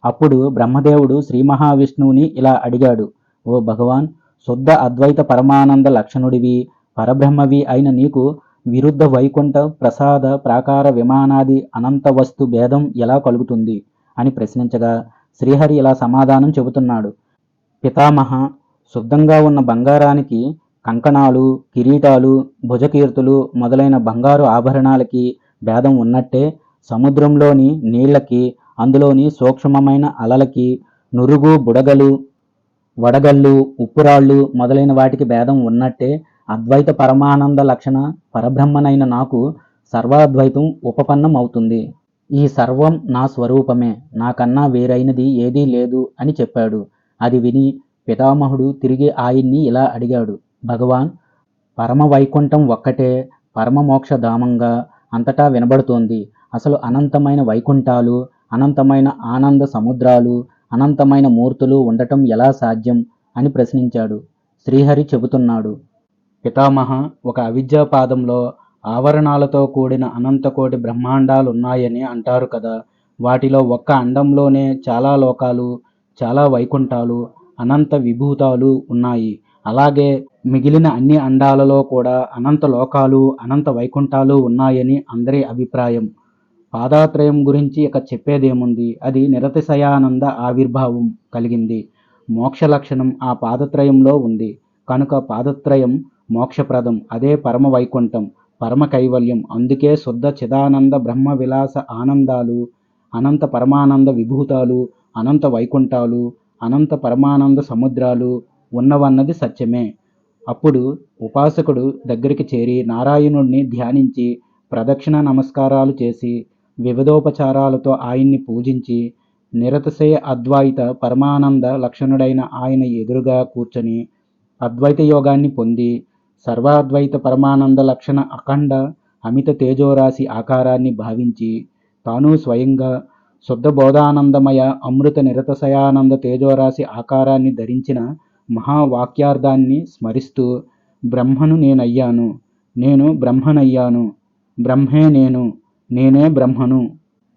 అప్పుడు బ్రహ్మదేవుడు శ్రీ మహావిష్ణువుని ఇలా అడిగాడు, ఓ భగవాన్, శుద్ధ అద్వైత పరమానంద లక్షణుడివి పరబ్రహ్మవి అయిన నీకు విరుద్ధ వైకుంఠ ప్రసాద ప్రాకార విమానాది అనంత వస్తు భేదం ఎలా కలుగుతుంది అని ప్రశ్నించగా శ్రీహరి ఇలా సమాధానం చెబుతున్నాడు. పితామహ, శుద్ధంగా ఉన్న బంగారానికి కంకణాలు, కిరీటాలు, భుజకీర్తులు మొదలైన బంగారు ఆభరణాలకి భేదం ఉన్నట్టే సముద్రంలోని నీళ్లకి అందులోని సూక్ష్మమైన అలలకి నురుగు, బుడగలు, వడగళ్ళు, ఉప్పురాళ్ళు మొదలైన వాటికి భేదం ఉన్నట్టే అద్వైత పరమానంద లక్షణ పరబ్రహ్మనైన నాకు సర్వాద్వైతం ఉపపన్నం అవుతుంది. ఈ సర్వం నా స్వరూపమే, నాకన్నా వేరైనది ఏదీ లేదు అని చెప్పాడు. అది విని పితామహుడు తిరిగి ఆయన్ని ఇలా అడిగాడు, భగవాన్, పరమ వైకుంఠం ఒక్కటే పరమ మోక్షధామంగా అంతటా వినబడుతోంది. అసలు అనంతమైన వైకుంఠాలు, అనంతమైన ఆనంద సముద్రాలు, అనంతమైన మూర్తులు ఉండటం ఎలా సాధ్యం అని ప్రశ్నించాడు. శ్రీహరి చెబుతున్నాడు, పితామహ, ఒక అవిద్యాపాదంలో ఆవరణాలతో కూడిన అనంతకోటి బ్రహ్మాండాలున్నాయని అంటారు కదా. వాటిలో ఒక్క అండంలోనే చాలా లోకాలు, చాలా వైకుంఠాలు, అనంత విభూతాలు ఉన్నాయి. అలాగే మిగిలిన అన్ని అండాలలో కూడా అనంత లోకాలు, అనంత వైకుంఠాలు ఉన్నాయని అందరి అభిప్రాయం. పాదాత్రయం గురించి ఇక చెప్పేదేముంది, అది నిరతిశయానంద ఆవిర్భావం కలిగింది. మోక్ష లక్షణం ఆ పాదత్రయంలో ఉంది కనుక పాదత్రయం మోక్షప్రదం. అదే పరమ వైకుంఠం, పరమ కైవల్యం. అందుకే శుద్ధ చిదానంద బ్రహ్మ విలాస ఆనందాలు, అనంత పరమానంద విభూతాలు, అనంత వైకుంఠాలు, అనంత పరమానంద సముద్రాలు ఉన్నవన్నది సత్యమే. అప్పుడు ఉపాసకుడు దగ్గరికి చేరి నారాయణుణ్ణి ధ్యానించి ప్రదక్షిణ నమస్కారాలు చేసి వివిధోపచారాలతో ఆయన్ని పూజించి నిరతిశయ అద్వైత పరమానంద లక్షణుడైన ఆయన ఎదురుగా కూర్చొని అద్వైత యోగాన్ని పొంది సర్వాద్వైత పరమానంద లక్షణ అఖండ అమిత తేజోరాశి ఆకారాన్ని భావించి తాను స్వయంగా శుద్ధ బోధానందమయ అమృత నిరతశయానంద తేజోరాశి ఆకారాన్ని ధరించిన మహావాక్యార్థాన్ని స్మరిస్తూ బ్రహ్మను నేనయ్యాను, నేను బ్రహ్మనయ్యాను, బ్రహ్మే నేను, నేనే బ్రహ్మను,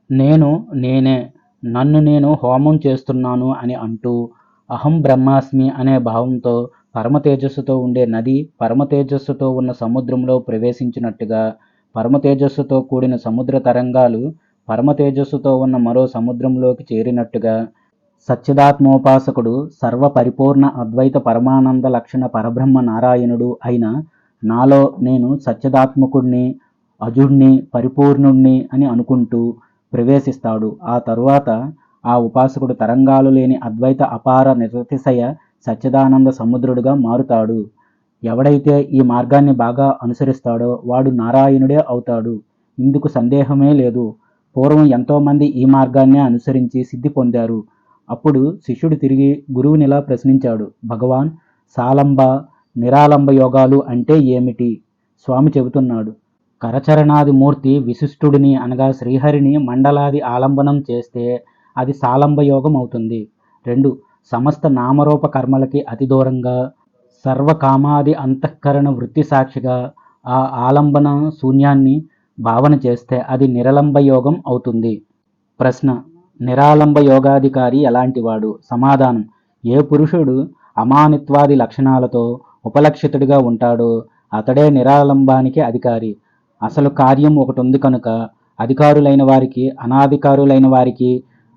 నేను నేనే, నన్ను నేను హోమం చేస్తున్నాను అని అంటూ అహం బ్రహ్మాస్మి అనే భావంతో పరమ తేజస్సుతో ఉండే నది పరమ తేజస్సుతో ఉన్న సముద్రంలో ప్రవేశించినట్టుగా పరమ తేజస్సుతో కూడిన సముద్ర తరంగాలు పరమ తేజస్సుతో ఉన్న మరో సముద్రంలోకి చేరినట్టుగా సచ్చిదాత్మోపాసకుడు సర్వ పరిపూర్ణ అద్వైత పరమానంద లక్షణ పరబ్రహ్మ నారాయణుడు అయిన నాలో నేను సచ్చిదాత్మకుణ్ణి, అజుణ్ణి, పరిపూర్ణుణ్ణి అని అనుకుంటూ ప్రవేశిస్తాడు. ఆ తరువాత ఆ ఉపాసకుడు తరంగాలు లేని అద్వైత అపార నిరతిశయ సచ్చిదానంద సముద్రుడుగా మారుతాడు. ఎవడైతే ఈ మార్గాన్ని బాగా అనుసరిస్తాడో వాడు నారాయణుడే అవుతాడు. ఇందుకు సందేహమే లేదు. పూర్వం ఎంతోమంది ఈ మార్గాన్నే అనుసరించి సిద్ధి పొందారు. అప్పుడు శిష్యుడు తిరిగి గురువునిలా ప్రశ్నించాడు, భగవాన్, సాలంబ నిరాలంబ యోగాలు అంటే ఏమిటి? స్వామి చెబుతున్నాడు, కరచరణాది మూర్తి విశిష్టుడిని అనగా శ్రీహరిని మండలాది ఆలంబనం చేస్తే అది సాలంబ యోగం అవుతుంది. 2. సమస్త నామరూప కర్మలకి అతి దూరంగా సర్వకామాది అంతఃకరణ వృత్తి సాక్షిగా ఆ ఆలంబన శూన్యాన్ని భావన చేస్తే అది నిరలంబ యోగం అవుతుంది. ప్రశ్న, నిరాలంబ యోగాధికారి ఎలాంటివాడు? సమాధానం, ఏ పురుషుడు అమానిత్వాది లక్షణాలతో ఉపలక్షితుడిగా ఉంటాడో అతడే నిరాలంబానికి అధికారి. అసలు కార్యం ఒకటి ఉంది కనుక అధికారులైన వారికి అనాధికారులైన వారికి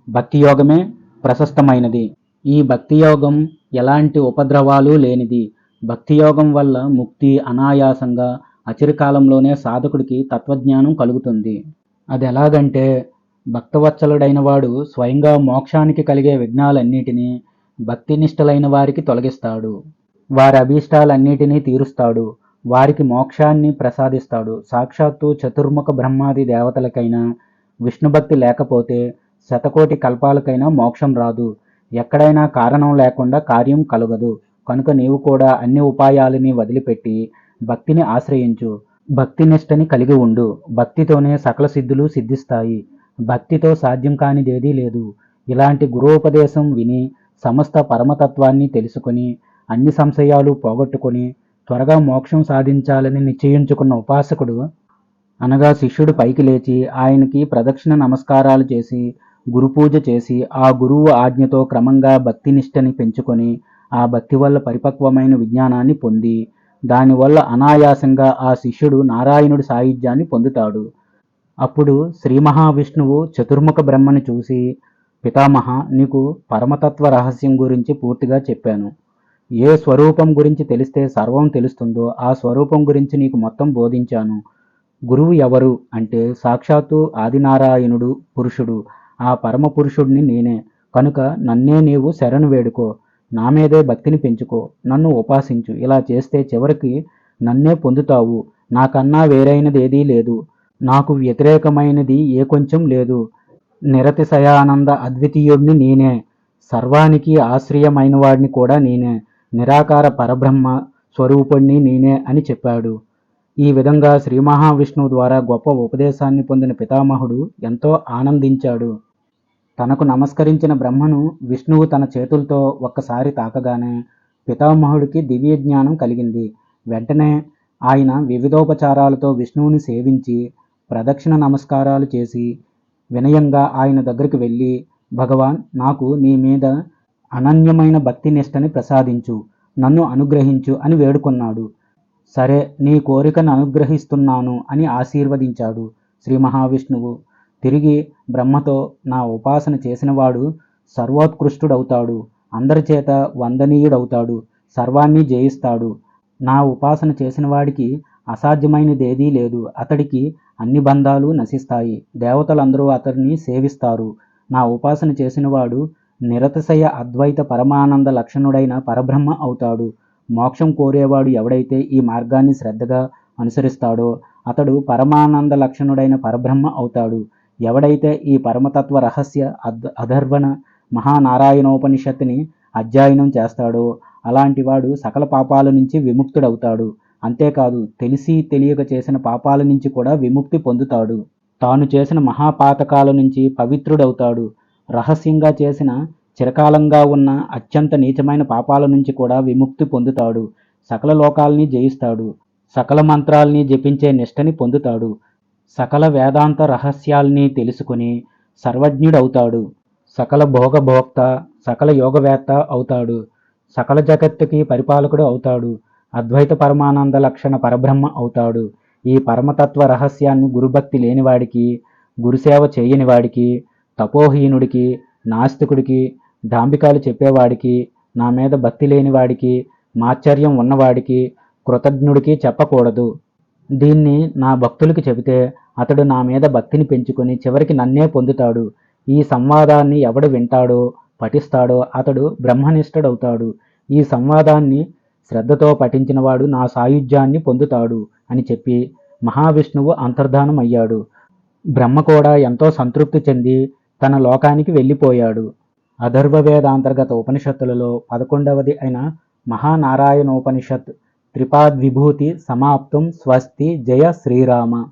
భక్తి యోగమే ప్రశస్తమైనది. ఈ భక్తి యోగం ఎలాంటి ఉపద్రవాలు లేనిది. భక్తి యోగం వల్ల ముక్తి అనాయాసంగా అచిరకాలంలోనే సాధకుడికి తత్వజ్ఞానం కలుగుతుంది. అది ఎలాగంటే భక్తవత్సలుడైన వాడు స్వయంగా మోక్షానికి కలిగే విఘ్నాలన్నిటినీ భక్తినిష్టలైన వారికి తొలగిస్తాడు. వారి అభీష్టాలన్నిటినీ తీరుస్తాడు. వారికి మోక్షాన్ని ప్రసాదిస్తాడు. సాక్షాత్తు చతుర్ముఖ బ్రహ్మాది దేవతలకైనా విష్ణుభక్తి లేకపోతే శతకోటి కల్పాలకైనా మోక్షం రాదు. ఎక్కడైనా కారణం లేకుండా కార్యం కలుగదు. కనుక నీవు కూడా అన్ని ఉపాయాలని వదిలిపెట్టి భక్తిని ఆశ్రయించు. భక్తినిష్టని కలిగి ఉండు. భక్తితోనే సకల సిద్ధులు సిద్ధిస్తాయి. భక్తితో సాధ్యం కానిదేదీ లేదు. ఇలాంటి గురోపదేశం విని సమస్త పరమతత్వాన్ని తెలుసుకొని అన్ని సంశయాలు పోగొట్టుకొని త్వరగా మోక్షం సాధించాలని నిశ్చయించుకున్న ఉపాసకుడు అనగా శిష్యుడు పైకి లేచి ఆయనకి ప్రదక్షిణ నమస్కారాలు చేసి గురుపూజ చేసి ఆ గురువు ఆజ్ఞతో క్రమంగా భక్తినిష్టని పెంచుకొని ఆ భక్తి వల్ల పరిపక్వమైన విజ్ఞానాన్ని పొంది దానివల్ల అనాయాసంగా ఆ శిష్యుడు నారాయణుడి సాయుధ్యాన్ని పొందుతాడు. అప్పుడు శ్రీ మహావిష్ణువు చతుర్ముఖ బ్రహ్మని చూసి, పితామహ, నీకు పరమతత్వ రహస్యం గురించి పూర్తిగా చెప్పాను. ఏ స్వరూపం గురించి తెలిస్తే సర్వం తెలుస్తుందో ఆ స్వరూపం గురించి నీకు మొత్తం బోధించాను. గురువు ఎవరు అంటే సాక్షాత్తు ఆదినారాయణుడు పురుషుడు. ఆ పరమ పురుషుడిని నేనే. కనుక నన్నే నీవు శరణు వేడుకో. నా మీదే భక్తిని పెంచుకో. నన్ను ఉపాసించు. ఇలా చేస్తే చివరికి నన్నే పొందుతావు. నాకన్నా వేరైనది ఏదీ లేదు. నాకు వ్యతిరేకమైనది ఏ కొంచెం లేదు. నిరతిశయానంద అద్వితీయుడిని నేనే. సర్వానికి ఆశ్రయమైన వాడిని కూడా నేనే. నిరాకార పరబ్రహ్మ స్వరూపుణ్ణి నేనే అని చెప్పాడు. ఈ విధంగా శ్రీ మహావిష్ణువు ద్వారా గొప్ప ఉపదేశాన్ని పొందిన పితామహుడు ఎంతో ఆనందించాడు. తనకు నమస్కరించిన బ్రహ్మను విష్ణువు తన చేతులతో ఒక్కసారి తాకగానే పితామహుడికి దివ్య జ్ఞానం కలిగింది. వెంటనే ఆయన వివిధోపచారాలతో విష్ణువుని సేవించి ప్రదక్షిణ నమస్కారాలు చేసి వినయంగా ఆయన దగ్గరికి వెళ్ళి, భగవాన్, నాకు నీ మీద అనన్యమైన భక్తి నిష్టని ప్రసాదించు, నన్ను అనుగ్రహించు అని వేడుకొన్నాడు. సరే, నీ కోరికను అనుగ్రహిస్తున్నాను అని ఆశీర్వదించాడు శ్రీ మహావిష్ణువు. తిరిగి బ్రహ్మతో, నా ఉపాసన చేసినవాడు సర్వోత్కృష్టుడవుతాడు, అందరి చేత వందనీయుడవుతాడు, సర్వాన్ని జయిస్తాడు. నా ఉపాసన చేసిన వాడికి అసాధ్యమైనదేదీ లేదు. అతడికి అన్ని బంధాలు నశిస్తాయి. దేవతలందరూ అతడిని సేవిస్తారు. నా ఉపాసన చేసినవాడు నిరతిశయ అద్వైత పరమానంద లక్షణుడైన పరబ్రహ్మ అవుతాడు. మోక్షం కోరేవాడు ఎవడైతే ఈ మార్గాన్ని శ్రద్ధగా అనుసరిస్తాడో అతడు పరమానంద లక్షణుడైన పరబ్రహ్మ అవుతాడు. ఎవడైతే ఈ పరమతత్వ రహస్య అధర్వణ మహానారాయణోపనిషత్తుని అధ్యయనం చేస్తాడో అలాంటి వాడు సకల పాపాల నుంచి విముక్తుడవుతాడు. అంతేకాదు తెలిసి తెలియక చేసిన పాపాల నుంచి కూడా విముక్తి పొందుతాడు. తాను చేసిన మహాపాతకాల నుంచి పవిత్రుడవుతాడు. రహస్యంగా చేసిన చిరకాలంగా ఉన్న అత్యంత నీచమైన పాపాల నుంచి కూడా విముక్తి పొందుతాడు. సకల లోకాల్ని జయిస్తాడు. సకల మంత్రాల్ని జపించే నిష్టని పొందుతాడు. సకల వేదాంత రహస్యాల్ని తెలుసుకుని సర్వజ్ఞుడవుతాడు. సకల భోగభోక్త, సకల యోగవేత్త అవుతాడు. సకల జగత్తుకి పరిపాలకుడు అవుతాడు. అద్వైత పరమానంద లక్షణ పరబ్రహ్మ అవుతాడు. ఈ పరమతత్వ రహస్యాన్ని గురుభక్తి లేనివాడికి, గురుసేవ చేయని వాడికి, తపోహీనుడికి, నాస్తికుడికి, డాంబికాలు చెప్పేవాడికి, నా మీద భక్తి లేనివాడికి, మాత్సర్యం ఉన్నవాడికి, కృతజ్ఞుడికి చెప్పకూడదు. దీన్ని నా భక్తులకి చెబితే అతడు నా మీద భక్తిని పెంచుకొని చివరికి నన్నే పొందుతాడు. ఈ సంవాదాన్ని ఎవడు వింటాడో పఠిస్తాడో అతడు బ్రహ్మనిష్ఠుడవుతాడు. ఈ సంవాదాన్ని శ్రద్ధతో పఠించినవాడు నా సాయుధ్యాన్ని పొందుతాడు అని చెప్పి మహావిష్ణువు అంతర్ధానం అయ్యాడు. బ్రహ్మ కూడా ఎంతో సంతృప్తి చెంది తన లోకానికి వెళ్ళిపోయాడు. అథర్వవేదాంతర్గత ఉపనిషత్తులలో 11వది అయిన మహానారాయణోపనిషత్ త్రిపాద్విభూతి సమాప్తం. స్వస్తి. జయ శ్రీరామ.